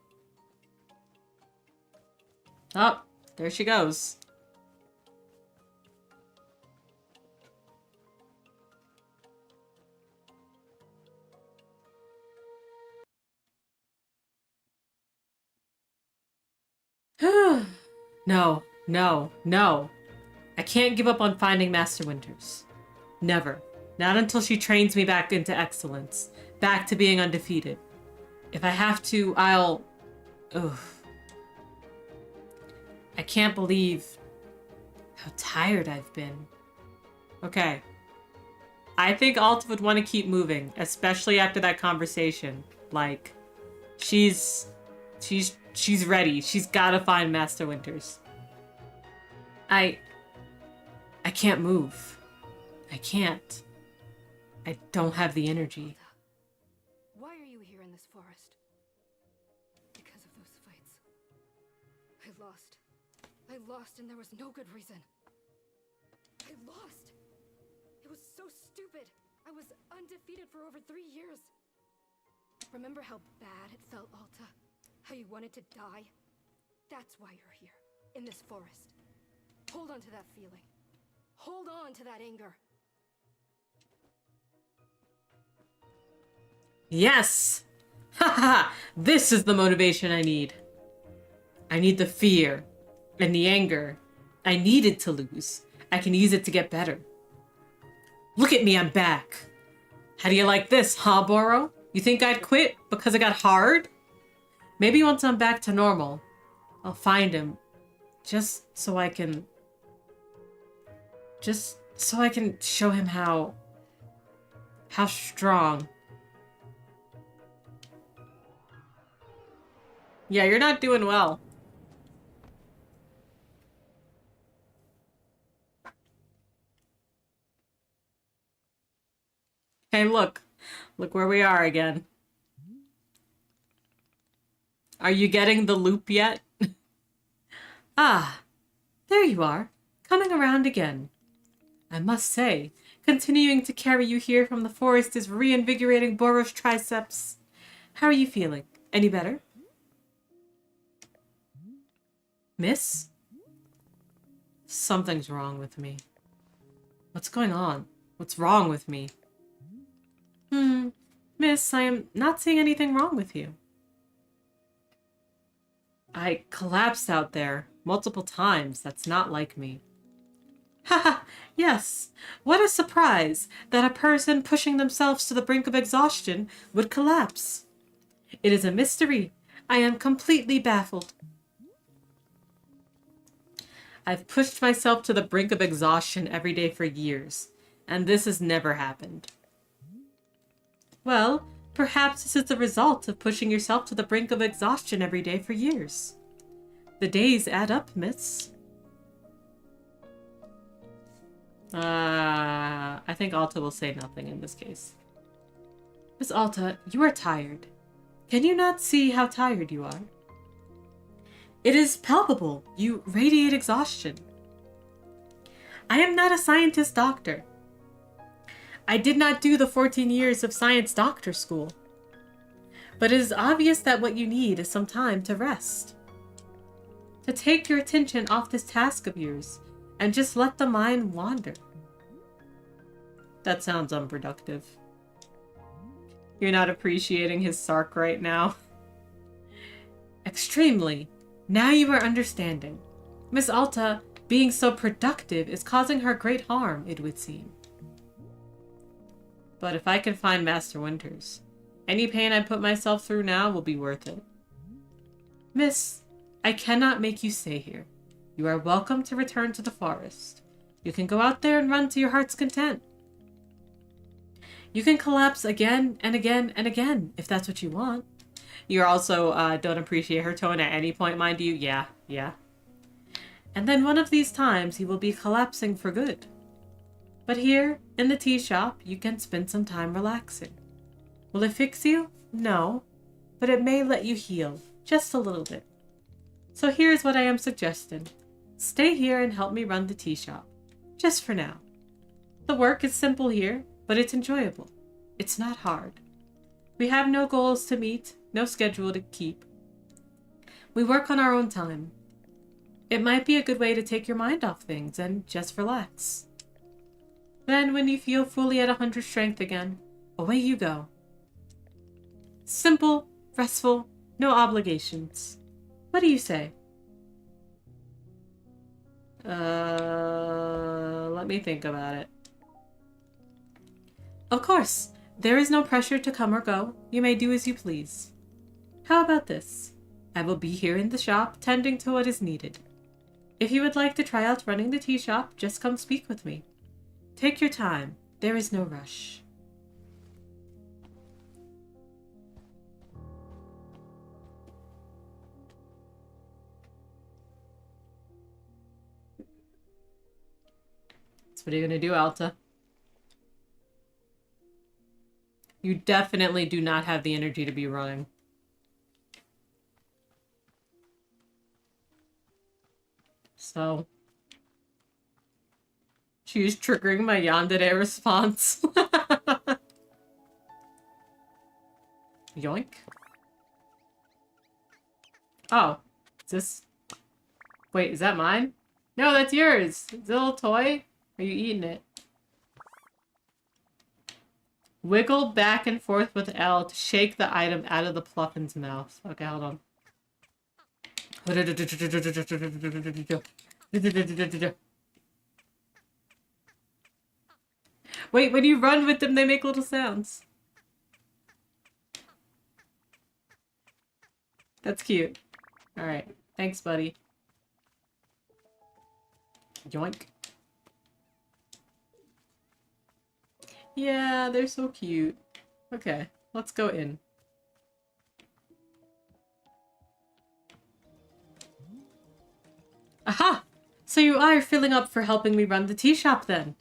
Oh, there she goes. No. I can't give up on finding Master Winters. Never. Not until she trains me back into excellence. Back to being undefeated. If I have to, I'll... Ugh. I can't believe how tired I've been. Okay. I think Alta would want to keep moving, especially after that conversation. Like, she's ready. She's gotta find Master Winters. I can't move. I can't. I don't have the energy. Why are you here in this forest? Because of those fights. I lost and there was no good reason. I lost! It was so stupid. I was undefeated for over 3 years. Remember how bad it felt, Alta? How you wanted to die? That's why you're here, in this forest. Hold on to that feeling. Hold on to that anger. Yes! Haha! This is the motivation I need. I need the fear and the anger. I needed to lose. I can use it to get better. Look at me, I'm back. How do you like this, huh, Boro? You think I'd quit because it got hard? Maybe once I'm back to normal, I'll find him. Just so I can show him how strong. Yeah, you're not doing well. Hey, look. Look where we are again. Are you getting the loop yet? Ah, there you are. Coming around again. I must say, continuing to carry you here from the forest is reinvigorating Boro's triceps. How are you feeling? Any better? Miss? Something's wrong with me. What's going on? What's wrong with me? Miss, I am not seeing anything wrong with you. I collapsed out there multiple times. That's not like me. Haha, yes. What a surprise that a person pushing themselves to the brink of exhaustion would collapse. It is a mystery. I am completely baffled. I've pushed myself to the brink of exhaustion every day for years, and this has never happened. Well, perhaps this is the result of pushing yourself to the brink of exhaustion every day for years. The days add up, miss. I think Alta will say nothing in this case. Miss Alta, you are tired. Can you not see how tired you are? It is palpable. You radiate exhaustion. I am not a scientist doctor. I did not do the 14 years of science doctor school. But it is obvious that what you need is some time to rest. To take your attention off this task of yours and just let the mind wander. That sounds unproductive. You're not appreciating his sark right now. Extremely. Now you are understanding. Miss Alta, being so productive is causing her great harm, it would seem. But if I can find Master Winters, any pain I put myself through now will be worth it. Miss, I cannot make you stay here. You are welcome to return to the forest. You can go out there and run to your heart's content. You can collapse again and again and again, if that's what you want. You also don't appreciate her tone at any point, mind you. Yeah. And then one of these times, he will be collapsing for good. But here, in the tea shop, you can spend some time relaxing. Will it fix you? No. But it may let you heal, just a little bit. So here's what I am suggesting. Stay here and help me run the tea shop. Just for now. The work is simple here, but it's enjoyable. It's not hard. We have no goals to meet, no schedule to keep. We work on our own time. It might be a good way to take your mind off things and just relax. Then, when you feel fully at 100 strength again, away you go. Simple, restful, no obligations. What do you say? Let me think about it. Of course, there is no pressure to come or go. You may do as you please. How about this? I will be here in the shop, tending to what is needed. If you would like to try out running the tea shop, just come speak with me. Take your time. There is no rush. So what are you going to do, Alta? You definitely do not have the energy to be running. So, she's triggering my yandere response. Yoink. Oh, is this... Wait, is that mine? No, that's yours. It's a little toy. Are you eating it? Wiggle back and forth with L to shake the item out of the pluffin's mouth. Okay, hold on. Wait, when you run with them, they make little sounds. That's cute. Alright. Thanks, buddy. Yoink. Yeah, they're so cute. Okay, let's go in. Aha! So you are filling up for helping me run the tea shop then?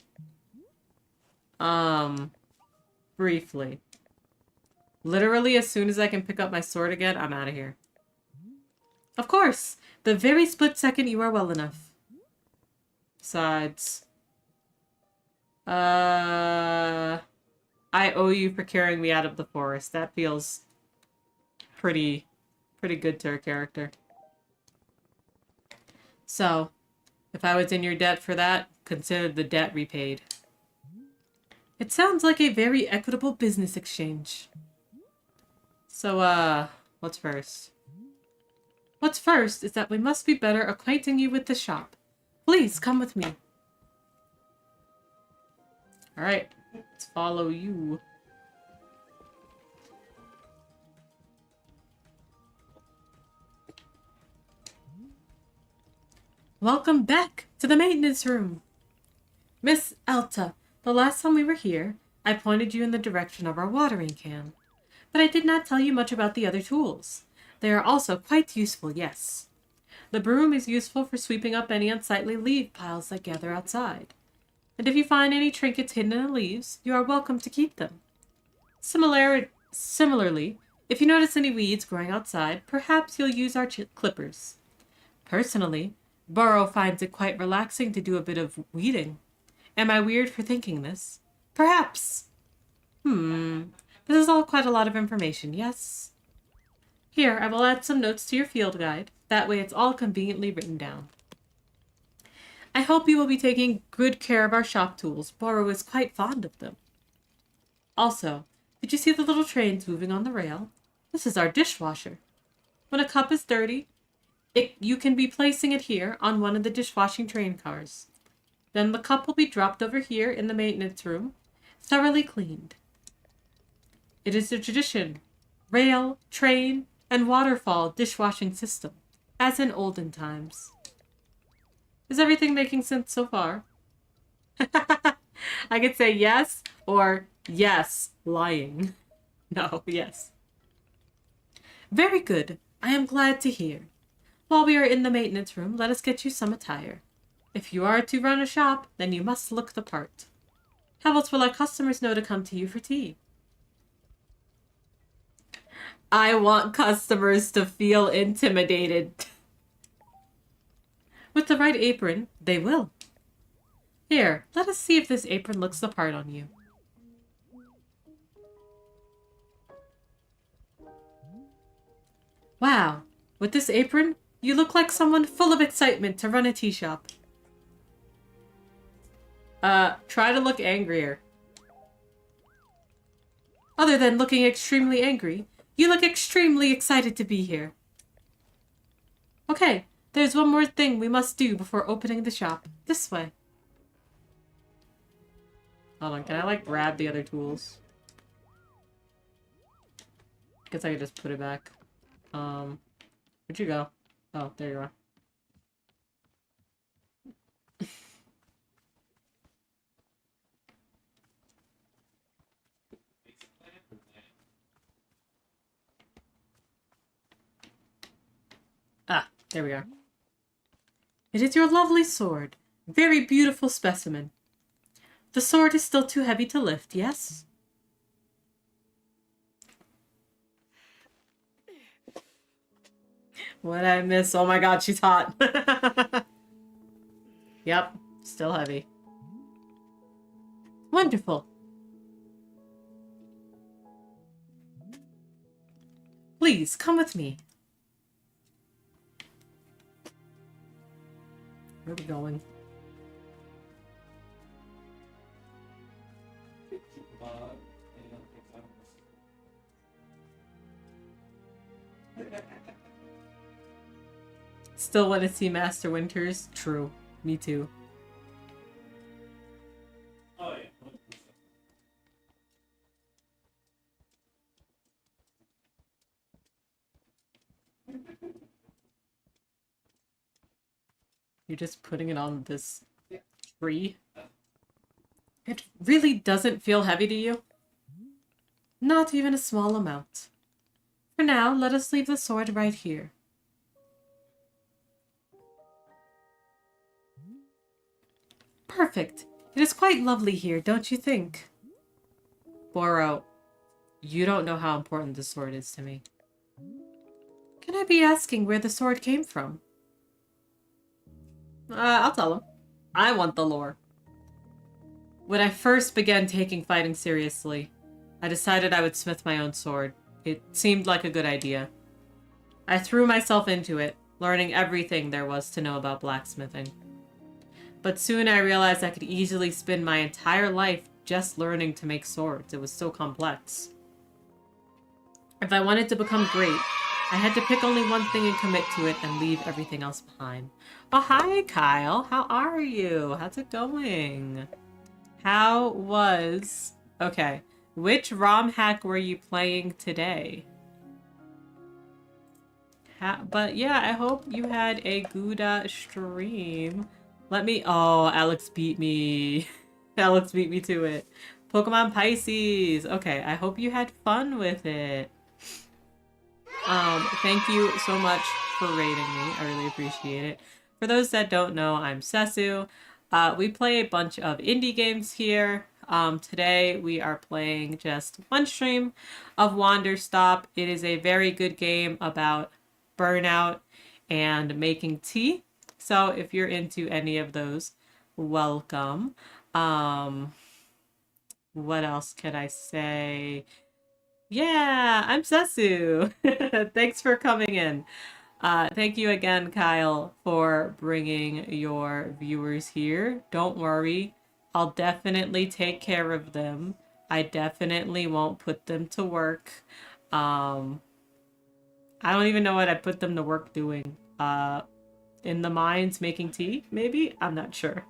Briefly. Literally, as soon as I can pick up my sword again, I'm out of here. Of course! The very split second you are well enough. Besides... I owe you for carrying me out of the forest. That feels pretty good to her character. So, if I was in your debt for that, consider the debt repaid. It sounds like a very equitable business exchange. So, what's first? What's first is that we must be better acquainting you with the shop. Please, come with me. Alright, let's follow you. Welcome back to the maintenance room. Miss Alta, the last time we were here, I pointed you in the direction of our watering can. But I did not tell you much about the other tools. They are also quite useful, yes. The broom is useful for sweeping up any unsightly leaf piles that gather outside. And if you find any trinkets hidden in the leaves, you are welcome to keep them. Similarly, if you notice any weeds growing outside, perhaps you'll use our clippers. Personally, Burrow finds it quite relaxing to do a bit of weeding. Am I weird for thinking this? Perhaps. This is all quite a lot of information, yes? Here, I will add some notes to your field guide. That way it's all conveniently written down. I hope you will be taking good care of our shop tools. Burrow is quite fond of them. Also, did you see the little trains moving on the rail? This is our dishwasher. When a cup is dirty, you can be placing it here on one of the dishwashing train cars. Then the cup will be dropped over here in the maintenance room, thoroughly cleaned. It is a tradition, rail, train, and waterfall dishwashing system, as in olden times. Is everything making sense so far? I could say yes or yes, lying. No, yes. Very good. I am glad to hear. While we are in the maintenance room, let us get you some attire. If you are to run a shop, then you must look the part. How else will our customers know to come to you for tea? I want customers to feel intimidated. With the right apron, they will. Here, let us see if this apron looks the part on you. Wow, with this apron, you look like someone full of excitement to run a tea shop. Try to look angrier. Other than looking extremely angry, you look extremely excited to be here. Okay, there's one more thing we must do before opening the shop. This way. Hold on, can I like grab the other tools? Guess I could just put it back. Where'd you go? Oh, there you are. Ah, there we are. It is your lovely sword. Very beautiful specimen. The sword is still too heavy to lift, yes? What'd I miss? Oh my god, she's hot. Yep, still heavy. Wonderful. Please, come with me. Where are we going? Still want to see Master Winters? True. Me too. Oh, yeah. You're just putting it on this tree? It really doesn't feel heavy to you? Not even a small amount. For now, let us leave the sword right here. Perfect. It is quite lovely here, don't you think? Boro, you don't know how important the sword is to me. Can I be asking where the sword came from? I'll tell him. I want the lore. When I first began taking fighting seriously, I decided I would smith my own sword. It seemed like a good idea. I threw myself into it, learning everything there was to know about blacksmithing. But soon I realized I could easily spend my entire life just learning to make swords. It was so complex. If I wanted to become great, I had to pick only one thing and commit to it and leave everything else behind. Oh, hi, Kyle. How are you? How's it going? How was... Okay. Which ROM hack were you playing today? But yeah, I hope you had a good stream. Let me... Oh, Alex beat me. Alex beat me to it. Pokemon Pisces. Okay, I hope you had fun with it. Thank you so much for rating me. I really appreciate it. For those that don't know, I'm Sesu. We play a bunch of indie games here. Today we are playing just one stream of Wanderstop. It is a very good game about burnout and making tea. So if you're into any of those, welcome. Um, what else can I say? Yeah, I'm Sesu. Thanks for coming in. Thank you again, Kyle, for bringing your viewers here. Don't worry, I'll definitely take care of them. I definitely won't put them to work. Um, I don't even know what I put them to work doing. In the mines making tea, maybe? I'm not sure.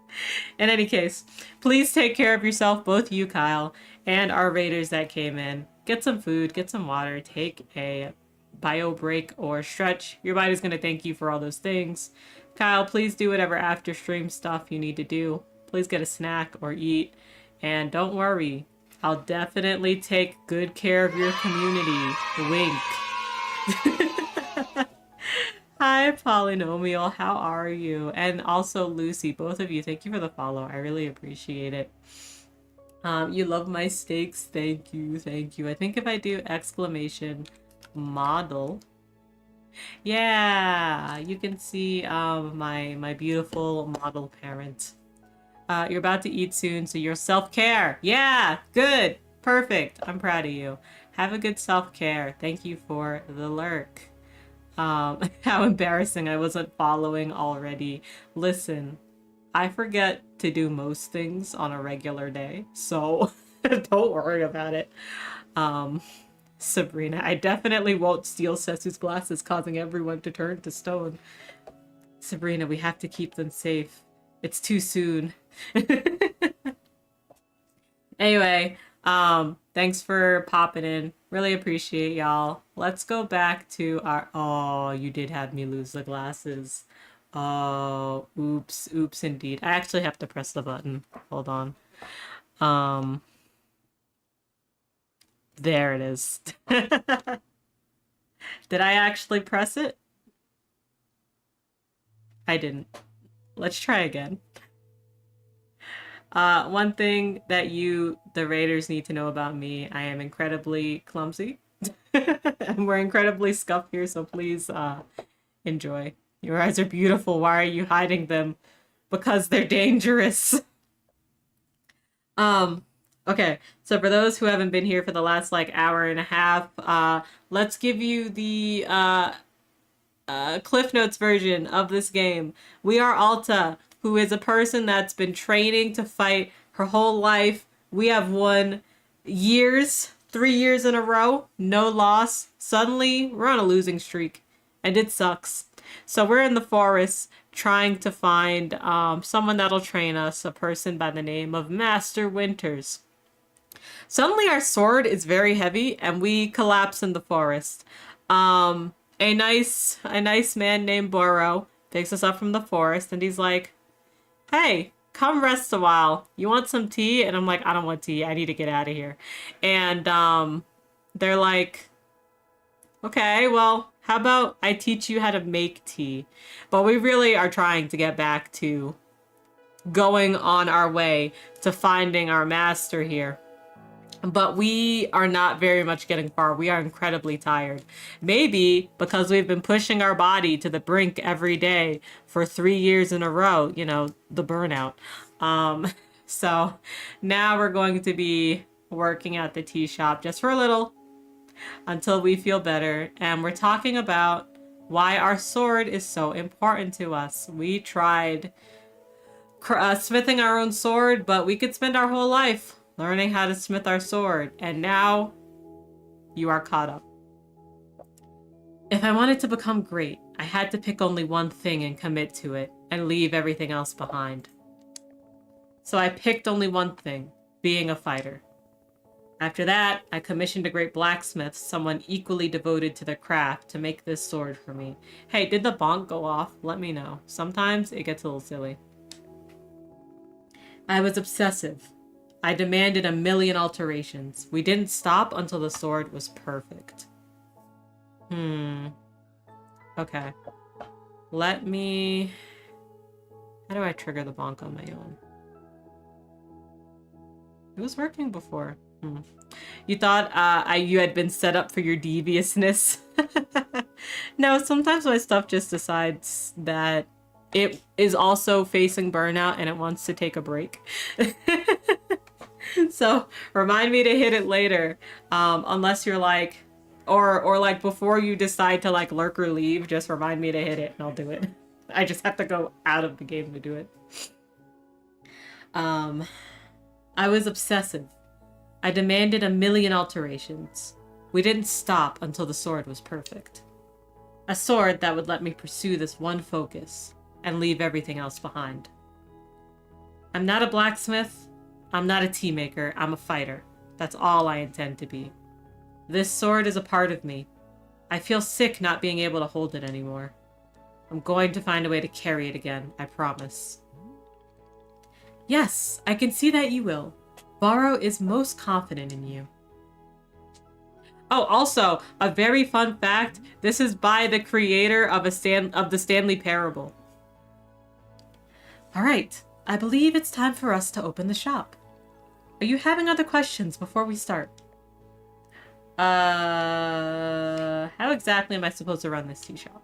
In any case, please take care of yourself, both you, Kyle, and our raiders that came in. Get some food, get some water, take a bio break or stretch. Your body's going to thank you for all those things. Kyle, please do whatever after stream stuff you need to do. Please get a snack or eat. And don't worry, I'll definitely take good care of your community. Wink. Hi, Polynomial. How are you? And also, Lucy, both of you, thank you for the follow. I really appreciate it. You love my steaks. Thank you. Thank you. I think if I do exclamation model. Yeah, you can see my beautiful model parent. You're about to eat soon, so your self-care. Yeah, good. Perfect. I'm proud of you. Have a good self-care. Thank you for the lurk. How embarrassing I wasn't following already. Listen, I forget to do most things on a regular day, so don't worry about it. Sabrina, I definitely won't steal Setsu's glasses, causing everyone to turn to stone. Sabrina, we have to keep them safe. It's too soon. Anyway, thanks for popping in. Really appreciate y'all. Let's go back to our... Oh, you did have me lose the glasses. Oh, oops. Oops, indeed. I actually have to press the button. Hold on. There it is. Did I actually press it? I didn't. Let's try again. One thing that the raiders need to know about me, I am incredibly clumsy. And we're incredibly scuffed here, so please enjoy. Your eyes are beautiful. Why are you hiding them? Because they're dangerous. Okay, so for those who haven't been here for the last like hour and a half, let's give you the Cliff Notes version of this game. We are Alta, who is a person that's been training to fight her whole life. We have won 3 years in a row, no loss. Suddenly, we're on a losing streak, and it sucks. So we're in the forest trying to find someone that'll train us, a person by the name of Master Winters. Suddenly our sword is very heavy, and we collapse in the forest. A nice man named Boro picks us up from the forest, and he's like, hey, come rest a while. You want some tea? And I'm like, I don't want tea. I need to get out of here. And they're like, okay, well, how about I teach you how to make tea? But we really are trying to get back to going on our way to finding our master here. But we are not very much getting far. We are incredibly tired. Maybe because we've been pushing our body to the brink every day for 3 years in a row, you know, the burnout. So now we're going to be working at the tea shop just for a little until we feel better. And we're talking about why our sword is so important to us. We tried smithing our own sword, but we could spend our whole life learning how to smith our sword, and now you are caught up. If I wanted to become great, I had to pick only one thing and commit to it, and leave everything else behind. So I picked only one thing, being a fighter. After that, I commissioned a great blacksmith, someone equally devoted to their craft, to make this sword for me. Hey, did the bonk go off? Let me know. Sometimes it gets a little silly. I was obsessive. I demanded a million alterations. We didn't stop until the sword was perfect. Okay. Let me... How do I trigger the bonk on my own? It was working before. You thought you had been set up for your deviousness. No, sometimes my stuff just decides that it is also facing burnout and it wants to take a break. So remind me to hit it later. Unless you're like, or like before you decide to like lurk or leave, just remind me to hit it and I'll do it. I just have to go out of the game to do it. I was obsessive. I demanded a million alterations. We didn't stop until the sword was perfect. A sword that would let me pursue this one focus and leave everything else behind. I'm not a blacksmith. I'm not a tea maker. I'm a fighter. That's all I intend to be. This sword is a part of me. I feel sick not being able to hold it anymore. I'm going to find a way to carry it again, I promise. Yes, I can see that you will. Borrow is most confident in you. Oh, also, a very fun fact. This is by the creator of the Stanley Parable. All right, I believe it's time for us to open the shop. Are you having other questions before we start? How exactly am I supposed to run this tea shop?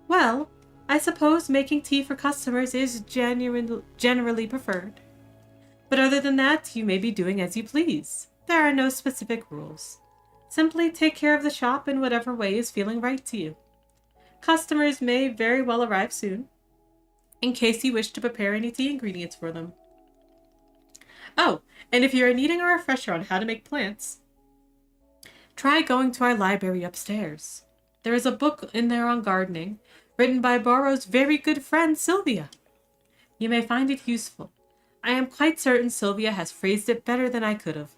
Well, I suppose making tea for customers is generally preferred. But other than that, you may be doing as you please. There are no specific rules. Simply take care of the shop in whatever way is feeling right to you. Customers may very well arrive soon, in case you wish to prepare any tea ingredients for them. Oh, and if you are needing a refresher on how to make plants, try going to our library upstairs. There is a book in there on gardening, written by Borrow's very good friend Sylvia. You may find it useful. I am quite certain Sylvia has phrased it better than I could have.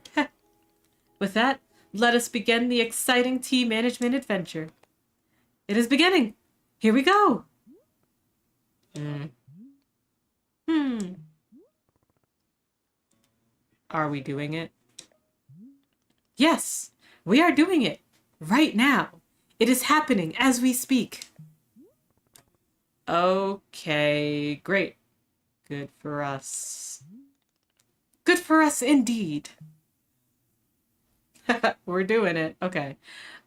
With that, let us begin the exciting tea management adventure. It is beginning. Here we go. Are we doing it? Yes, we are doing it. Right now. It is happening as we speak. Okay, great. Good for us. Good for us indeed. We're doing it. Okay.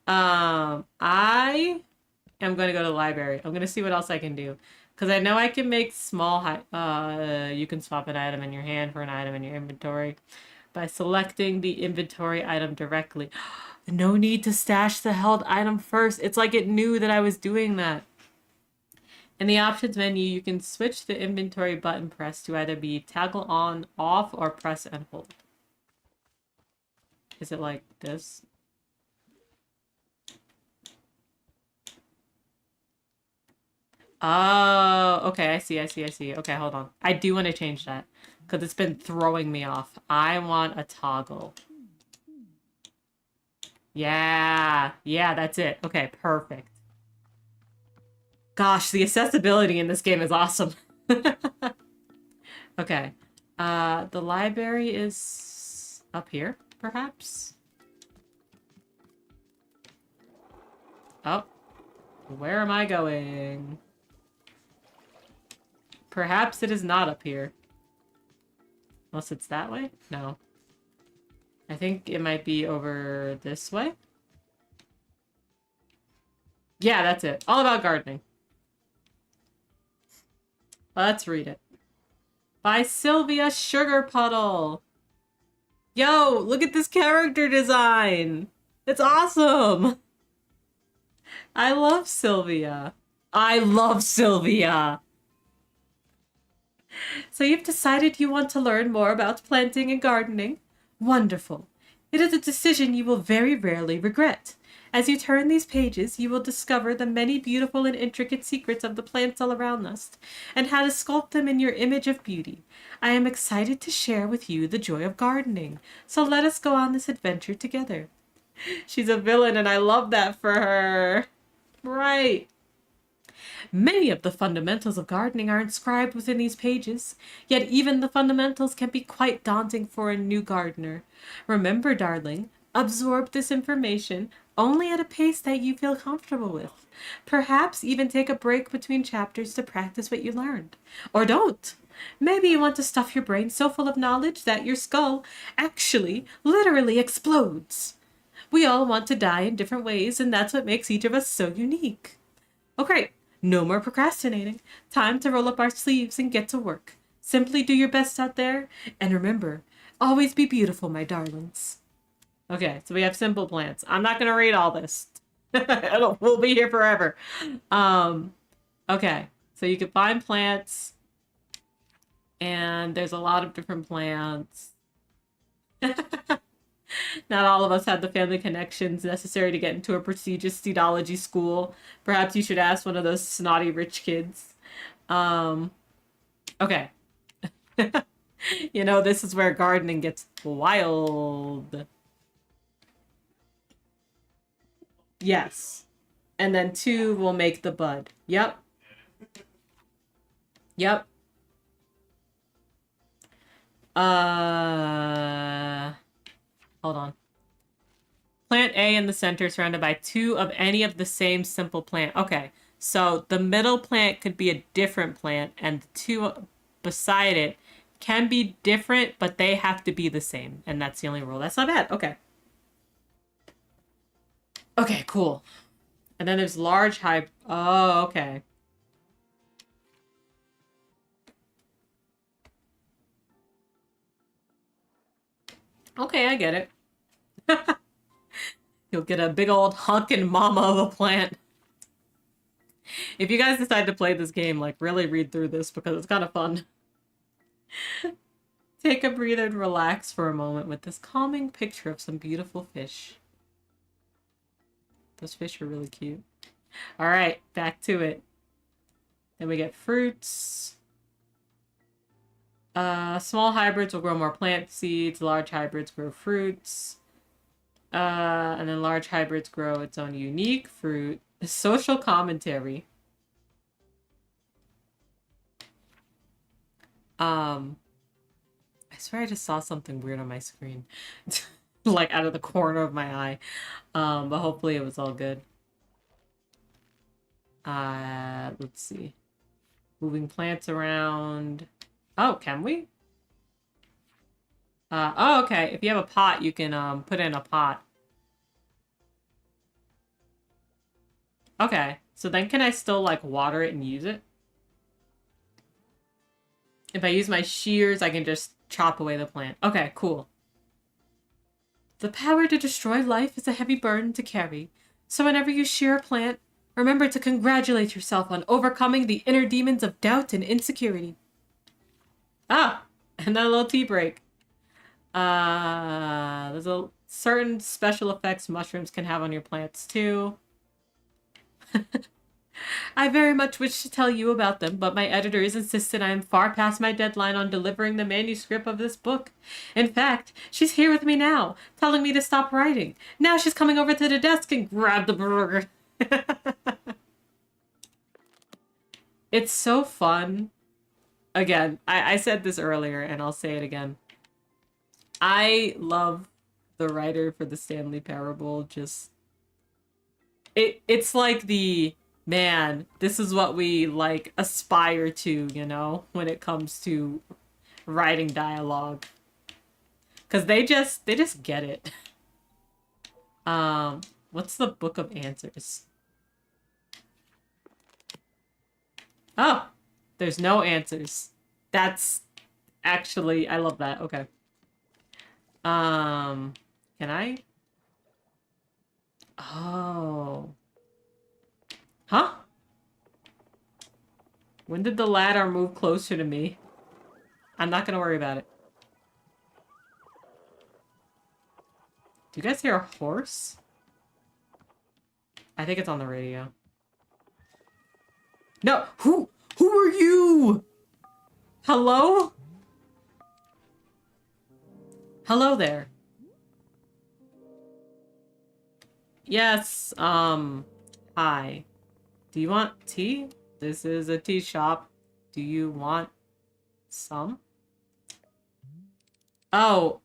I am going to go to the library. I'm going to see what else I can do. Because I know I can make small... you can swap an item in your hand for an item in your inventory by selecting the inventory item directly. No need to stash the held item first. It's like it knew that I was doing that. In the options menu, you can switch the inventory button press to either be toggle on, off, or press and hold. Is it like this? Oh, okay, I see. Okay, hold on. I do want to change that because it's been throwing me off. I want a toggle. Yeah, that's it. Okay, perfect. Gosh, the accessibility in this game is awesome. Okay. The library is up here, perhaps? Oh. Where am I going? Perhaps it is not up here. Unless it's that way? No. I think it might be over this way. Yeah, that's it. All about gardening. Let's read it. By Sylvia Sugarpuddle. Yo, look at this character design. It's awesome. I love Sylvia. I love Sylvia. So you've decided you want to learn more about planting and gardening? Wonderful. It is a decision you will very rarely regret. As you turn these pages, you will discover the many beautiful and intricate secrets of the plants all around us, and how to sculpt them in your image of beauty. I am excited to share with you the joy of gardening, so let us go on this adventure together. She's a villain, and I love that for her. Right. Many of the fundamentals of gardening are inscribed within these pages, yet even the fundamentals can be quite daunting for a new gardener. Remember, darling, absorb this information only at a pace that you feel comfortable with. Perhaps even take a break between chapters to practice what you learned. Or don't. Maybe you want to stuff your brain so full of knowledge that your skull actually, literally explodes. We all want to die in different ways, and that's what makes each of us so unique. Oh, great. No more procrastinating. Time to roll up our sleeves and get to work. Simply do your best out there, and remember, always be beautiful, my darlings. Okay, so we have simple plants. I'm not going to read all this. We'll be here forever. Okay, so you can find plants, and there's a lot of different plants. Not all of us have the family connections necessary to get into a prestigious seedology school. Perhaps you should ask one of those snotty rich kids. Okay. You know, this is where gardening gets wild. Yes. And then 2 will make the bud. Yep. Yep. Hold on. Plant A in the center surrounded by 2 of any of the same simple plant. Okay. So the middle plant could be a different plant, and the 2 beside it can be different, but they have to be the same. And that's the only rule. That's not bad. Okay. Okay, cool. And then there's large hybrid. Oh, okay. Okay, I get it. You'll get a big old honkin' mama of a plant. If you guys decide to play this game, like, really read through this because it's kind of fun. Take a breather and relax for a moment with this calming picture of some beautiful fish. Those fish are really cute. Alright, back to it. Then we get fruits. Small hybrids will grow more plant seeds. Large hybrids grow fruits. And then large hybrids grow its own unique fruit. Social commentary. I swear I just saw something weird on my screen. Like out of the corner of my eye. But hopefully it was all good. Let's see. Moving plants around. Oh, can we? Oh, okay. If you have a pot, you can put in a pot. Okay. So then can I still, like, water it and use it? If I use my shears, I can just chop away the plant. Okay, cool. The power to destroy life is a heavy burden to carry. So whenever you shear a plant, remember to congratulate yourself on overcoming the inner demons of doubt and insecurity. Ah! And then a little tea break. There's a certain special effects mushrooms can have on your plants too. I very much wish to tell you about them, but my editors insisted I am far past my deadline on delivering the manuscript of this book. In fact, she's here with me now, telling me to stop writing. Now she's coming over to the desk and grab the burger. It's so fun. Again, I said this earlier, and I'll say it again. I love the writer for the Stanley Parable. Just it's like the man, this is what we like aspire to, you know, when it comes to writing dialogue. Cause they just get it. What's the Book of Answers? Oh, there's no answers. That's actually, I love that. Okay. Can I? Oh. Huh? When did the ladder move closer to me? I'm not gonna worry about it. Do you guys hear a horse? I think it's on the radio. No! Who are you? Hello? Hello there. Yes, hi. Do you want tea? This is a tea shop. Do you want some? Oh,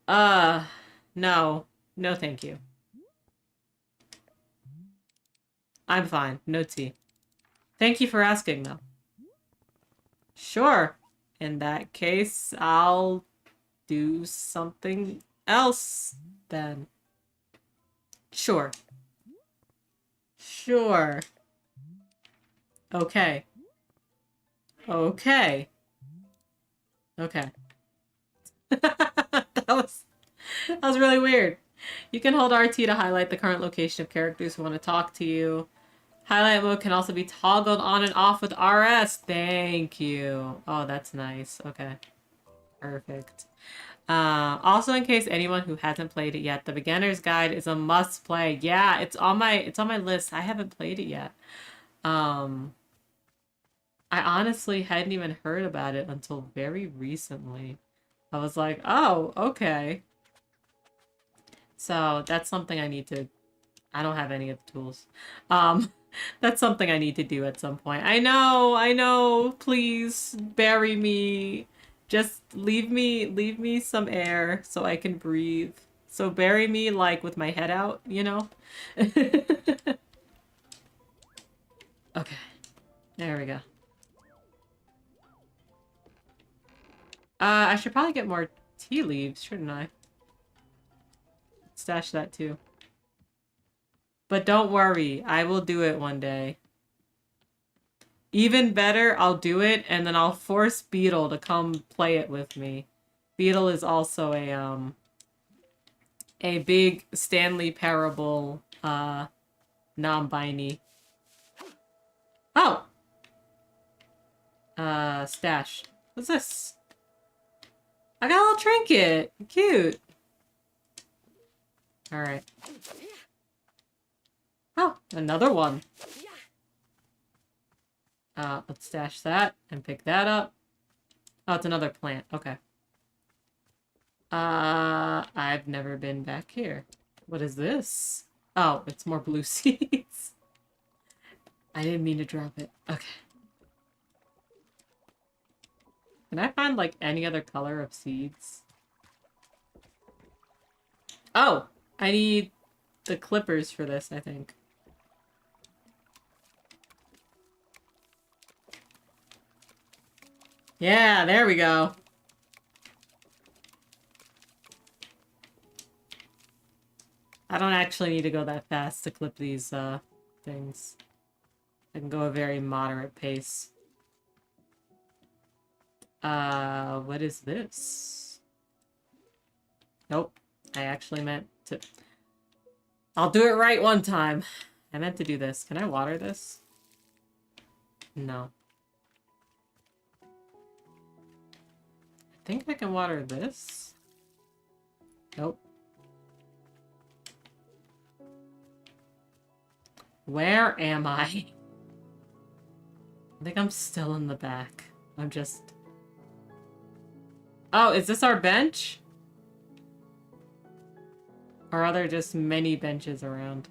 no. No, thank you. I'm fine. No tea. Thank you for asking, though. Sure. In that case, I'll do something else then. Sure. Sure. Okay. Okay. Okay. That was really weird. You can hold RT to highlight the current location of characters who want to talk to you. Highlight mode can also be toggled on and off with RS. Thank you. Oh, that's nice. Okay. Perfect. Also, in case anyone who hasn't played it yet, the beginner's guide is a must play. Yeah, it's on my list. I haven't played it yet. Um, I honestly hadn't even heard about it until very recently. I was like, oh, okay. So that's something I need to. I don't have any of the tools. Um, that's something I need to do at some point. I know. Please bury me. Just leave me some air so I can breathe. So bury me like with my head out, you know? Okay. There we go. I should probably get more tea leaves, shouldn't I? Stash that too. But don't worry, I will do it one day. Even better, I'll do it and then I'll force Beetle to come play it with me. Beetle is also a big Stanley Parable non-binary. Oh! Stash. What's this? I got a little trinket. Cute. Alright. Oh, another one. Let's stash that and pick that up. Oh, it's another plant. Okay. I've never been back here. What is this? Oh, it's more blue seeds. I didn't mean to drop it. Okay. Can I find, like, any other color of seeds? Oh! I need the clippers for this, I think. Yeah, there we go. I don't actually need to go that fast to clip these, things. I can go a very moderate pace. What is this? Nope. I actually meant to... I'll do it right one time. I meant to do this. Can I water this? No. I think I can water this. Nope. Where am I? I think I'm still in the back. I'm just... Oh, is this our bench? Or are there just many benches around?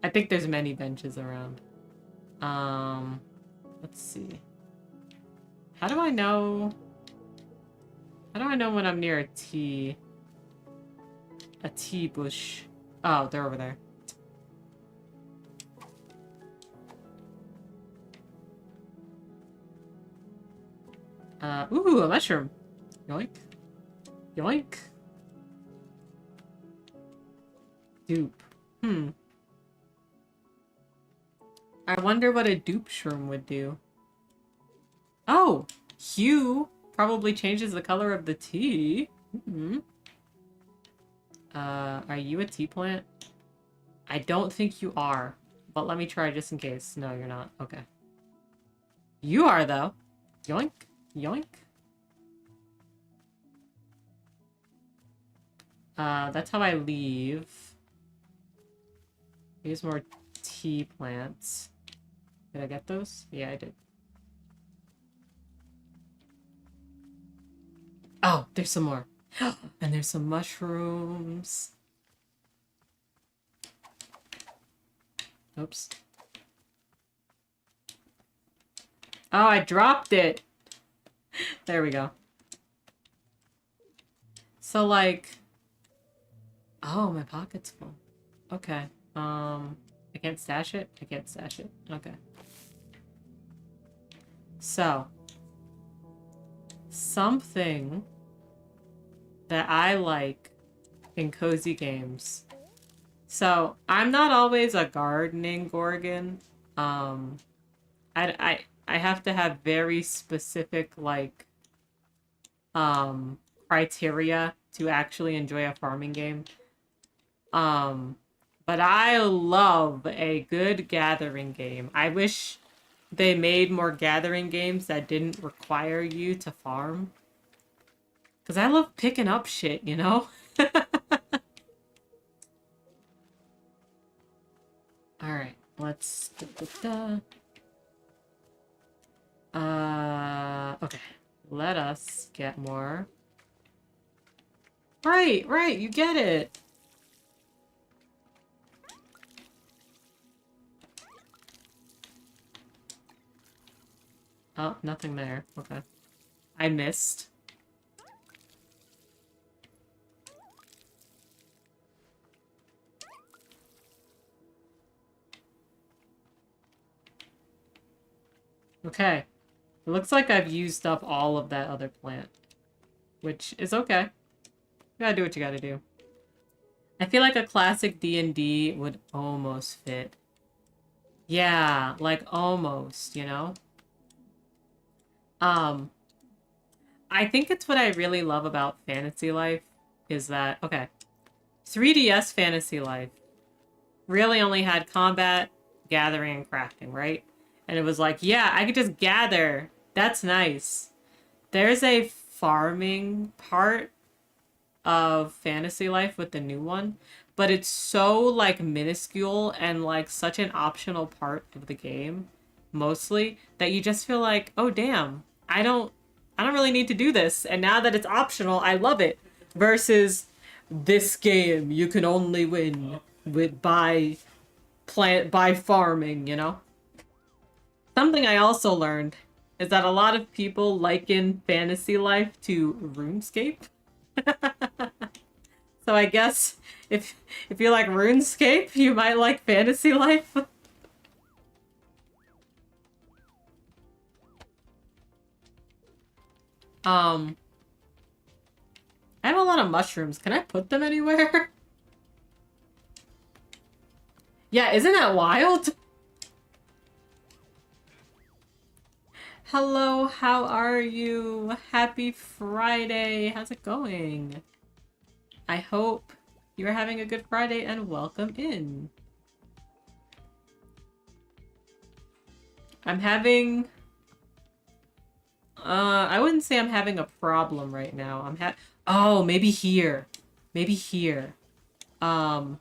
I think there's many benches around. Let's see. How do I know... How do I know when I'm near a tea? A tea bush. Oh, they're over there. Ooh, a mushroom. Yoink. Yoink. Dupe. I wonder what a dupe shroom would do. Oh! Hue probably changes the color of the tea. Are you a tea plant? I don't think you are. But let me try just in case. No, you're not. Okay. You are, though. Yoink. Yoink. That's how I leave. Here's more tea plants. Did I get those? Yeah, I did. Oh, there's some more. And there's some mushrooms. Oops. Oh, I dropped it. There we go. So, like... Oh, my pocket's full. Okay. I can't stash it? I can't stash it. Okay. So. something that I like in cozy games. So I'm not always a gardening gorgon. Um, I have to have very specific like um criteria to actually enjoy a farming game. Um, but I love a good gathering game. I wish they made more gathering games that didn't require you to farm. Because I love picking up shit, you know? Alright, let's... okay. Let us get more. Right, you get it. Oh, nothing there. Okay. I missed. Okay. It looks like I've used up all of that other plant. Which is okay. You gotta do what you gotta do. I feel like a classic D&D would almost fit. Yeah, like almost, you know? Um, I think it's what I really love about Fantasy Life is that, okay, 3DS Fantasy Life really only had combat, gathering, and crafting, right? And it was like, yeah, I could just gather. That's nice. There's a farming part of Fantasy Life with the new one, but it's so like minuscule and like such an optional part of the game, mostly, that you just feel like, oh damn, I don't really need to do this. And now that it's optional, I love it. Versus this game you can only win with by farming, you know? Something I also learned is that a lot of people liken Fantasy Life to RuneScape. So I guess if you like RuneScape, you might like Fantasy Life. um, I have a lot of mushrooms. Can I put them anywhere? Yeah, isn't that wild? Hello, how are you? Happy Friday. How's it going? I hope you're having a good Friday and welcome in. I'm having... I wouldn't say I'm having a problem right now. Oh, maybe here. Maybe here. I've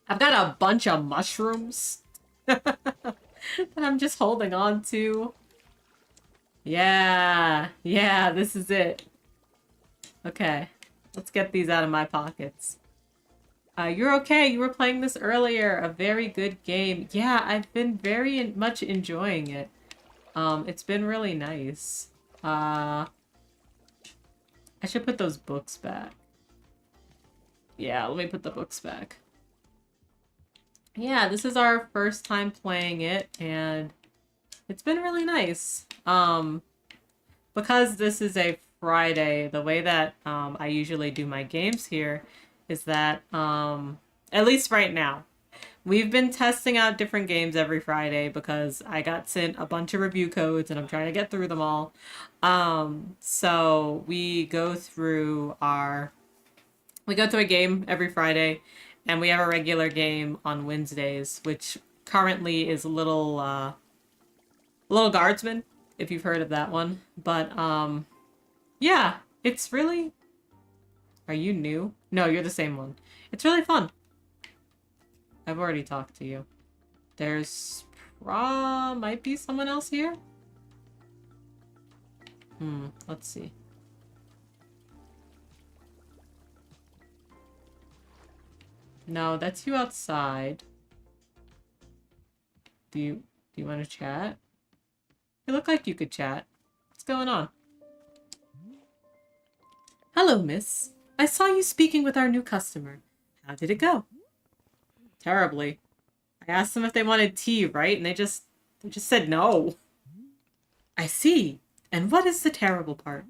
got a bunch of mushrooms that I'm just holding on to. Yeah, this is it. Okay, let's get these out of my pockets. You're okay. You were playing this earlier. A very good game. Yeah, I've been very much enjoying it. It's been really nice. I should put those books back. Yeah, let me put the books back. Yeah, this is our first time playing it, and it's been really nice. Because this is a Friday, the way that I usually do my games here is that, at least right now, we've been testing out different games every Friday because I got sent a bunch of review codes and I'm trying to get through them all. So we go through a game every Friday, and we have a regular game on Wednesdays, which currently is Little Guardsman, if you've heard of that one. But yeah, it's really... Are you new? No, you're the same one. It's really fun. I've already talked to you. There's might be someone else here? Let's see. No, that's you outside. Do you want to chat? You look like you could chat. What's going on? Hello, miss. I saw you speaking with our new customer. How did it go? Terribly. I asked them if they wanted tea, right? And they just said no. I see. And what is the terrible part?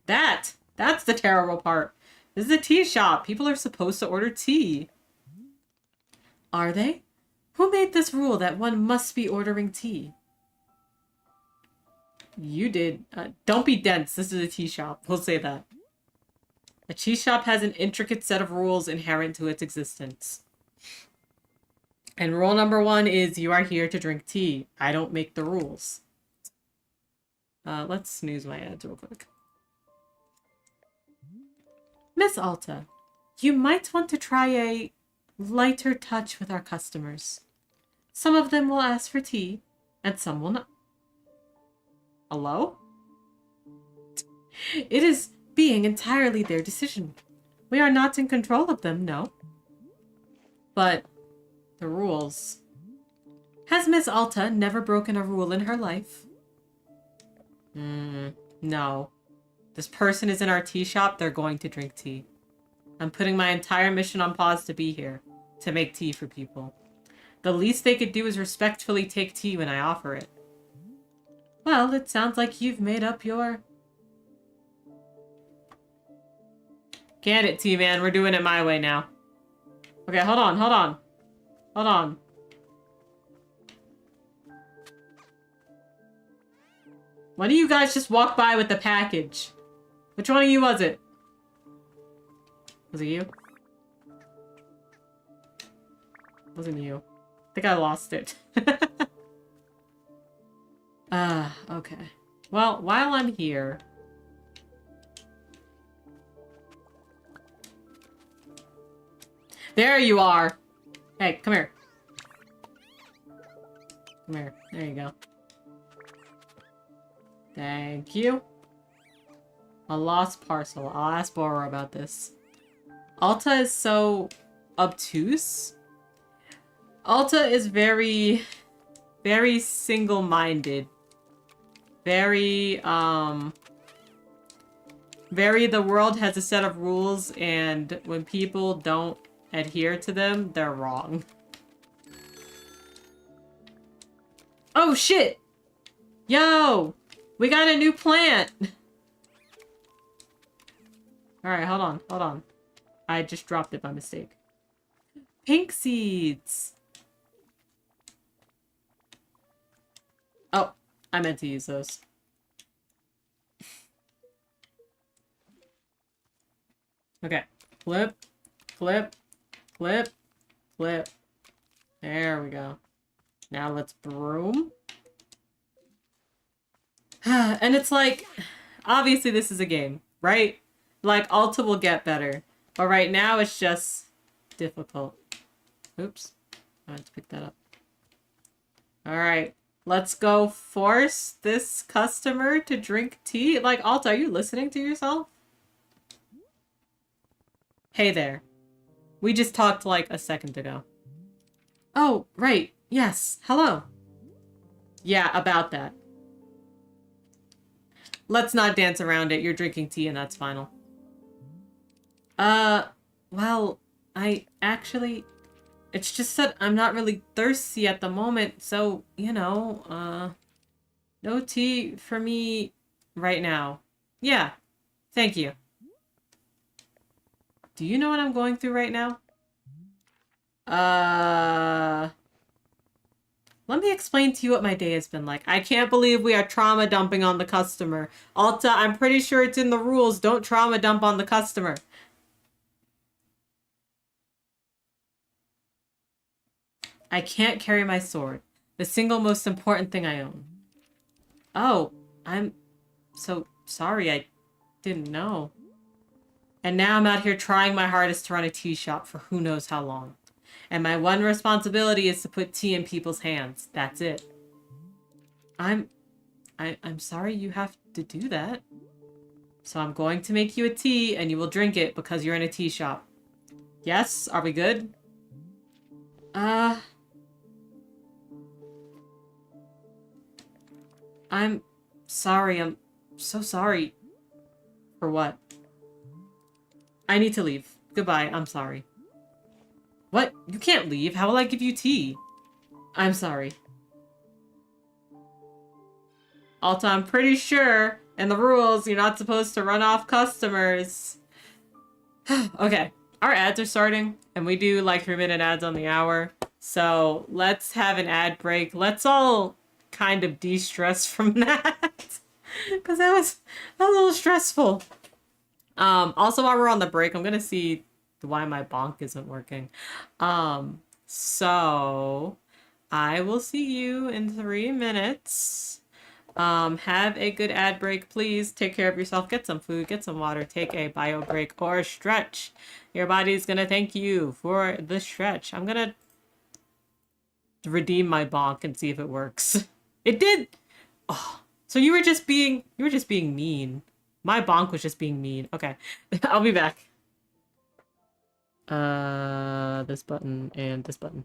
That's the terrible part. This is a tea shop. People are supposed to order tea. Are they? Who made this rule that one must be ordering tea? You did. Don't be dense. This is a tea shop. We'll say that. A tea shop has an intricate set of rules inherent to its existence. And rule number 1 is you are here to drink tea. I don't make the rules. Let's snooze my ads real quick. Miss Alta, you might want to try a lighter touch with our customers. Some of them will ask for tea, and some will not. Hello? It is being entirely their decision. We are not in control of them, no. But the rules. Has Miss Alta never broken a rule in her life? No. This person is in our tea shop, they're going to drink tea. I'm putting my entire mission on pause to be here, to make tea for people. The least they could do is respectfully take tea when I offer it. Well, it sounds like you've made up your... Can it, tea man? We're doing it my way now. Okay, hold on. Hold on. One of you guys just walked by with the package. Which one of you was it? Was it you? Wasn't you. I think I lost it. Okay. Well, while I'm here... There you are! Hey, come here. Come here. There you go. Thank you. A lost parcel. I'll ask Bora about this. Alta is so obtuse. Alta is very single-minded. Very, the world has a set of rules, and when people don't adhere to them, they're wrong. Oh, shit! Yo! We got a new plant! Alright, hold on. I just dropped it by mistake. Pink seeds! Oh, I meant to use those. Okay. Flip. Flip. Flip. Flip. There we go. Now let's broom. And it's like, obviously this is a game, right? Like, Alta will get better. But right now it's just difficult. Oops. I had to pick that up. Alright. Let's go force this customer to drink tea. Like, Alta, are you listening to yourself? Hey there. We just talked like a second ago. Oh, right. Yes. Hello. Yeah, about that. Let's not dance around it. You're drinking tea and that's final. Well, I actually... It's just that I'm not really thirsty at the moment, so, you know, no tea for me right now. Yeah, thank you. Do you know what I'm going through right now? Let me explain to you what my day has been like. I can't believe we are trauma dumping on the customer. Alta, I'm pretty sure it's in the rules. Don't trauma dump on the customer. I can't carry my sword. The single most important thing I own. Oh, I'm so sorry. I didn't know. And now I'm out here trying my hardest to run a tea shop for who knows how long. And my one responsibility is to put tea in people's hands. That's it. I'm sorry you have to do that. So I'm going to make you a tea and you will drink it because you're in a tea shop. Yes? Are we good? I'm sorry. I'm so sorry. For what? I need to leave. Goodbye. I'm sorry. What? You can't leave. How will I give you tea? I'm sorry. Alta, I'm pretty sure in the rules you're not supposed to run off customers. Okay, our ads are starting, and we do like 3-minute ads on the hour. So let's have an ad break. Let's all kind of de-stress from that. Because that was a little stressful. Also while we're on the break, I'm gonna see why my bonk isn't working. So I will see you in 3 minutes. Have a good ad break, please. Take care of yourself. Get some food, get some water, take a bio break or stretch. Your body's gonna thank you for the stretch. I'm gonna redeem my bonk and see if it works. It did. Oh, so you were just being mean. My bonk was just being mean. Okay. I'll be back. This button and this button.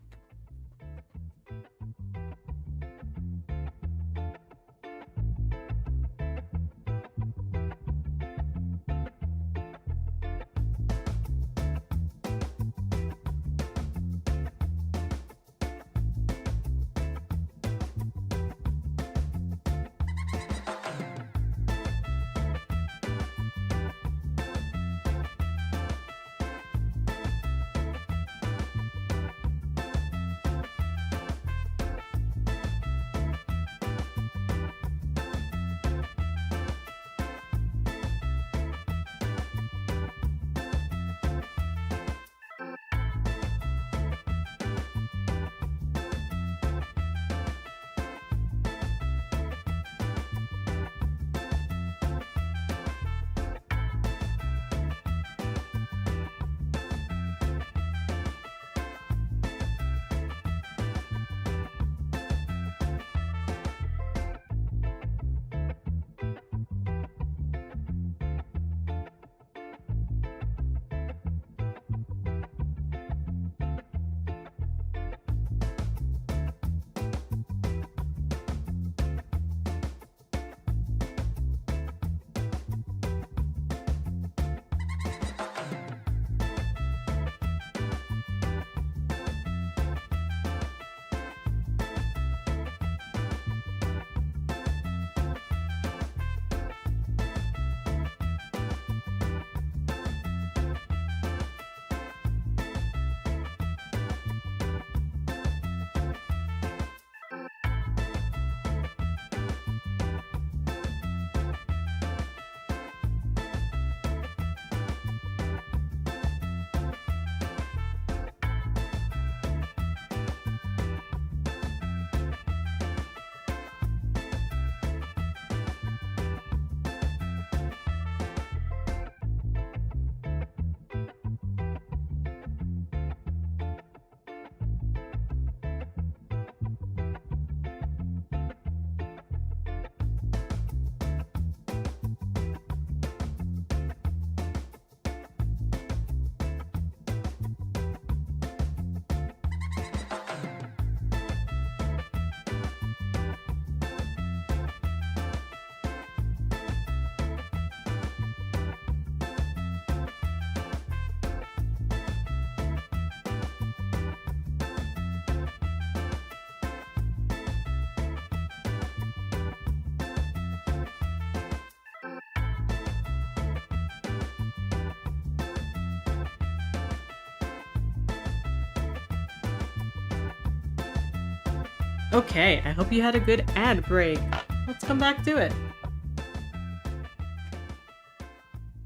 Okay, I hope you had a good ad break. Let's come back to it.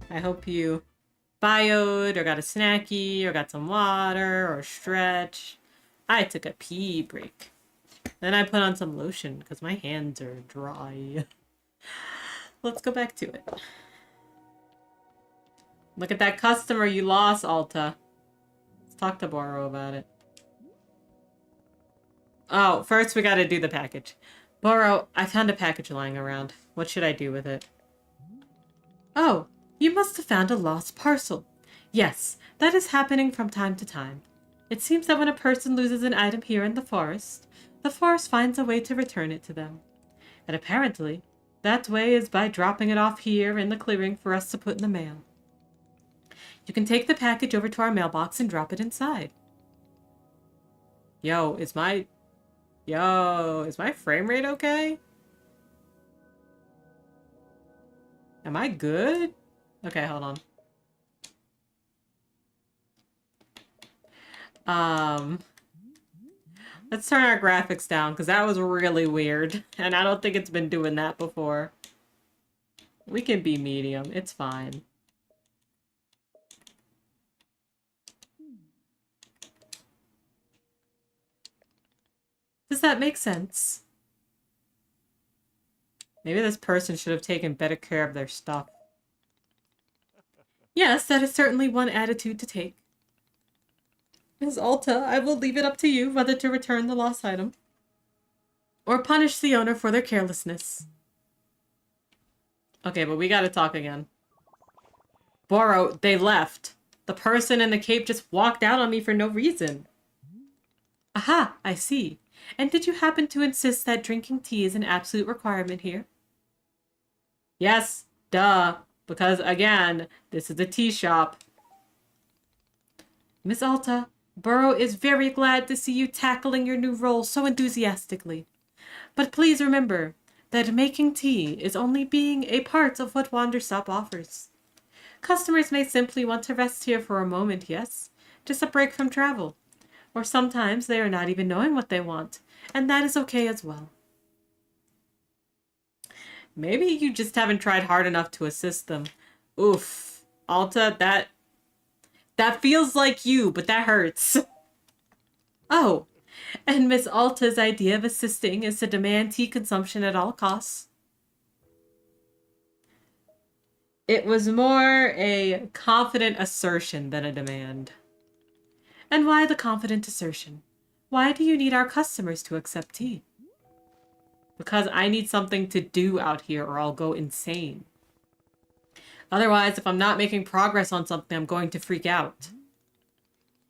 I hope you bioed or got a snacky or got some water or stretch. I took a pee break. Then I put on some lotion because my hands are dry. Let's go back to it. Look at that customer you lost, Alta. Let's talk to Boro about it. Oh, first we gotta do the package. Boro, I found a package lying around. What should I do with it? Oh, you must have found a lost parcel. Yes, that is happening from time to time. It seems that when a person loses an item here in the forest finds a way to return it to them. And apparently, that way is by dropping it off here in the clearing for us to put in the mail. You can take the package over to our mailbox and drop it inside. Yo, is my frame rate okay? Am I good? Okay, hold on. Let's turn our graphics down, because that was really weird. And I don't think it's been doing that before. We can be medium. It's fine. Does that make sense? Maybe this person should have taken better care of their stuff. Yes, that is certainly one attitude to take. Ms. Alta, I will leave it up to you whether to return the lost item or punish the owner for their carelessness. Okay, but we gotta talk again. Boro, they left. The person in the cape just walked out on me for no reason. Aha, I see. And did you happen to insist that drinking tea is an absolute requirement here? Yes, duh. Because, again, this is a tea shop. Miss Alta, Burrow is very glad to see you tackling your new role so enthusiastically. But please remember that making tea is only being a part of what Wanderstop offers. Customers may simply want to rest here for a moment, yes? Just a break from travel. Or sometimes they are not even knowing what they want, and that is okay as well. Maybe you just haven't tried hard enough to assist them. Oof. Alta, that feels like you, but that hurts. Oh, and Miss Alta's idea of assisting is to demand tea consumption at all costs. It was more a confident assertion than a demand. And why the confident assertion? Why do you need our customers to accept tea? Because I need something to do out here or I'll go insane. Otherwise, if I'm not making progress on something, I'm going to freak out.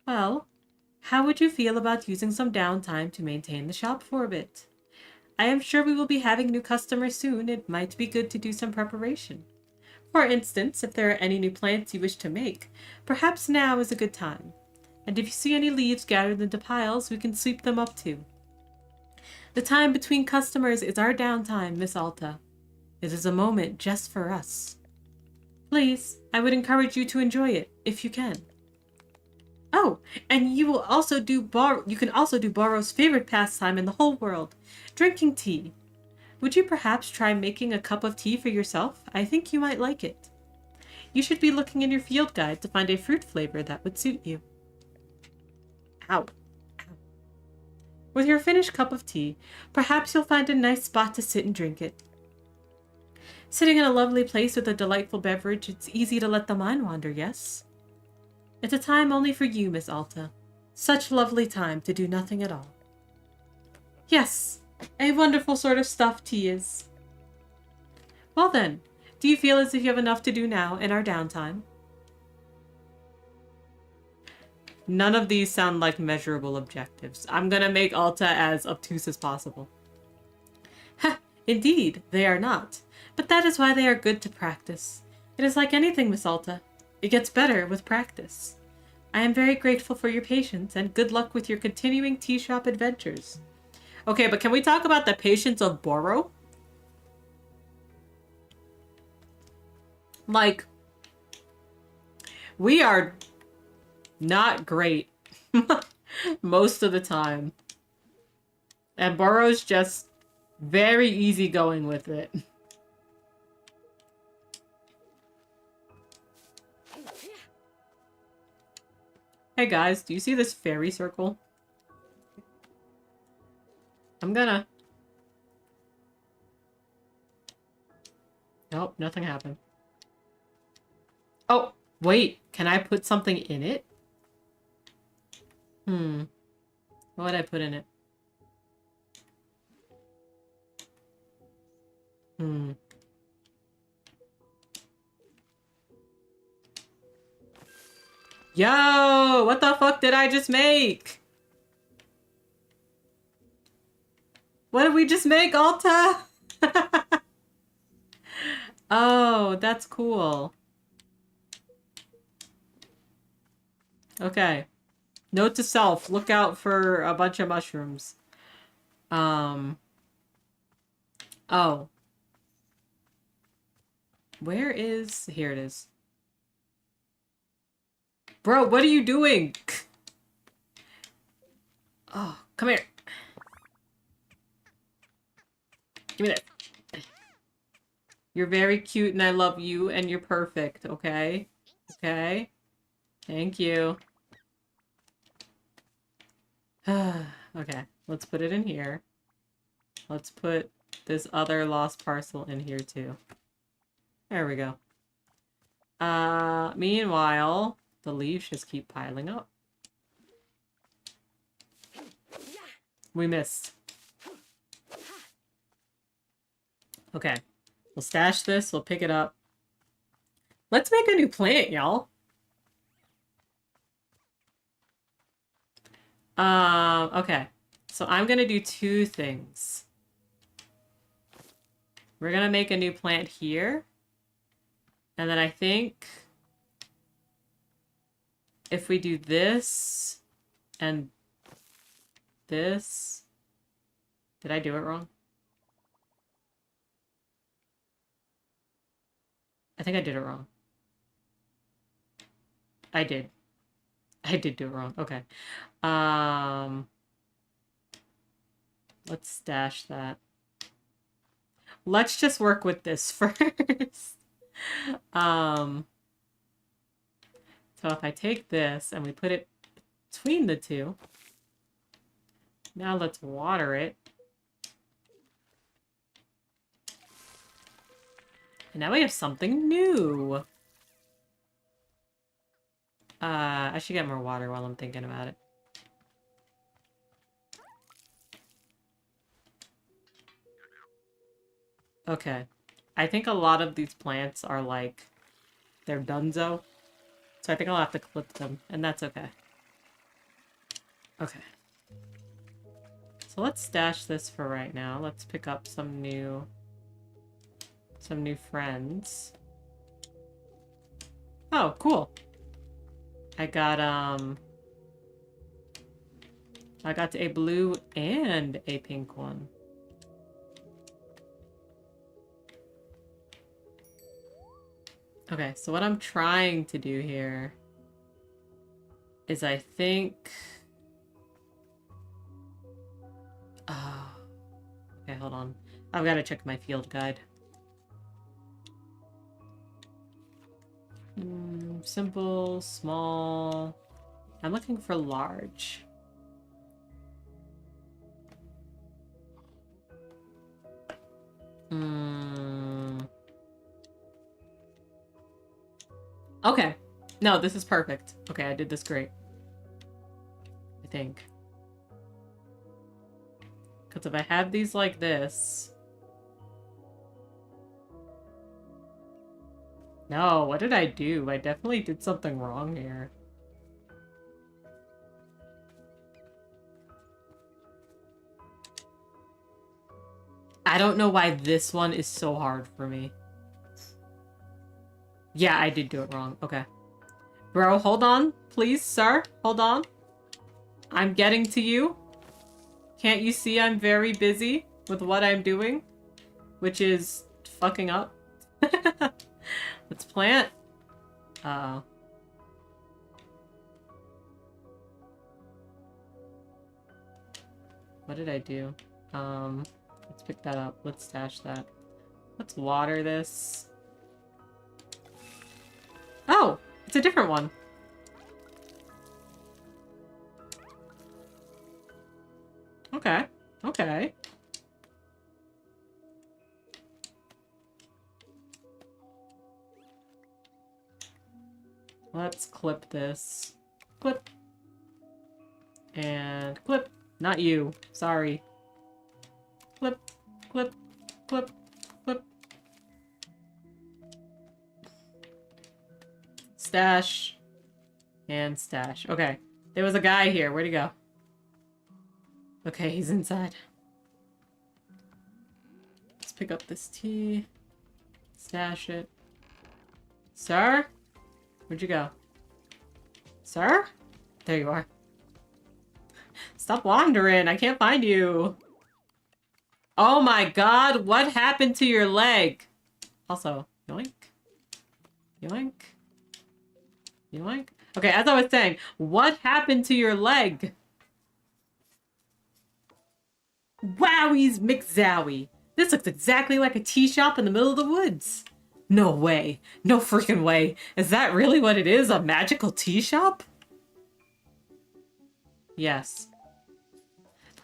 Well, how would you feel about using some downtime to maintain the shop for a bit? I am sure we will be having new customers soon. It might be good to do some preparation. For instance, if there are any new plants you wish to make, perhaps now is a good time. And if you see any leaves gathered into piles, we can sweep them up too. The time between customers is our downtime, Miss Alta. It is a moment just for us. Please, I would encourage you to enjoy it, if you can. Oh, and you can also do Borrow's favorite pastime in the whole world, drinking tea. Would you perhaps try making a cup of tea for yourself? I think you might like it. You should be looking in your field guide to find a fruit flavor that would suit you. Ow. With your finished cup of tea, perhaps you'll find a nice spot to sit and drink it. Sitting in a lovely place with a delightful beverage, it's easy to let the mind wander, yes? It's a time only for you, Miss Alta. Such lovely time to do nothing at all. Yes, a wonderful sort of stuff tea is. Well then, do you feel as if you have enough to do now in our downtime? None of these sound like measurable objectives. I'm gonna make Alta as obtuse as possible. Ha! Indeed, they are not. But that is why they are good to practice. It is like anything, Miss Alta. It gets better with practice. I am very grateful for your patience, and good luck with your continuing tea shop adventures. Okay, but can we talk about the patience of Boro? Like, we are not great most of the time. And Boro's just very easygoing with it. Hey guys, do you see this fairy circle? I'm gonna... Nope, nothing happened. Oh, wait, can I put something in it? What would I put in it? Yo, what the fuck did I just make? What did we just make, Alta? Oh, that's cool. Okay. Note to self, look out for a bunch of mushrooms. Oh. Where is... Here it is. Bro, what are you doing? Oh, come here. Give me that. You're very cute and I love you and you're perfect, okay? Okay? Thank you. Okay, let's put it in here. Let's put this other lost parcel in here too. There we go. Meanwhile, the leaves just keep piling up. We missed. Okay. We'll stash this, we'll pick it up. Let's make a new plant, y'all. Okay. So I'm gonna do two things. We're gonna make a new plant here. And then I think if we do this and this... Did I do it wrong? I think I did it wrong. I did. I did do it wrong. Okay. Let's stash that. Let's just work with this first. So if I take this and we put it between the two, now let's water it. And now we have something new. I should get more water while I'm thinking about it. Okay. I think a lot of these plants are like, they're donezo. So I think I'll have to clip them, and that's okay. Okay. So let's stash this for right now. Let's pick up some new friends. Oh, cool. I got a blue and a pink one. Okay, so what I'm trying to do here is I think... Oh. Okay, hold on. I've got to check my field guide. Simple, small... I'm looking for large. Okay. No, this is perfect. Okay, I did this great. I think. Because if I have these like this... No, what did I do? I definitely did something wrong here. I don't know why this one is so hard for me. Yeah, I did do it wrong. Okay. Bro, hold on. Please, sir. Hold on. I'm getting to you. Can't you see I'm very busy with what I'm doing? Which is fucking up. Let's plant. Uh-oh. What did I do? Let's pick that up. Let's stash that. Let's water this. Oh! It's a different one. Okay. Okay. Let's clip this. Clip. And clip. Not you. Sorry. Clip. Clip. Clip. Clip. Stash. And stash. Okay. There was a guy here. Where'd he go? Okay, he's inside. Let's pick up this tea. Stash it. Sir? Where'd you go? Sir? There you are. Stop wandering. I can't find you. Oh my god, what happened to your leg? Also, yoink. Yoink. Yoink. Okay, as I was saying, what happened to your leg? Wowies McZowie. This looks exactly like a tea shop in the middle of the woods. No way. No freaking way. Is that really what it is? A magical tea shop? Yes.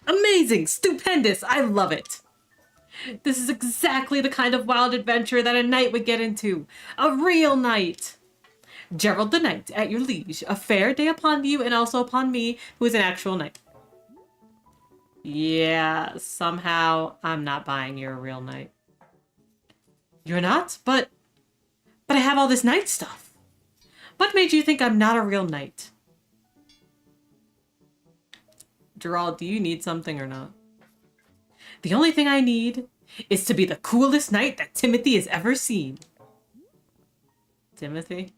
Amazing! Stupendous! I love it! This is exactly the kind of wild adventure that a knight would get into. A real knight! Gerald the Knight, at your liege. A fair day upon you and also upon me, who is an actual knight. Yeah, somehow I'm not buying you're a real knight. You're not? But I have all this knight stuff. What made you think I'm not a real knight? Gerald, do you need something or not? The only thing I need is to be the coolest knight that Timothy has ever seen. Timothy?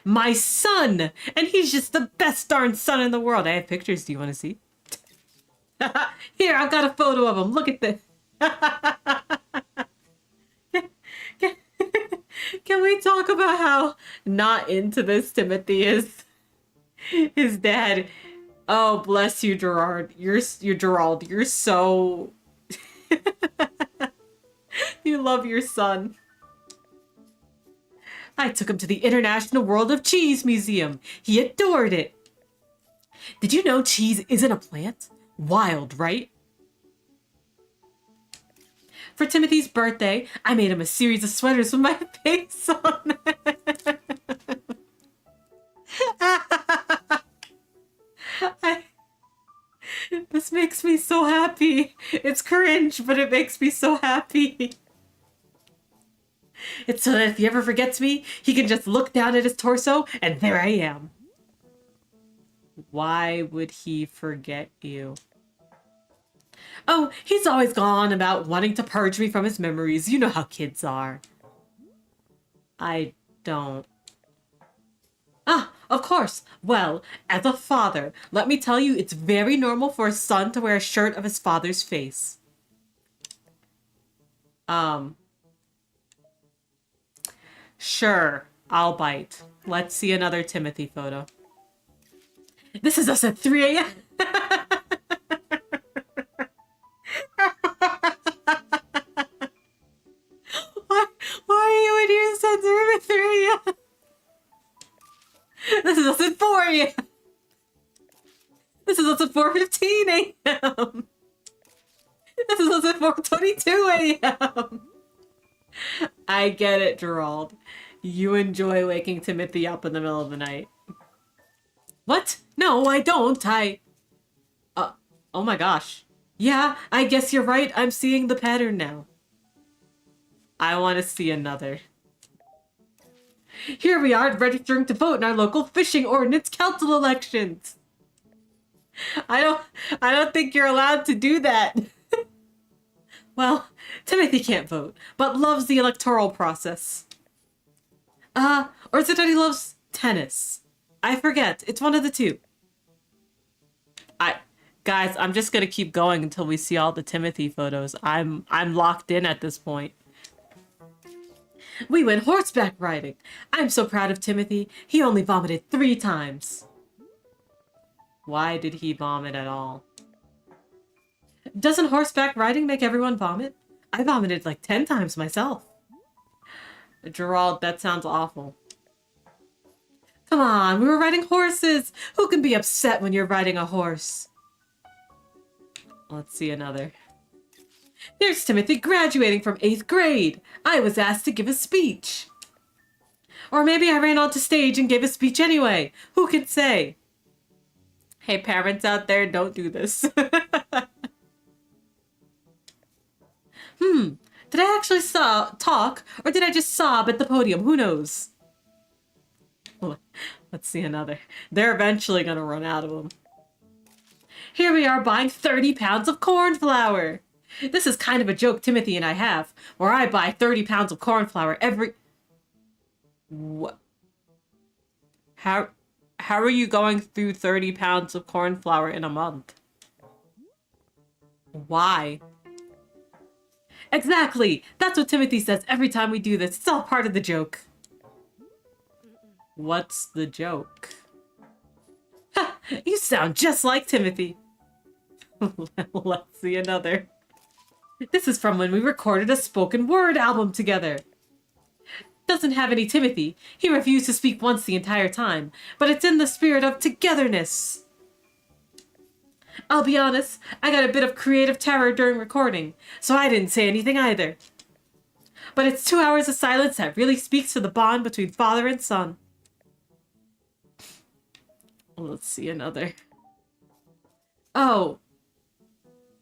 My son! And he's just the best darn son in the world. I have pictures. Do you want to see? Here, I've got a photo of him. Look at this. Can we talk about how not into this Timothy is? His dad. Oh, bless you, Gerard. You're Gerald. You're so... You love your son. I took him to the International World of Cheese Museum. He adored it. Did you know cheese isn't a plant? Wild, right? For Timothy's birthday, I made him a series of sweaters with my face on it. This makes me so happy. It's cringe, but it makes me so happy. It's so that if he ever forgets me, he can just look down at his torso, and there I am. Why would he forget you? Oh, he's always gone about wanting to purge me from his memories. You know how kids are. I don't. Ah, of course. Well, as a father, let me tell you, it's very normal for a son to wear a shirt of his father's face. Sure, I'll bite. Let's see another Timothy photo. This is us at 3 a.m. Why are you in your son's room at 3 a.m.? This is us at 4 a.m. This is us at 4:15 a.m. This is us at 4:22 a.m. I get it, Gerald. You enjoy waking Timothy up in the middle of the night. What? No, I don't. Oh my gosh. Yeah, I guess you're right. I'm seeing the pattern now. I want to see another. Here we are, registering to vote in our local fishing ordinance council elections. I don't think you're allowed to do that. Well, Timothy can't vote, but loves the electoral process. Or is it that he loves tennis? I forget. It's one of the two. Guys, I'm just gonna keep going until we see all the Timothy photos. I'm locked in at this point. We went horseback riding. I'm so proud of Timothy. He only vomited 3 times. Why did he vomit at all? Doesn't horseback riding make everyone vomit? I vomited like 10 times myself. Gerald, that sounds awful. Come on, we were riding horses. Who can be upset when you're riding a horse? Let's see another. There's Timothy graduating from 8th grade. I was asked to give a speech. Or maybe I ran onto stage and gave a speech anyway. Who can say? Hey, parents out there, don't do this. Did I actually talk, or did I just sob at the podium? Who knows? Let's see another. They're eventually gonna run out of them. Here we are buying 30 pounds of corn flour. This is kind of a joke Timothy and I have, where I buy 30 pounds of corn flour every... What? How are you going through 30 pounds of corn flour in a month? Why? Exactly! That's what Timothy says every time we do this. It's all part of the joke. What's the joke? Ha! You sound just like Timothy. Let's see another. This is from when we recorded a spoken word album together. Doesn't have any Timothy. He refused to speak once the entire time, but it's in the spirit of togetherness. I'll be honest, I got a bit of creative terror during recording, so I didn't say anything either. But it's 2 hours of silence that really speaks to the bond between father and son. Let's see another. Oh,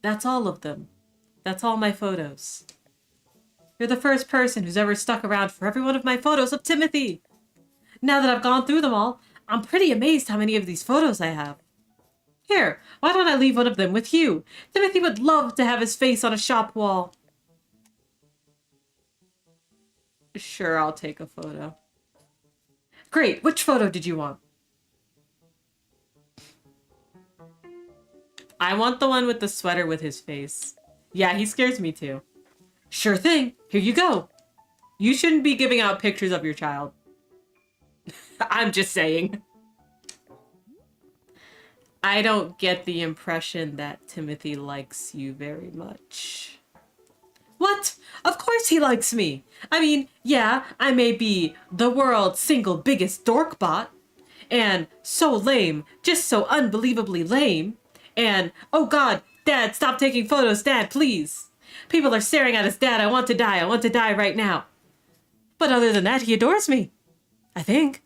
that's all of them. That's all my photos. You're the first person who's ever stuck around for every one of my photos of Timothy. Now that I've gone through them all, I'm pretty amazed how many of these photos I have. Here, why don't I leave one of them with you? Timothy would love to have his face on a shop wall. Sure, I'll take a photo. Great, which photo did you want? I want the one with the sweater with his face. Yeah, he scares me too. Sure thing, here you go. You shouldn't be giving out pictures of your child. I'm just saying. I don't get the impression that Timothy likes you very much. What? Of course he likes me. I mean, yeah, I may be the world's single biggest dorkbot. And so lame, just so unbelievably lame. And, oh God, Dad, stop taking photos, Dad, please. People are staring at us, Dad, I want to die right now. But other than that, he adores me. I think.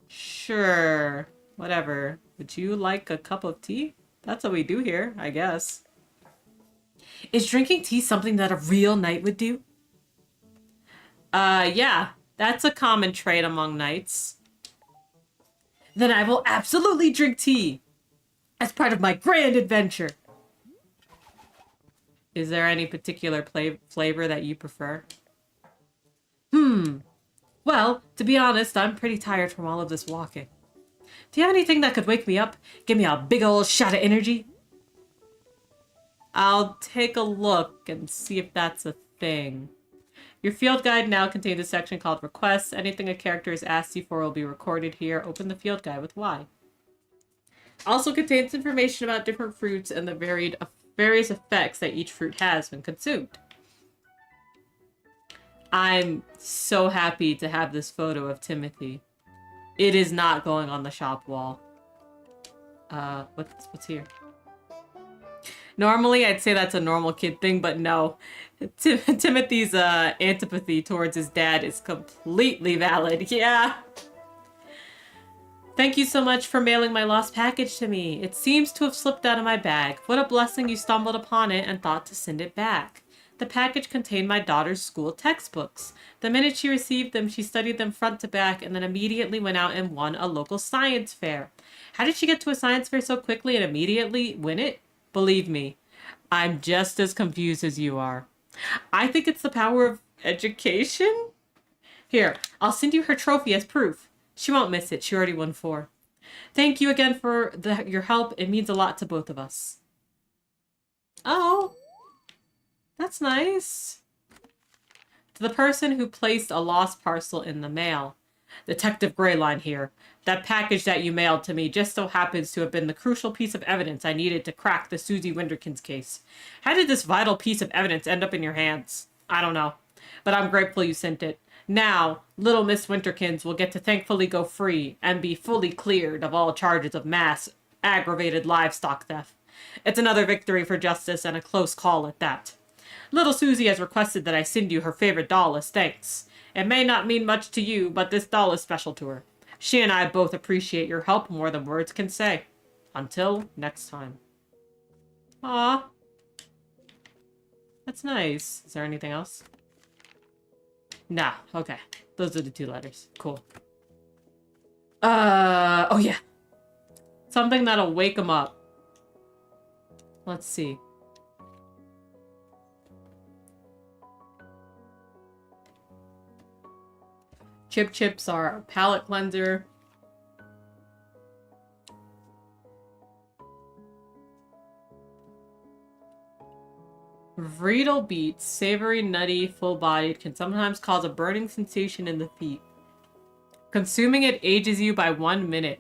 Sure, whatever. Would you like a cup of tea? That's what we do here, I guess. Is drinking tea something that a real knight would do? Yeah, that's a common trait among knights. Then I will absolutely drink tea as part of my grand adventure. Is there any particular flavor that you prefer? Well, to be honest, I'm pretty tired from all of this walking. Do you have anything that could wake me up? Give me a big old shot of energy? I'll take a look and see if that's a thing. Your field guide now contains a section called Requests. Anything a character is asked you for will be recorded here. Open the field guide with Y. Also contains information about different fruits and the various effects that each fruit has when consumed. I'm so happy to have this photo of Timothy. It is not going on the shop wall. What's here? Normally, I'd say that's a normal kid thing, but no. Timothy's antipathy towards his dad is completely valid. Yeah. Thank you so much for mailing my lost package to me. It seems to have slipped out of my bag. What a blessing you stumbled upon it and thought to send it back. The package contained my daughter's school textbooks. The minute she received them, she studied them front to back and then immediately went out and won a local science fair. How did she get to a science fair so quickly and immediately win it? Believe me, I'm just as confused as you are. I think it's the power of education. Here, I'll send you her trophy as proof. She won't miss it. She already won 4. Thank you again for your help. It means a lot to both of us. Oh, that's nice. To the person who placed a lost parcel in the mail. Detective Greyline here. That package that you mailed to me just so happens to have been the crucial piece of evidence I needed to crack the Susie Winderkins case. How did this vital piece of evidence end up in your hands? I don't know. But I'm grateful you sent it. Now, little Miss Winterkins will get to thankfully go free and be fully cleared of all charges of mass aggravated livestock theft. It's another victory for justice and a close call at that. Little Susie has requested that I send you her favorite doll as thanks. It may not mean much to you, but this doll is special to her. She and I both appreciate your help more than words can say. Until next time. Aw. That's nice. Is there anything else? Nah, okay. Those are the 2 letters. Cool. Oh yeah. Something that'll wake him up. Let's see. Chip chips are a palate cleanser. Vreedle beets, savory, nutty, full-bodied, can sometimes cause a burning sensation in the feet. Consuming it ages you by 1 minute.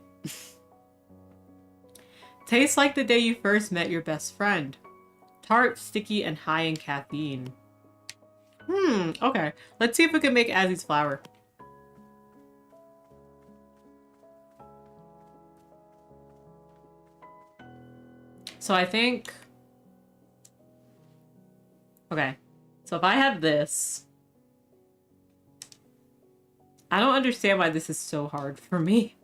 Tastes like the day you first met your best friend. Tart, sticky, and high in caffeine. Okay. Let's see if we can make Azzy's flower. So I think... Okay. So if I have this... I don't understand why this is so hard for me.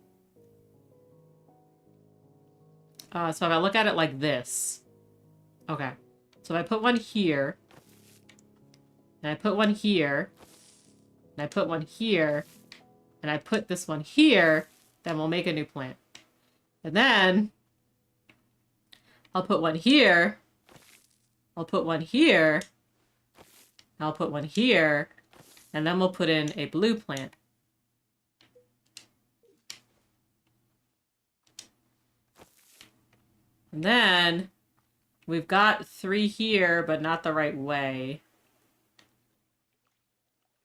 So if I look at it like this... Okay. So if I put one here... And I put one here... And I put one here... And I put this one here... Then we'll make a new plant. And then... I'll put one here... I'll put one here... I'll put one here... And then we'll put in a blue plant. And then we've got 3 here, but not the right way.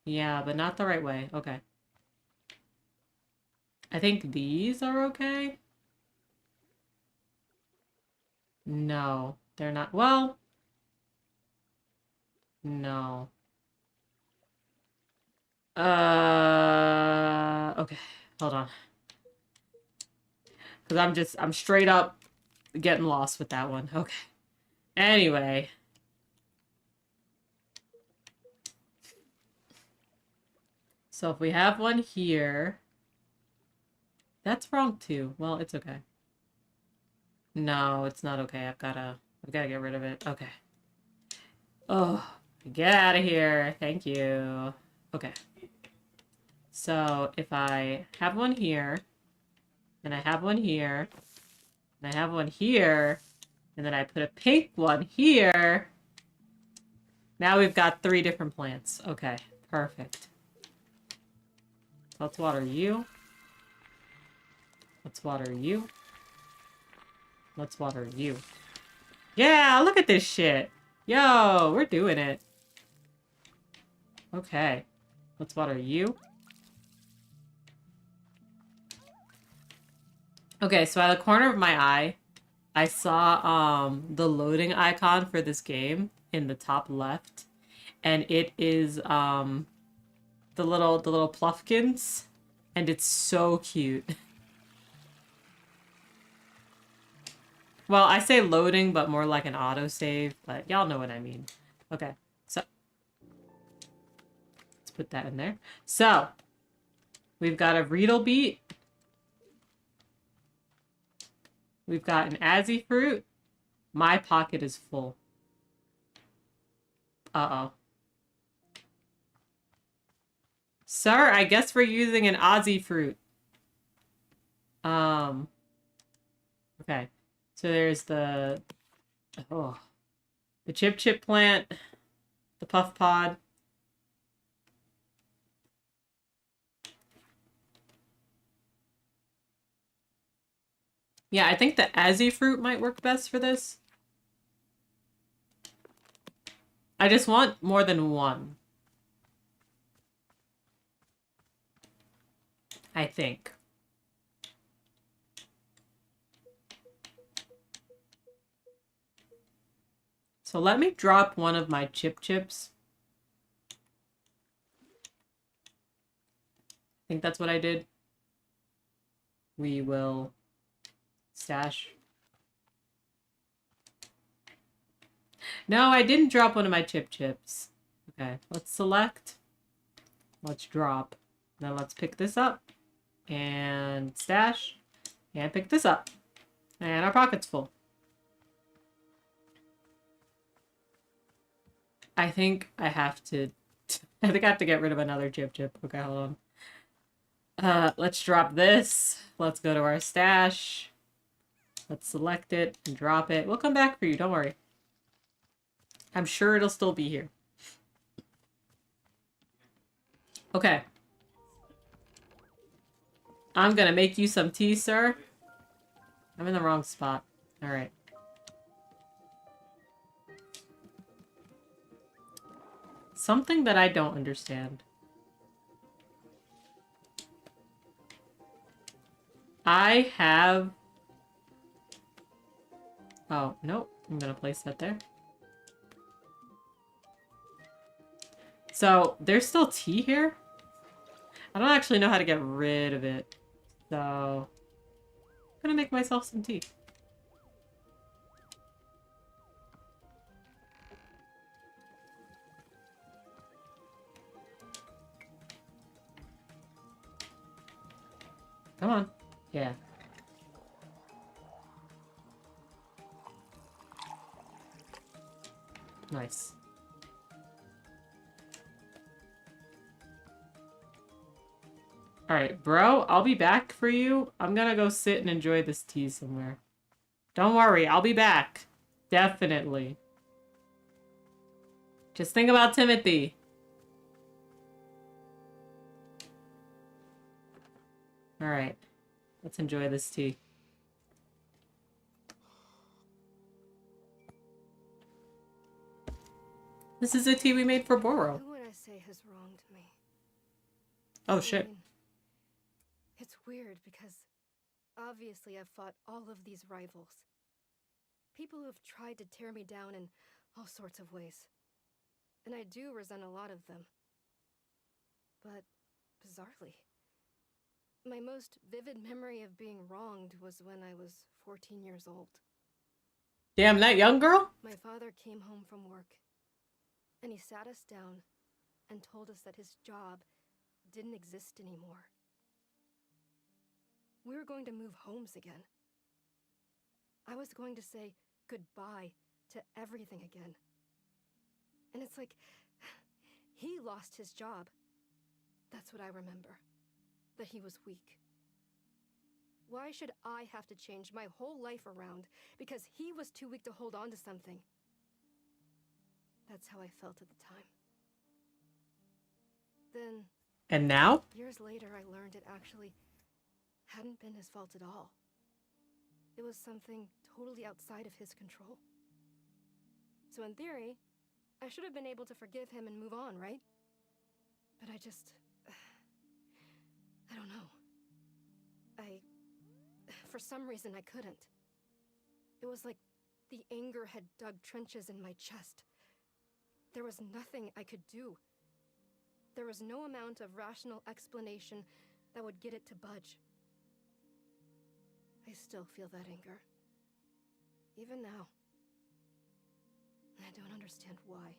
Yeah, but not the right way. Okay. I think these are okay. No, they're not. Well, no. Okay. Hold on. Because I'm straight up getting lost with that one. Okay. Anyway. So if we have one here... That's wrong too. Well, it's okay. No, it's not okay. I've gotta get rid of it. Okay. Oh, get out of here. Thank you. Okay. So if I have one here, and I have one here, and I have one here, and then I put a pink one here, now we've got 3 different plants. Okay, perfect. Let's water you. Let's water you. Let's water you. Yeah, look at this shit. Yo, we're doing it. Okay. Let's water you. Okay, so at the corner of my eye, I saw the loading icon for this game in the top left. And it is the little Pluffkins. And it's so cute. Well, I say loading, but more like an autosave, but y'all know what I mean. Okay, so let's put that in there. So, we've got a Reedle Beet. We've got an Azzy Fruit. My pocket is full. Uh-oh. Sir, I guess we're using an Aussie Fruit. Okay. So there's the Chip Chip plant, the Puff Pod. Yeah, I think the Azzy Fruit might work best for this. I just want more than one. I think. So let me drop one of my Chip Chips. I think that's what I did. We will stash. No, I didn't drop one of my Chip Chips. Okay, let's select. Let's drop. Now let's pick this up. And stash. And pick this up. And our pocket's full. I think I have to... I think I have to get rid of another Chip Chip. Okay, hold on. Let's drop this. Let's go to our stash. Let's select it and drop it. We'll come back for you, don't worry. I'm sure it'll still be here. Okay. I'm gonna make you some tea, sir. I'm in the wrong spot. Alright. Something that I don't understand. I have... Oh, nope. I'm gonna place that there. So, there's still tea here? I don't actually know how to get rid of it. So, I'm gonna make myself some tea. Come on. Yeah. Nice. Alright, bro, I'll be back for you. I'm gonna go sit and enjoy this tea somewhere. Don't worry, I'll be back. Definitely. Just think about Timothy. Alright, let's enjoy this tea. This is a tea we made for Boro. Who would I say has wronged me? Oh, shit. I mean, it's weird because obviously I've fought all of these rivals. People who have tried to tear me down in all sorts of ways. And I do resent a lot of them. But, bizarrely, my most vivid memory of being wronged was when I was 14 years old. Damn, that young girl? My father came home from work, and he sat us down and told us that his job didn't exist anymore. We were going to move homes again. I was going to say goodbye to everything again. And it's like, he lost his job. That's what I remember. That he was weak. Why should I have to change my whole life around because he was too weak to hold on to something? That's how I felt at the time. Then... And now? Years later, I learned it actually hadn't been his fault at all. It was something totally outside of his control. So in theory, I should have been able to forgive him and move on, right? But I just... I don't know. For some reason, I couldn't. It was like the anger had dug trenches in my chest. There was nothing I could do. There was no amount of rational explanation that would get it to budge. I still feel that anger. Even now. I don't understand why.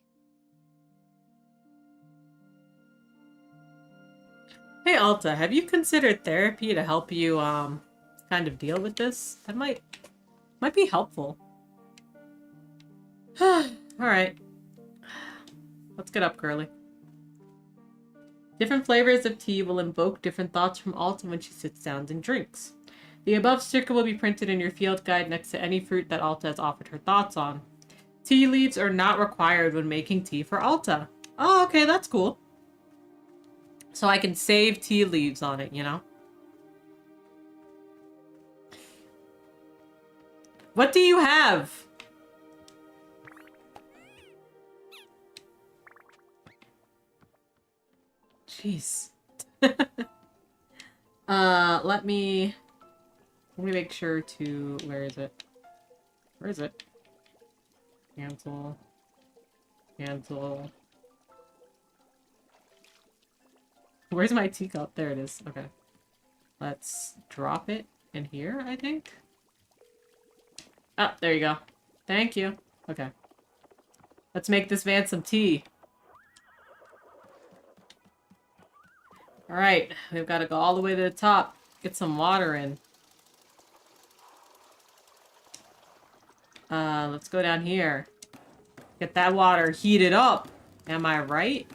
Hey, Alta, have you considered therapy to help you, kind of deal with this? That might be helpful. Alright. Let's get up, Curly. Different flavors of tea will invoke different thoughts from Alta when she sits down and drinks. The above sticker will be printed in your field guide next to any fruit that Alta has offered her thoughts on. Tea leaves are not required when making tea for Alta. Oh, okay, that's cool. So I can save tea leaves on it, you know? What do you have? Jeez. Let me make sure to... Where is it? Where is it? Cancel. Cancel. Where's my teacup? There it is. Okay. Let's drop it in here, I think. Oh, there you go. Thank you. Okay. Let's make this man some tea. Alright, we've got to go all the way to the top. Get some water in. Let's go down here. Get that water heated up. Am I right?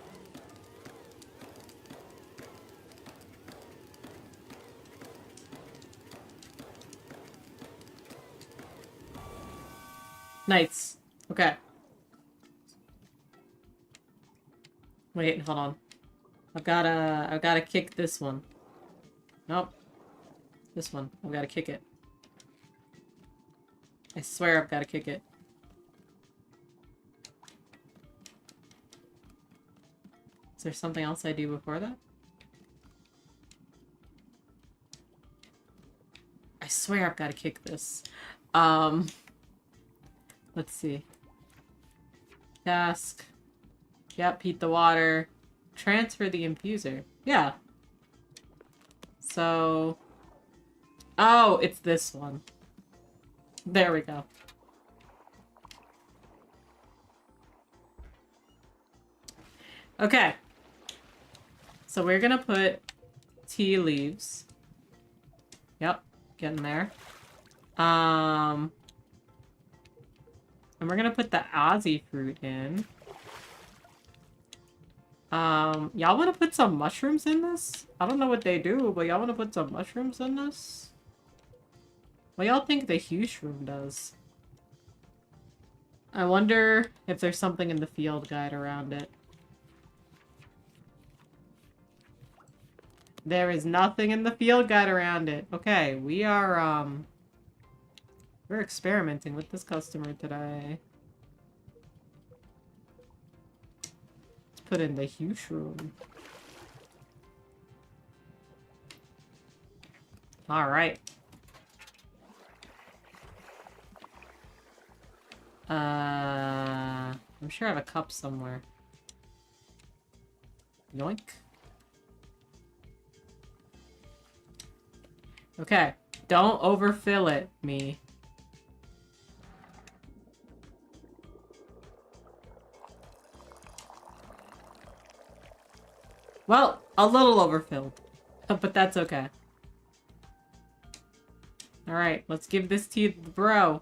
Nice. Okay. Wait, hold on. I've gotta kick this one. Nope. This one. I've gotta kick it. I swear I've gotta kick it. Is there something else I do before that? swear I've got to kick this. Let's see. Task. Yep, heat the water. Transfer the infuser. Yeah. So... Oh, it's this one. There we go. Okay. So we're gonna put tea leaves. Yep, getting there. And we're gonna put the Aussie fruit in. Y'all wanna put some mushrooms in this? I don't know what they do, but y'all wanna put some mushrooms in this? What y'all think the huge room does? I wonder if there's something in the field guide around it. There is nothing in the field guide around it. Okay, we are, we're experimenting with this customer today. Let's put in the huge room. Alright. I'm sure I have a cup somewhere. Yoink. Okay, don't overfill it, me. Well, a little overfilled, but that's okay. Alright, let's give this tea to the bro.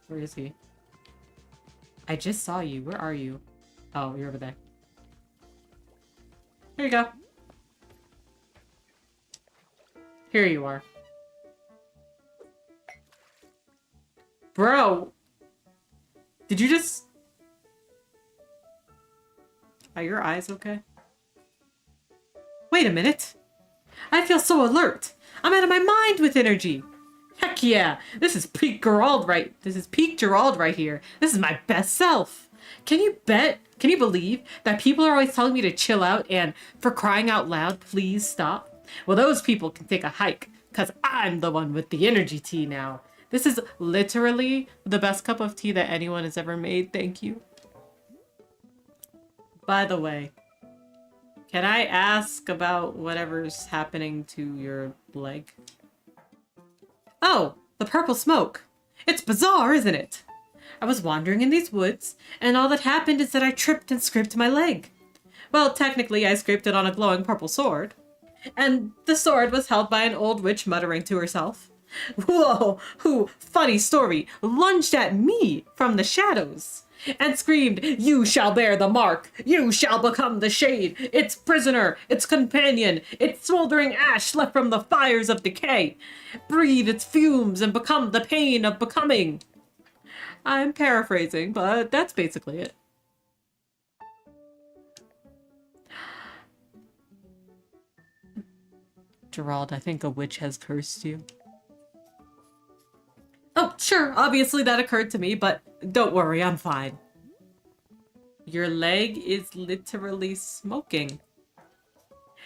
Where is he? I just saw you. Where are you? Oh, you're over there. Here you go. Here you are. Bro! Did you just... Are your eyes okay? Wait a minute! I feel so alert! I'm out of my mind with energy! Heck yeah! This is peak Gerald right... This is peak Gerald right here. This is my best self! Can you believe that people are always telling me to chill out and, for crying out loud, please stop? Well, those people can take a hike, because I'm the one with the energy tea now. This is literally the best cup of tea that anyone has ever made, thank you. By the way, can I ask about whatever's happening to your leg? Oh, the purple smoke. It's bizarre, isn't it? I was wandering in these woods, and all that happened is that I tripped and scraped my leg. Well, technically, I scraped it on a glowing purple sword. And the sword was held by an old witch muttering to herself. Whoa, who, funny story, lunged at me from the shadows and screamed, "You shall bear the mark! You shall become the shade! Its prisoner, its companion, its smoldering ash left from the fires of decay! Breathe its fumes and become the pain of becoming!" I'm paraphrasing, but that's basically it. Gerald, I think a witch has cursed you. Oh, sure, obviously that occurred to me, but don't worry, I'm fine. Your leg is literally smoking.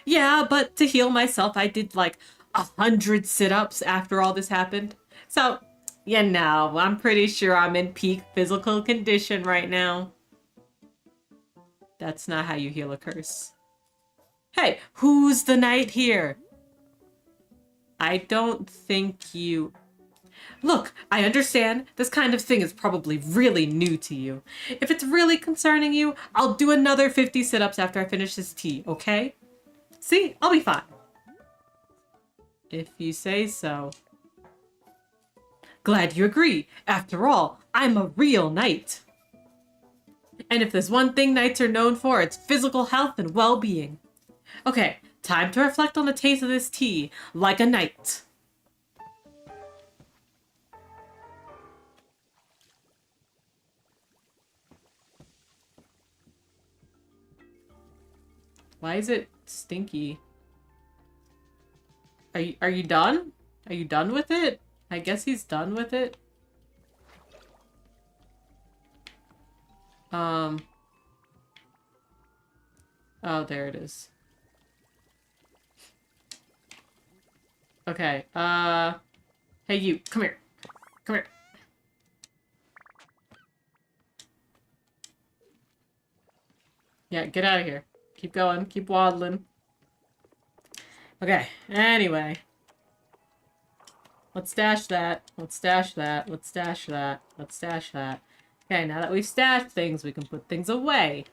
Yeah, but to heal myself, I did like 100 sit-ups after all this happened. So, you know, I'm pretty sure I'm in peak physical condition right now. That's not how you heal a curse. Hey, who's the knight here? I don't think you... Look, I understand this kind of thing is probably really new to you. If it's really concerning you, I'll do another 50 sit-ups after I finish this tea, okay? See? I'll be fine. If you say so. Glad you agree. After all, I'm a real knight. And if there's one thing knights are known for, it's physical health and well-being. Okay, time to reflect on the taste of this tea, like a knight. Why is it stinky? Are you done? Are you done with it? I guess he's done with it. Oh, there it is. Okay, hey you, come here. Come here. Yeah, get out of here. Keep going, keep waddling. Okay, anyway. Let's stash that. Let's stash that. Let's stash that. Let's stash that. Okay, now that we've stashed things, we can put things away.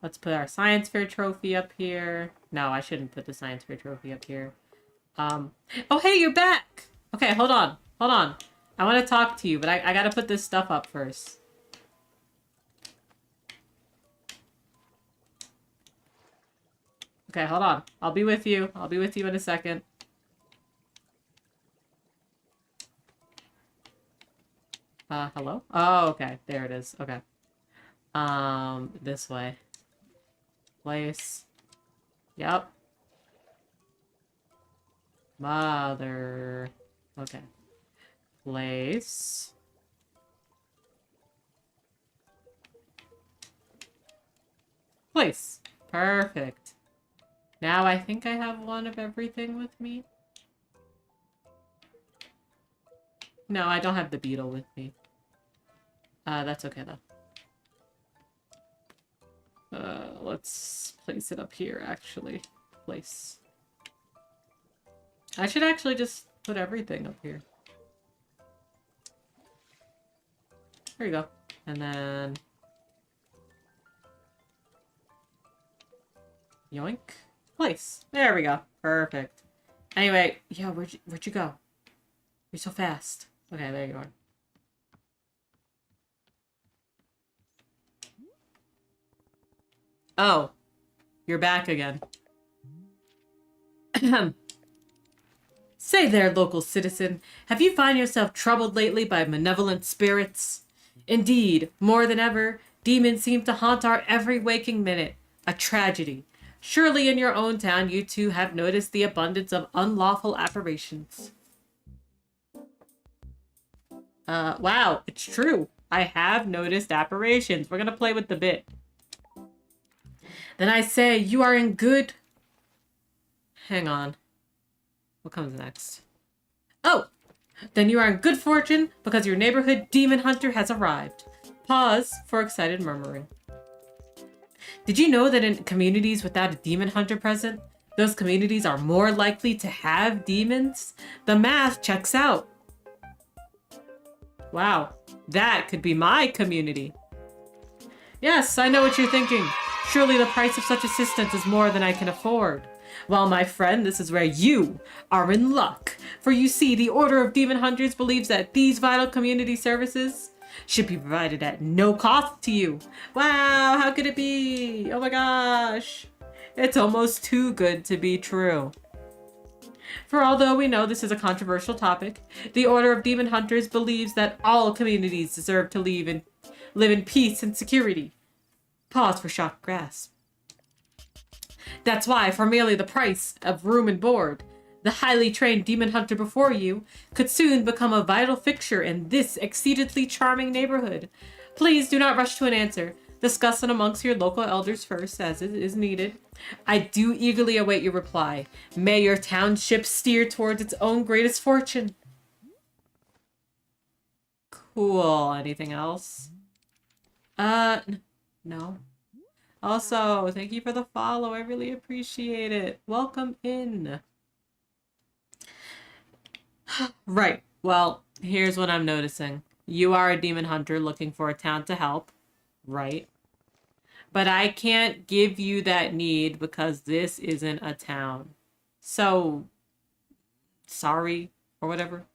Let's put our science fair trophy up here. No, I shouldn't put the science fair trophy up here. Oh hey, you're back! Okay, hold on. Hold on. I want to talk to you, but I gotta put this stuff up first. Okay, hold on. I'll be with you. I'll be with you in a second. Hello? Oh, okay. There it is. Okay. This way. Place. Yep. Mother. Okay. Place. Place. Perfect. Now I think I have one of everything with me. No, I don't have the beetle with me. That's okay though. Let's place it up here, actually. Place. I should actually just put everything up here. There you go. And then... yoink. Place. There we go. Perfect. Anyway, yeah, where'd you go? You're so fast. Okay, there you are. Oh. You're back again. Say there, local citizen, have you found yourself troubled lately by malevolent spirits? Indeed, more than ever, demons seem to haunt our every waking minute. A tragedy. Surely in your own town you too have noticed the abundance of unlawful apparitions. Wow, it's true. I have noticed apparitions. We're gonna play with the bit. Then I say, you are in good... Hang on. What comes next? Oh! Then you are in good fortune because your neighborhood demon hunter has arrived. Pause for excited murmuring. Did you know that in communities without a demon hunter present, those communities are more likely to have demons? The math checks out. Wow, that could be my community. Yes, I know what you're thinking. Surely the price of such assistance is more than I can afford. Well, my friend, this is where you are in luck. For you see, the Order of Demon Hunters believes that these vital community services should be provided at no cost to you. Wow, how could it be? Oh my gosh. It's almost too good to be true. For although we know this is a controversial topic, the Order of Demon Hunters believes that all communities deserve to live in peace and security. Pause for shocked grasp. That's why, for merely the price of room and board, the highly trained demon hunter before you could soon become a vital fixture in this exceedingly charming neighborhood. Please do not rush to an answer. Discuss it amongst your local elders first, as it is needed. I do eagerly await your reply. May your township steer towards its own greatest fortune. Cool. Anything else? No. Also, thank you for the follow. I really appreciate it. Welcome in. Right. Well, here's what I'm noticing. You are a demon hunter looking for a town to help. Right. But I can't give you that need because this isn't a town. So, sorry, or whatever.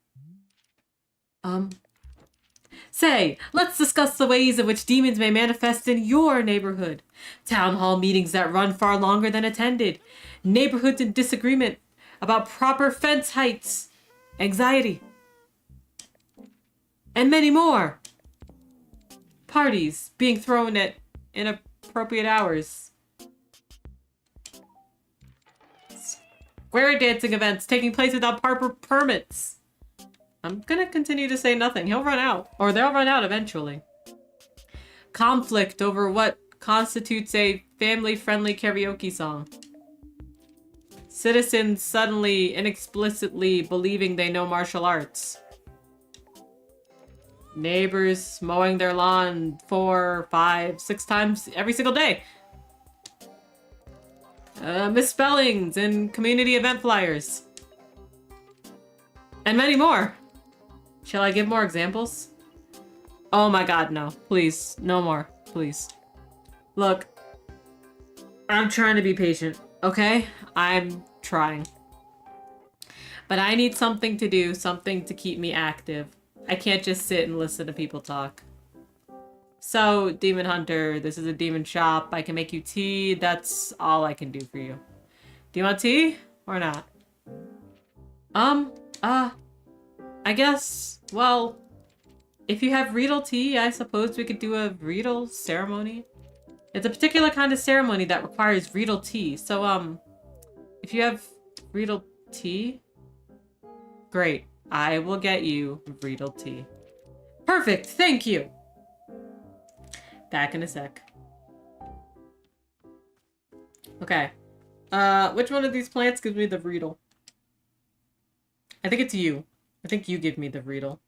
Say, let's discuss the ways in which demons may manifest in your neighborhood. Town hall meetings that run far longer than attended. Neighborhoods in disagreement about proper fence heights. Anxiety. And many more. Parties being thrown at inappropriate hours. Square dancing events taking place without proper permits. I'm gonna continue to say nothing. He'll run out. Or they'll run out eventually. Conflict over what constitutes a family-friendly karaoke song. Citizens suddenly, inexplicitly believing they know martial arts. Neighbors mowing their lawn 4, 5, 6 times every single day. Misspellings in community event flyers. And many more. Shall I give more examples? Oh my god, no. Please. No more. Please. Look. I'm trying to be patient, okay? I'm trying. But I need something to do, something to keep me active. I can't just sit and listen to people talk. So, Demon Hunter, this is a demon shop. I can make you tea. That's all I can do for you. Do you want tea? Or not? I guess, well, if you have Riedel tea, I suppose we could do a Riedel ceremony. It's a particular kind of ceremony that requires Riedel tea. So, if you have Riedel tea, great. I will get you Riedel tea. Perfect, thank you! Back in a sec. Okay. Which one of these plants gives me the Riedel? I think it's you. I think you give me the Riedel.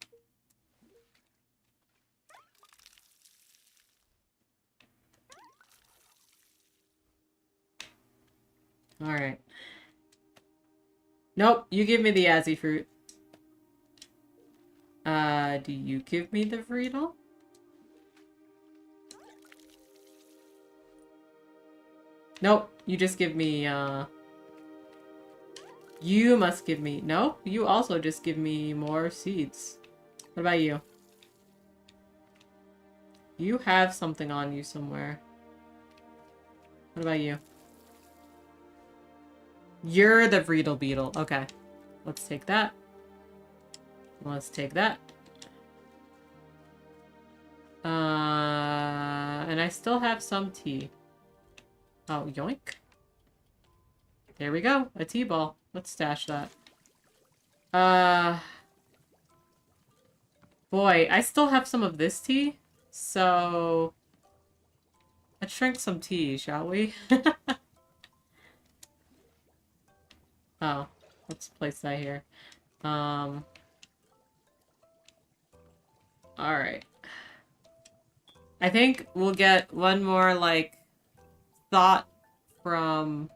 Alright. Nope, you give me the Azzy fruit. Do you give me the Riedel? Nope, you just give me, You must give me... No, you also just give me more seeds. What about you? You have something on you somewhere. What about you? You're the Riedel beetle. Okay. Let's take that. Let's take that. And I still have some tea. Oh, yoink. There we go. A tea ball. Let's stash that. Boy, I still have some of this tea. So... let's drink some tea, shall we? Oh, let's place that here. Alright. I think we'll get one more, like, thought from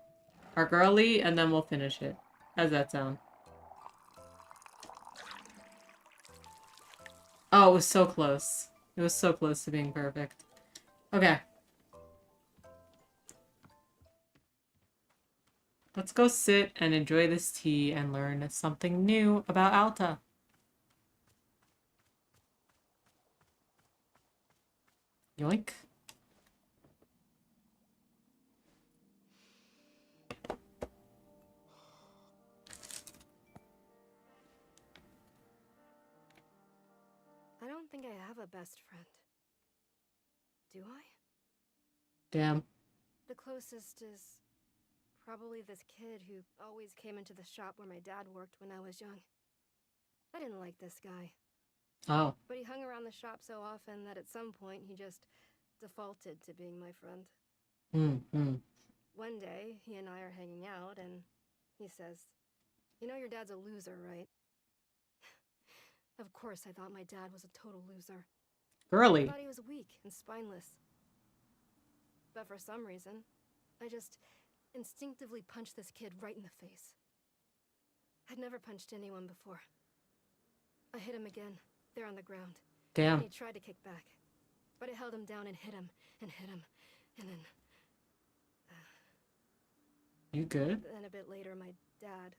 our girly, and then we'll finish it. How's that sound? Oh, it was so close. It was so close to being perfect. Okay. Let's go sit and enjoy this tea and learn something new about Alta. Yoink. I don't think I have a best friend. Do I? Damn. The closest is probably this kid who always came into the shop where my dad worked when I was young. I didn't like this guy. Oh. But he hung around the shop so often that at some point he just defaulted to being my friend. One day, he and I are hanging out, and he says, "You know your dad's a loser, right?" Of course, I thought my dad was a total loser. Girly. I thought he was weak and spineless. But for some reason, I just instinctively punched this kid right in the face. I'd never punched anyone before. I hit him again, there on the ground. Damn. And he tried to kick back, but I held him down and hit him, and then... You good? Then a bit later, my dad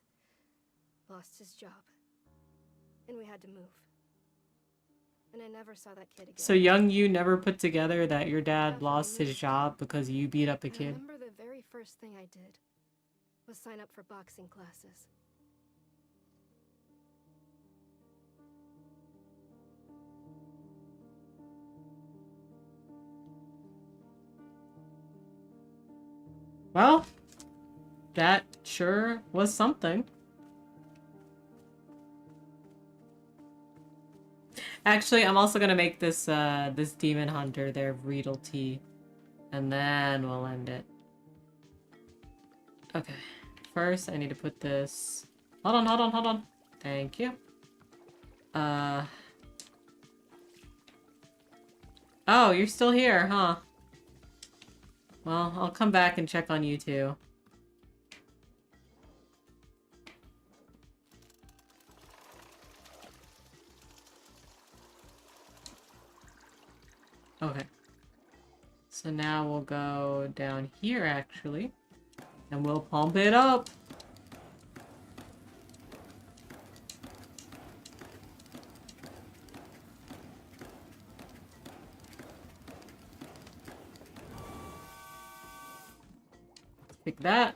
lost his job, and we had to move. And I never saw that kid again. So young you never put together that your dad lost his job because you beat up a I kid? remember the very first thing I did was sign up for boxing classes. Well, that sure was something. Actually, I'm also gonna make this this demon hunter their Riedel tea, and then we'll end it. Okay, first, I need to put this... Hold on, hold on, hold on. Thank you. Oh, you're still here, huh? Well, I'll come back and check on you too. Okay. So now we'll go down here, actually. And we'll pump it up. Pick that.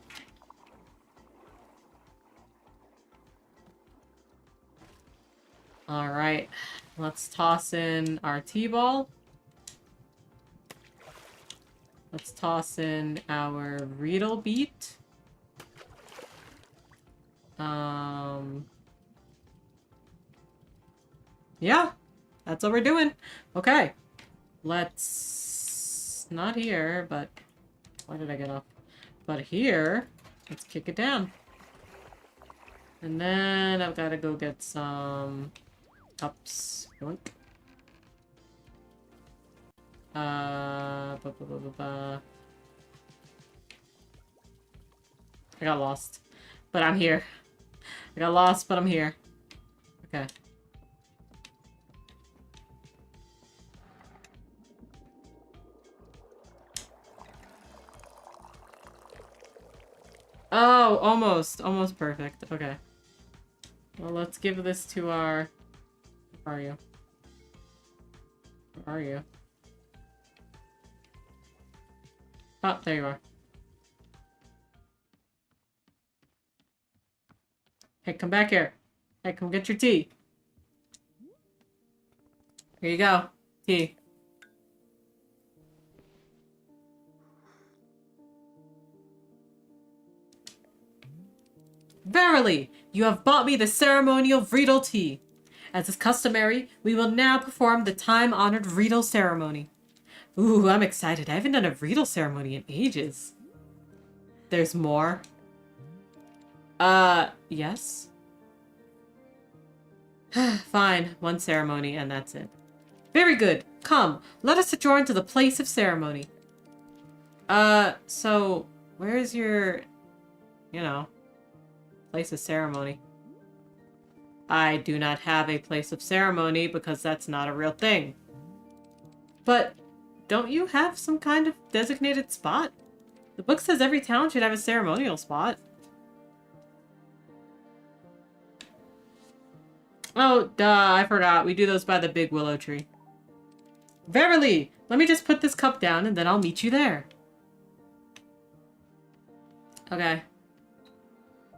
Alright. Let's toss in our T-ball. Let's toss in our Riedel beat. Yeah, that's what we're doing. Okay. Let's... Not here, but... Why did I get off? But here, let's kick it down. And then I've got to go get some cups. Yoink. I got lost. But I'm here. I got lost, but I'm here. Okay. Oh, almost. Almost perfect. Okay. Well, let's give this to our... Where are you? Where are you? Oh, there you are. Hey, come back here. Hey, come get your tea. Here you go. Tea. Verily, you have bought me the ceremonial Riedel tea. As is customary, we will now perform the time-honored Riedel ceremony. Ooh, I'm excited. I haven't done a Riedel ceremony in ages. There's more? Yes? Fine, one ceremony and that's it. Very good. Come, let us adjourn to the place of ceremony. So, where's your, place of ceremony? I do not have a place of ceremony because that's not a real thing. But, don't you have some kind of designated spot? The book says every town should have a ceremonial spot. Oh, duh, I forgot. We do those by the big willow tree. Verily! Let me just put this cup down and then I'll meet you there. Okay.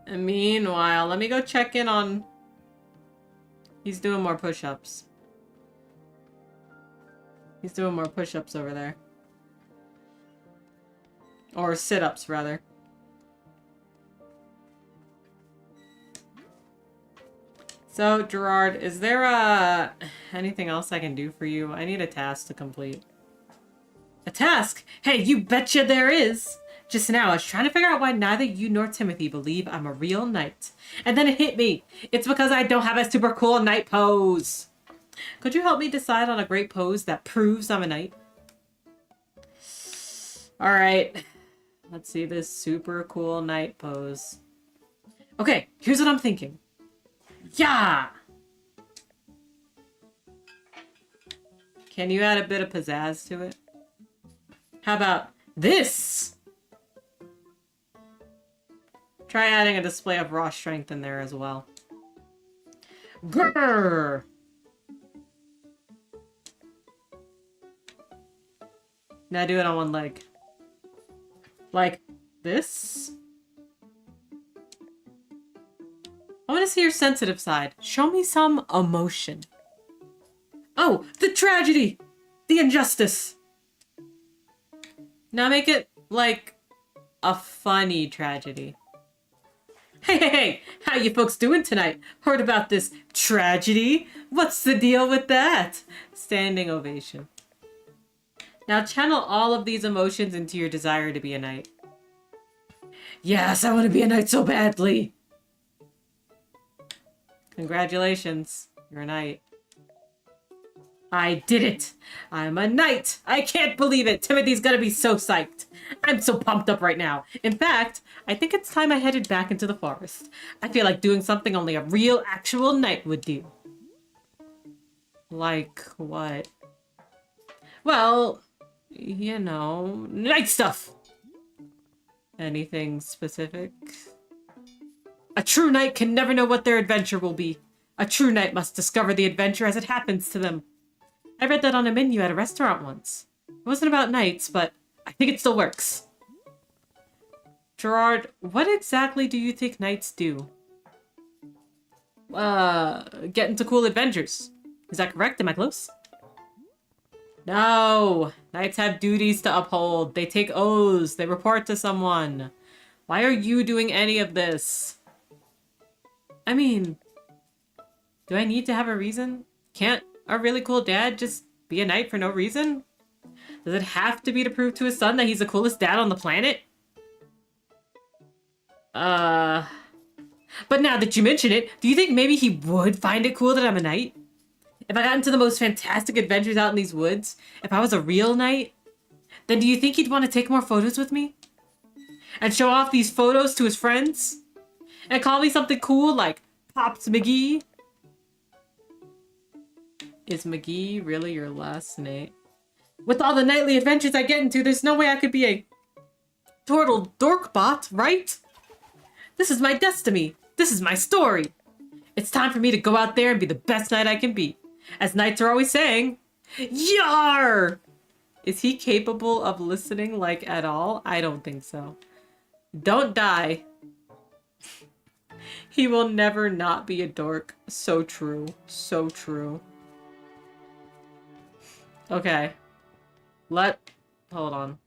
And meanwhile, let me go check in on... He's doing more push-ups. He's doing more push-ups over there. Or sit-ups, rather. So, Gerard, is there anything else I can do for you? I need a task to complete. A task? Hey, you betcha there is! Just now, I was trying to figure out why neither you nor Timothy believe I'm a real knight. And then it hit me. It's because I don't have a super cool knight pose. Could you help me decide on a great pose that proves I'm a knight? Alright. Let's see this super cool knight pose. Okay, here's what I'm thinking. Yeah! Can you add a bit of pizzazz to it? How about this? Try adding a display of raw strength in there as well. Grrr! Now do it on one leg. Like this? I want to see your sensitive side. Show me some emotion. Oh, the tragedy! The injustice! Now make it, like, a funny tragedy. Hey, hey, hey! How you folks doing tonight? Heard about this tragedy? What's the deal with that? Standing ovation. Now channel all of these emotions into your desire to be a knight. Yes, I want to be a knight so badly. Congratulations. You're a knight. I did it! I'm a knight! I can't believe it! Timothy's gonna be so psyched. I'm so pumped up right now. In fact, I think it's time I headed back into the forest. I feel like doing something only a real, actual knight would do. Like what? Well, you know, knight stuff! Anything specific? A true knight can never know what their adventure will be. A true knight must discover the adventure as it happens to them. I read that on a menu at a restaurant once. It wasn't about knights, but I think it still works. Gerard, what exactly do you think knights do? Get into cool adventures. Is that correct? Am I close? No! Knights have duties to uphold. They take oaths. They report to someone. Why are you doing any of this? I mean, do I need to have a reason? Can't a really cool dad just be a knight for no reason? Does it have to be to prove to his son that he's the coolest dad on the planet? But now that you mention it, do you think maybe he would find it cool that I'm a knight? If I got into the most fantastic adventures out in these woods, if I was a real knight, then do you think he'd want to take more photos with me? And show off these photos to his friends? And call me something cool like Pops McGee? Is McGee really your last name? With all the nightly adventures I get into, there's no way I could be a total dorkbot, right? This is my destiny. This is my story. It's time for me to go out there and be the best knight I can be. As knights are always saying, Yar! Is he capable of listening, like, at all? I don't think so. Don't die. He will never not be a dork. So true. So true. Okay. Hold on.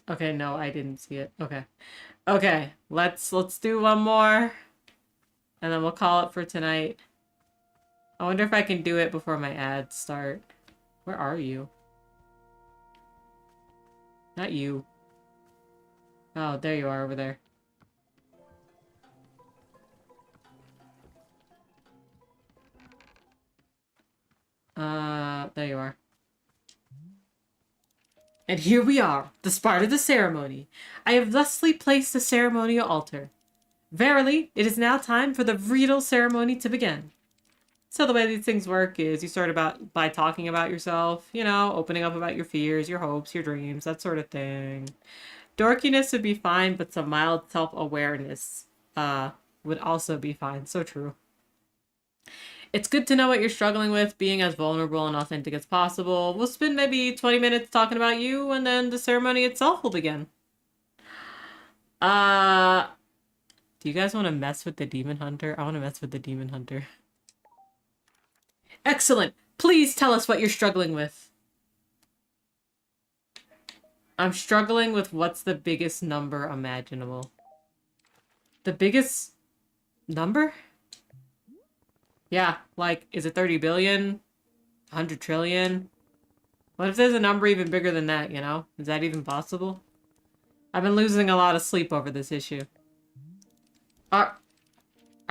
Okay, no, I didn't see it. Okay. Okay, let's do one more. And then we'll call it for tonight. I wonder if I can do it before my ads start. Where are you? Not you. Oh, there you are over there. There you are. And here we are, the start of the ceremony. I have thusly placed the ceremonial altar. Verily, it is now time for the real ceremony to begin. So the way these things work is you start by talking about yourself, you know, opening up about your fears, your hopes, your dreams, that sort of thing. Dorkiness would be fine, but some mild self-awareness would also be fine. So true. It's good to know what you're struggling with, being as vulnerable and authentic as possible. We'll spend maybe 20 minutes talking about you, and then the ceremony itself will begin. Do you guys want to mess with the Demon Hunter? I want to mess with the Demon Hunter. Excellent! Please tell us what you're struggling with. I'm struggling with what's the biggest number imaginable. The biggest number? Yeah, like, is it 30 billion? 100 trillion? What if there's a number even bigger than that, you know? Is that even possible? I've been losing a lot of sleep over this issue. Are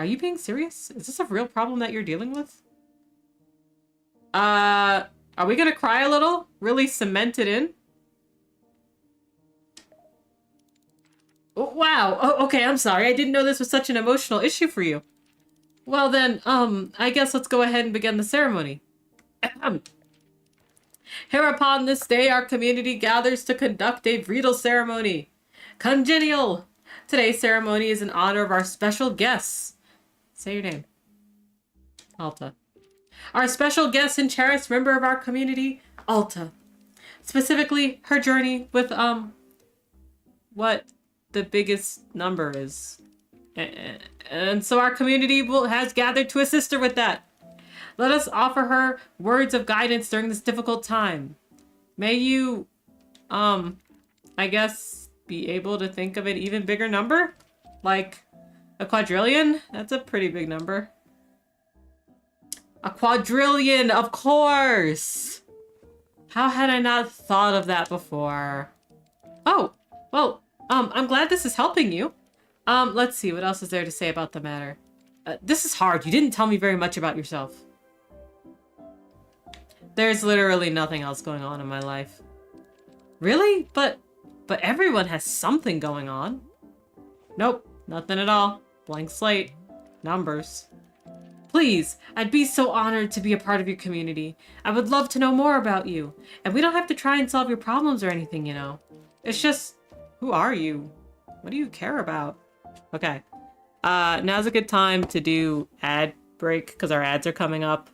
you being serious? Is this a real problem that you're dealing with? Are we gonna cry a little? Really cement it in? Oh, wow. Oh, okay, I'm sorry. I didn't know this was such an emotional issue for you. Well then, I guess let's go ahead and begin the ceremony. Hereupon this day, our community gathers to conduct a bridal ceremony. Congenial! Today's ceremony is in honor of our special guests. Say your name. Alta. Our special guest and cherished member of our community, Alta. Specifically, her journey with, what the biggest number is. And so our community has gathered to assist her with that. Let us offer her words of guidance during this difficult time. May you, I guess, be able to think of an even bigger number? Like a quadrillion? That's a pretty big number. A quadrillion, of course! How had I not thought of that before? Oh, Well, I'm glad this is helping you. Let's see, what else is there to say about the matter? This is hard. You didn't tell me very much about yourself. There's literally nothing else going on in my life. Really? But everyone has something going on. Nope, nothing at all. Blank slate. Numbers. Please, I'd be so honored to be a part of your community. I would love to know more about you. And we don't have to try and solve your problems or anything, you know. It's just, who are you? What do you care about? Okay. Now's a good time to do ad break because our ads are coming up.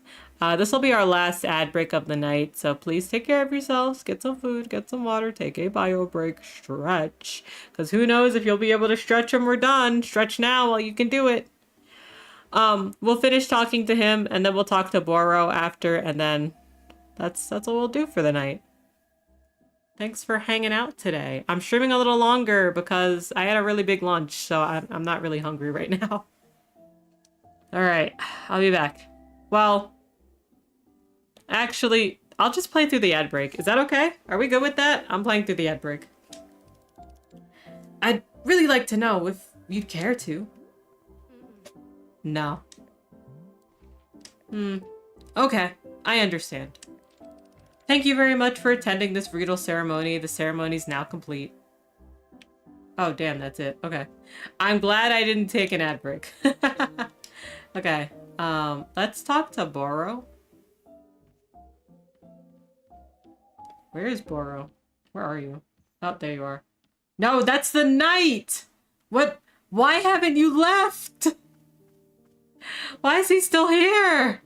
This will be our last ad break of the night, so please take care of yourselves. Get some food, get some water, take a bio break, stretch. Because who knows if you'll be able to stretch when we're done. Stretch now while you can do it. We'll finish talking to him, and then we'll talk to Boro after, and then that's what we'll do for the night. Thanks for hanging out today. I'm streaming a little longer because I had a really big lunch, so I'm not really hungry right now. Alright, I'll be back. Well, actually, I'll just play through the ad break. Is that okay? Are we good with that? I'm playing through the ad break. I'd really like to know if you'd care to. No. Okay, I understand. Thank you very much for attending this ritual ceremony. The ceremony's now complete. Oh, damn, that's it. Okay. I'm glad I didn't take an ad break. Okay, let's talk to Boro. Where is Boro? Where are you? Oh, there you are. No, that's the knight! What? Why haven't you left? Why is he still here?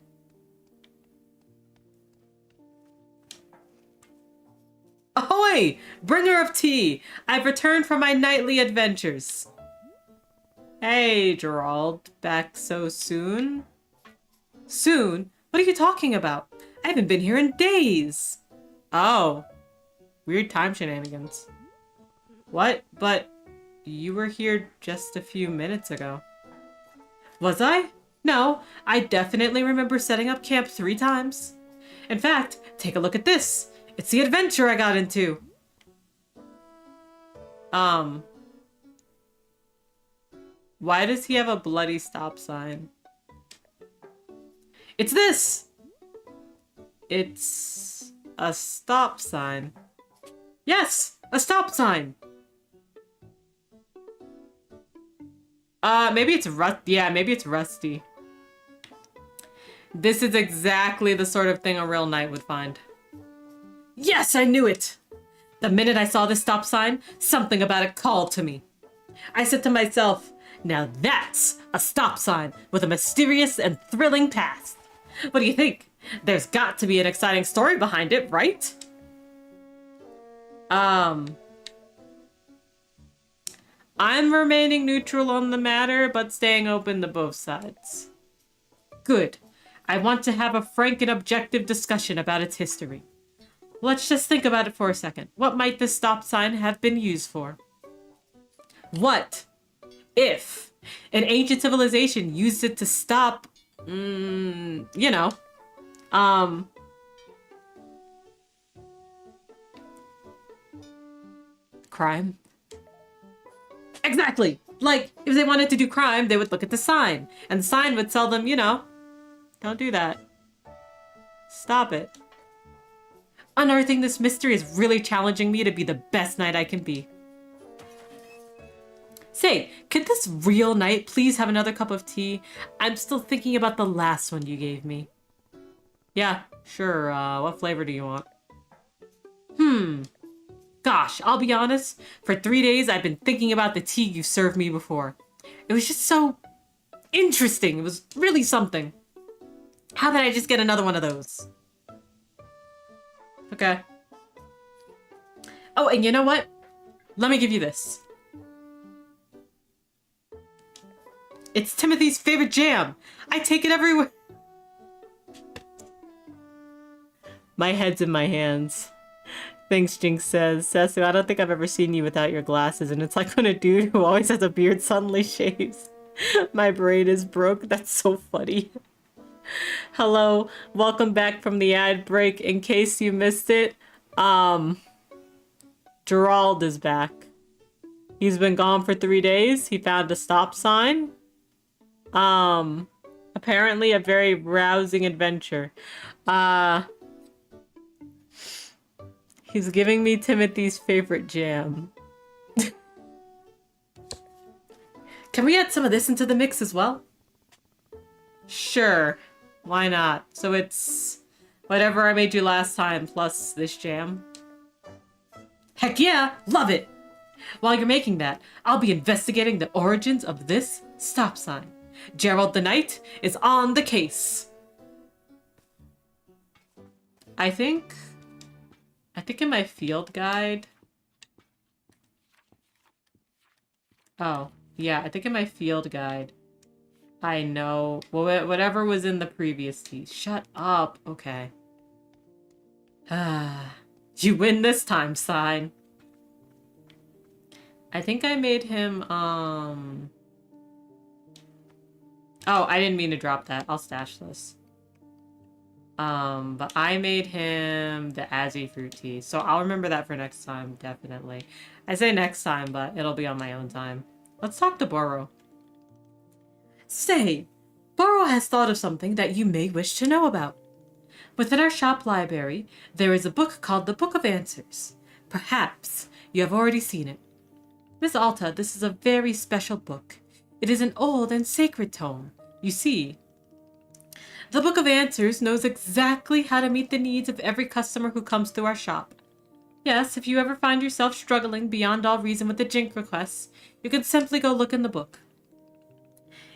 Ahoy! Bringer of tea! I've returned from my nightly adventures. Hey, Gerald. Back so soon? Soon? What are you talking about? I haven't been here in days. Oh. Weird time shenanigans. What? But you were here just a few minutes ago. Was I? No, I definitely remember setting up camp 3 times. In fact, take a look at this. It's the adventure I got into. Why does he have a bloody stop sign? It's this! It's a stop sign. Yes! A stop sign! Maybe it's yeah, maybe it's rusty. This is exactly the sort of thing a real knight would find. Yes, I knew it! The minute I saw this stop sign, something about it called to me. I said to myself, now that's a stop sign with a mysterious and thrilling past. What do you think? There's got to be an exciting story behind it, right? I'm remaining neutral on the matter, but staying open to both sides. Good. I want to have a frank and objective discussion about its history. Let's just think about it for a second. What might this stop sign have been used for? What if an ancient civilization used it to stop, you know, crime? Exactly! Like, if they wanted to do crime, they would look at the sign. And the sign would tell them, you know, don't do that. Stop it. Unearthing this mystery is really challenging me to be the best knight I can be. Say, could this real knight please have another cup of tea? I'm still thinking about the last one you gave me. Yeah, sure. What flavor do you want? Gosh, I'll be honest. For 3 days, I've been thinking about the tea you served me before. It was just so interesting. It was really something. How about I just get another one of those? Okay. Oh, and you know what? Let me give you this. It's Timothy's favorite jam. I take it everywhere. My head's in my hands. Thanks, Jinx says. Sesu, I don't think I've ever seen you without your glasses, and it's like when a dude who always has a beard suddenly shaves. My brain is broke. That's so funny. Hello, welcome back from the ad break. In case you missed it, Gerald is back. He's been gone for 3 days. He found a stop sign. Apparently a very rousing adventure. He's giving me Timothy's favorite jam. Can we add some of this into the mix as well? Sure. Why not? So it's whatever I made you last time plus this jam. Heck yeah! Love it! While you're making that, I'll be investigating the origins of this stop sign. Gerald the Knight is on the case. I think in my field guide. Oh, yeah, I think in my field guide. I know. Well, whatever was in the previous tease. Shut up. Okay. You win this time, sign. I think I made him, Oh, I didn't mean to drop that. I'll stash this. But I made him the Azzy fruit tea. So I'll remember that for next time, definitely. I say next time, but it'll be on my own time. Let's talk to Boro. Say, Boro has thought of something that you may wish to know about. Within our shop library, there is a book called the Book of Answers. Perhaps you have already seen it. Miss Alta, this is a very special book. It is an old and sacred tome. You see, the Book of Answers knows exactly how to meet the needs of every customer who comes through our shop. Yes, if you ever find yourself struggling beyond all reason with the Jink requests, you can simply go look in the book.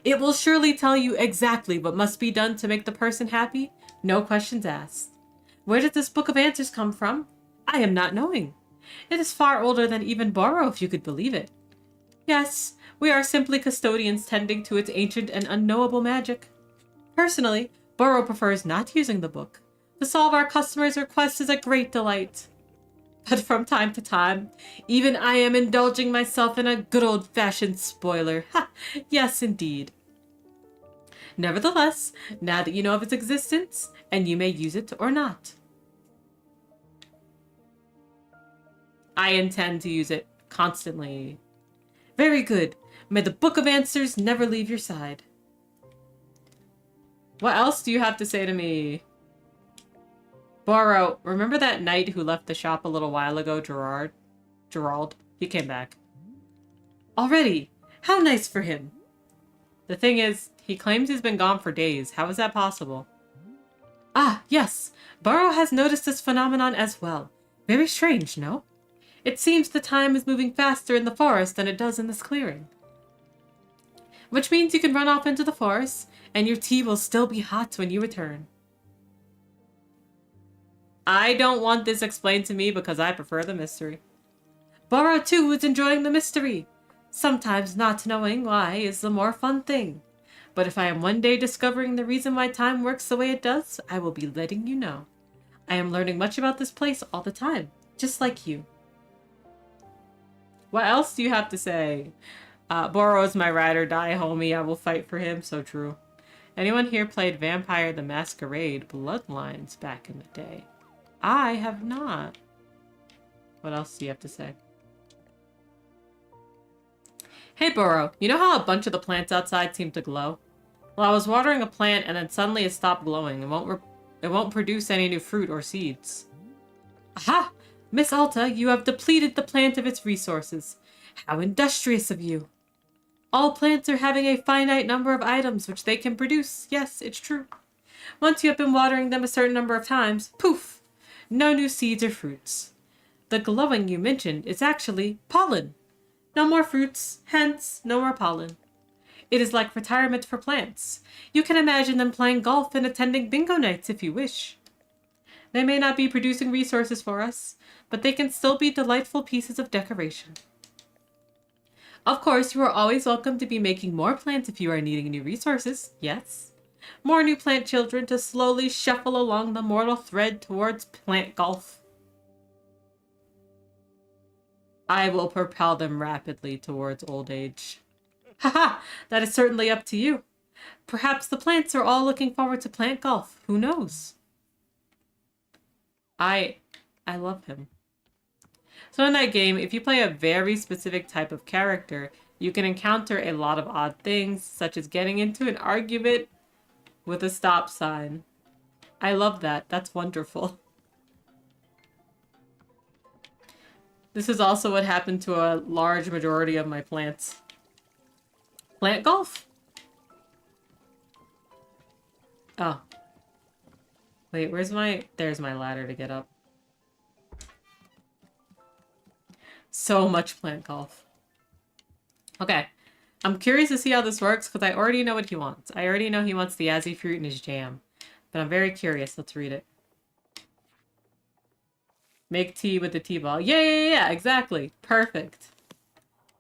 It will surely tell you exactly what must be done to make the person happy, no questions asked. Where did this Book of Answers come from? I am not knowing. It is far older than even Boro, if you could believe it. Yes, we are simply custodians tending to its ancient and unknowable magic. Personally, Boro prefers not using the book. To solve our customers' requests is a great delight. But from time to time, even I am indulging myself in a good old-fashioned spoiler. Ha! Yes, indeed. Nevertheless, now that you know of its existence, and you may use it or not. I intend to use it constantly. Very good. May the Book of Answers never leave your side. What else do you have to say to me? Boro, remember that knight who left the shop a little while ago, Gerald? He came back. Already? How nice for him. The thing is, he claims he's been gone for days. How is that possible? Ah, yes. Boro has noticed this phenomenon as well. Very strange, no? It seems the time is moving faster in the forest than it does in this clearing. Which means you can run off into the forest, and your tea will still be hot when you return. I don't want this explained to me because I prefer the mystery. Boro, too, is enjoying the mystery. Sometimes not knowing why is the more fun thing. But if I am one day discovering the reason why time works the way it does, I will be letting you know. I am learning much about this place all the time, just like you. What else do you have to say? Boro is my ride or die homie. I will fight for him. So true. Anyone here played Vampire the Masquerade Bloodlines back in the day? I have not. What else do you have to say? Hey Boro, you know how a bunch of the plants outside seem to glow? Well, I was watering a plant and then suddenly it stopped glowing. It won't produce any new fruit or seeds. Aha! Miss Alta, you have depleted the plant of its resources. How industrious of you. All plants are having a finite number of items which they can produce. Yes, it's true. Once you have been watering them a certain number of times, poof! No new seeds or fruits. The glowing you mentioned is actually pollen. No more fruits, hence no more pollen. It is like retirement for plants. You can imagine them playing golf and attending bingo nights if you wish. They may not be producing resources for us, but they can still be delightful pieces of decoration. Of course, you are always welcome to be making more plants if you are needing new resources, yes? More new plant children to slowly shuffle along the mortal thread towards plant golf. I will propel them rapidly towards old age. Haha, that is certainly up to you. Perhaps the plants are all looking forward to plant golf. Who knows? I love him. So in that game, if you play a very specific type of character, you can encounter a lot of odd things, such as getting into an argument with a stop sign. I love that. That's wonderful. This is also what happened to a large majority of my plants. Plant golf? Oh. Wait, where's my... There's my ladder to get up. So much plant golf. Okay. I'm curious to see how this works because I already know what he wants. I already know he wants the Azzy fruit in his jam. But I'm very curious. Let's read it. Make tea with the tea ball. Yeah, exactly. Perfect.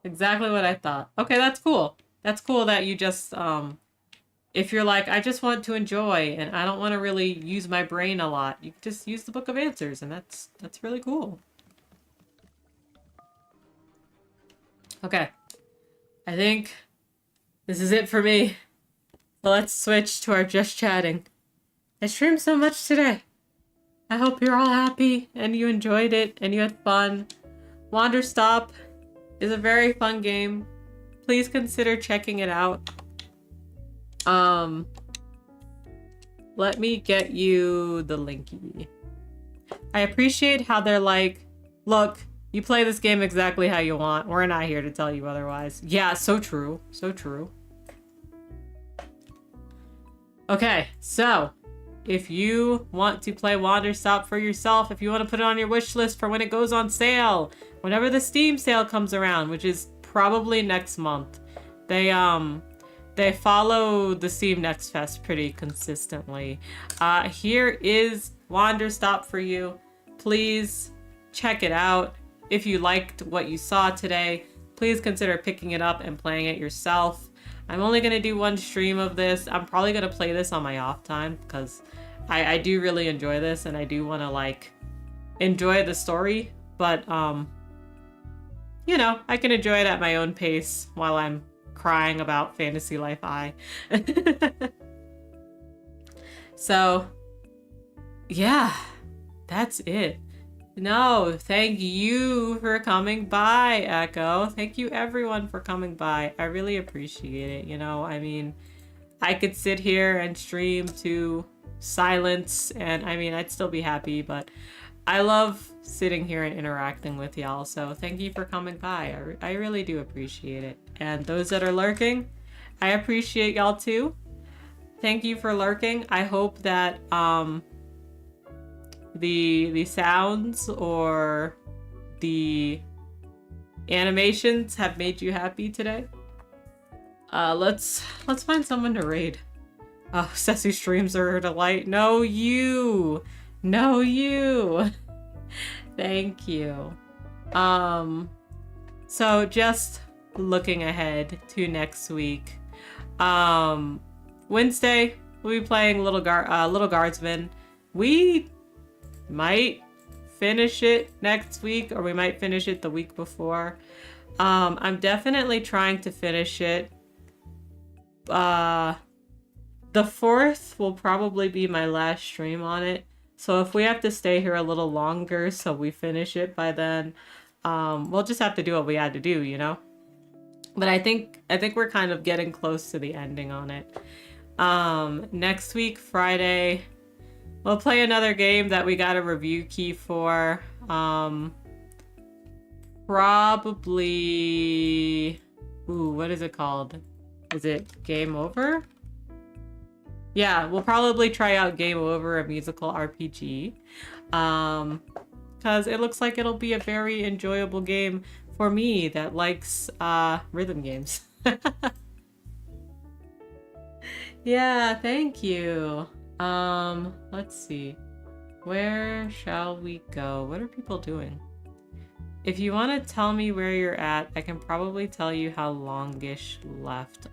Exactly what I thought. Okay, that's cool. That's cool that you just, if you're like, I just want to enjoy and I don't want to really use my brain a lot, you can just use the Book of Answers, and that's really cool. Okay. I think this is it for me. So let's switch to our just chatting. I streamed so much today. I hope you're all happy and you enjoyed it and you had fun. Wanderstop is a very fun game. Please consider checking it out. Let me get you the linky. I appreciate how they're like, look, you play this game exactly how you want. We're not here to tell you otherwise. Yeah, so true. So true. Okay, so if you want to play Wanderstop for yourself, if you want to put it on your wish list for when it goes on sale, whenever the Steam sale comes around, which is probably next month, they follow the Steam Next Fest pretty consistently. Here is Wanderstop for you. Please check it out. If you liked what you saw today, please consider picking it up and playing it yourself. I'm only going to do one stream of this. I'm probably going to play this on my off time because I do really enjoy this and I do want to like enjoy the story, but you know, I can enjoy it at my own pace while I'm crying about Fantasy Life I. So yeah, that's it. No, thank you for coming by, Echo. Thank you everyone for coming by. I really appreciate it. You know, I mean, I could sit here and stream to silence and I mean, I'd still be happy, but I love sitting here and interacting with y'all. So thank you for coming by. I really do appreciate it. And those that are lurking, I appreciate y'all too. Thank you for lurking. I hope that, the sounds or the animations have made you happy today. Let's find someone to raid. Oh, Ceci streams are a delight. No, you. Thank you. So just looking ahead to next week. Wednesday we'll be playing Little Guardsman. We might finish it next week or we might finish it the week before. I'm definitely trying to finish it. The 4th will probably be my last stream on it. So if we have to stay here a little longer so we finish it by then, we'll just have to do what we had to do, you know? But I think we're kind of getting close to the ending on it. Next week, Friday, we'll play another game that we got a review key for. Probably... Ooh, what is it called? Is it Game Over? Yeah, we'll probably try out Game Over, a musical RPG. Because it looks like it'll be a very enjoyable game for me that likes rhythm games. Yeah, thank you. Let's see. Where shall we go? What are people doing? If you want to tell me where you're at, I can probably tell you how longish left.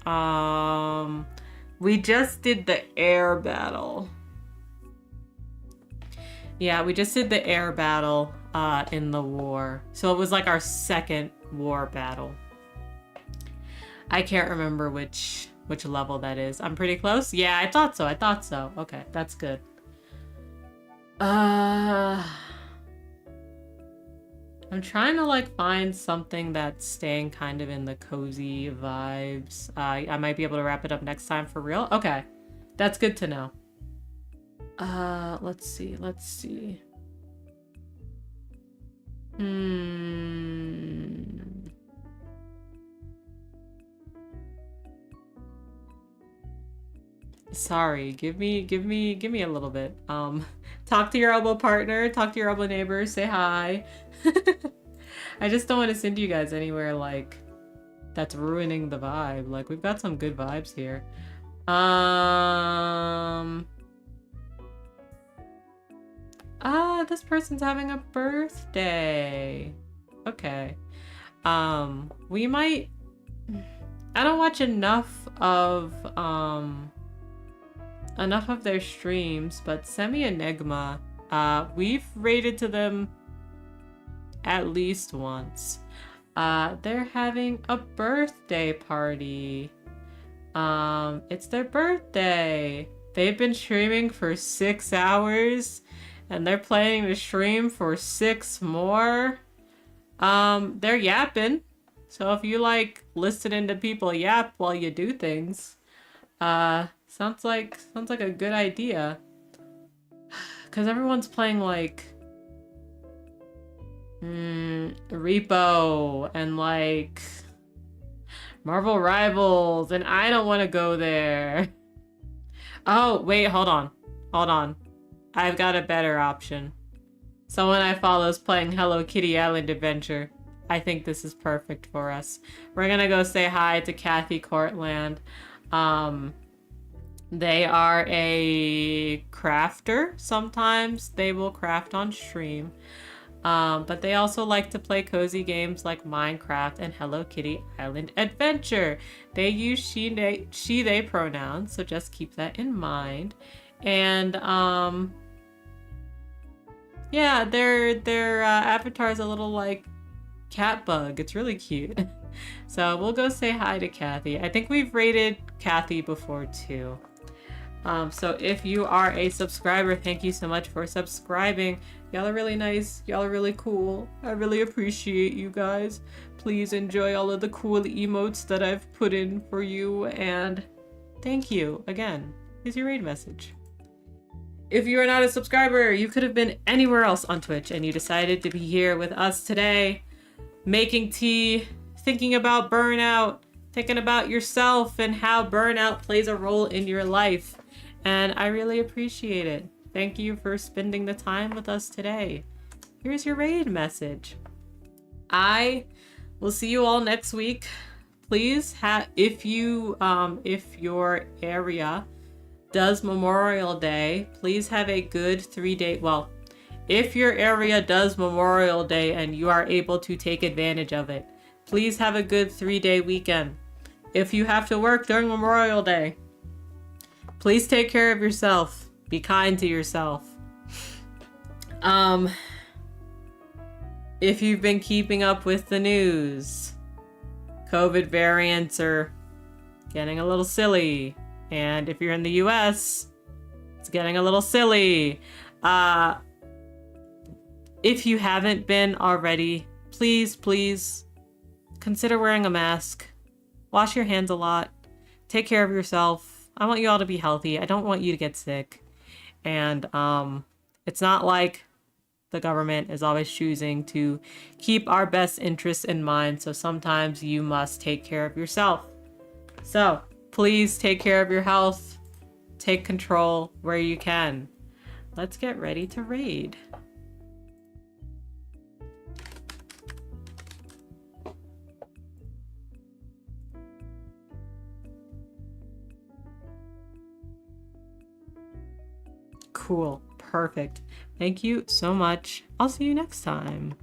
We just did the air battle. Yeah, we just did the air battle in the war. So it was like our second war battle. I can't remember which level that is. I'm pretty close? Yeah, I thought so. Okay, that's good. I'm trying to like find something that's staying kind of in the cozy vibes. I might be able to wrap it up next time for real. Okay, that's good to know. Let's see. Sorry, give me a little bit. Talk to your elbow partner, talk to your elbow neighbor, say hi. I just don't want to send you guys anywhere like that's ruining the vibe. Like we've got some good vibes here. This person's having a birthday. Okay. We might I don't watch enough of their streams, but Semi Enigma, we've raided to them at least once. They're having a birthday party. It's their birthday. They've been streaming for 6 hours, and they're planning to stream for 6 more. They're yapping. So if you like listening to people yap while you do things, sounds like a good idea. Cause everyone's playing like Repo and like Marvel Rivals, and I don't want to go there. Oh, wait, hold on. I've got a better option. Someone I follow is playing Hello Kitty Island Adventure. I think this is perfect for us. We're gonna go say hi to Kathy Cortland. They are a crafter. Sometimes they will craft on stream. But they also like to play cozy games like Minecraft and Hello Kitty Island Adventure. They use she, they pronouns, so just keep that in mind. And, yeah, their avatar is a little like cat bug. It's really cute. So we'll go say hi to Kathy. I think we've rated Kathy before too. So if you are a subscriber, thank you so much for subscribing. Y'all are really nice. Y'all are really cool. I really appreciate you guys. Please enjoy all of the cool emotes that I've put in for you, and thank you again. Here's your raid message. If you are not a subscriber, you could have been anywhere else on Twitch, and you decided to be here with us today, making tea, thinking about burnout, thinking about yourself and how burnout plays a role in your life. And I really appreciate it. Thank you for spending the time with us today. Here's your raid message. I will see you all next week. Please if your area does Memorial Day, please have a good 3-day, well, if your area does Memorial Day and you are able to take advantage of it, please have a good 3-day weekend. If you have to work during Memorial Day, please take care of yourself. Be kind to yourself. If you've been keeping up with the news, COVID variants are getting a little silly. And if you're in the US, it's getting a little silly. If you haven't been already, please consider wearing a mask. Wash your hands a lot. Take care of yourself. I want you all to be healthy. I don't want you to get sick. And it's not like the government is always choosing to keep our best interests in mind. So sometimes you must take care of yourself. So please take care of your health. Take control where you can. Let's get ready to raid. Cool. Perfect. Thank you so much. I'll see you next time.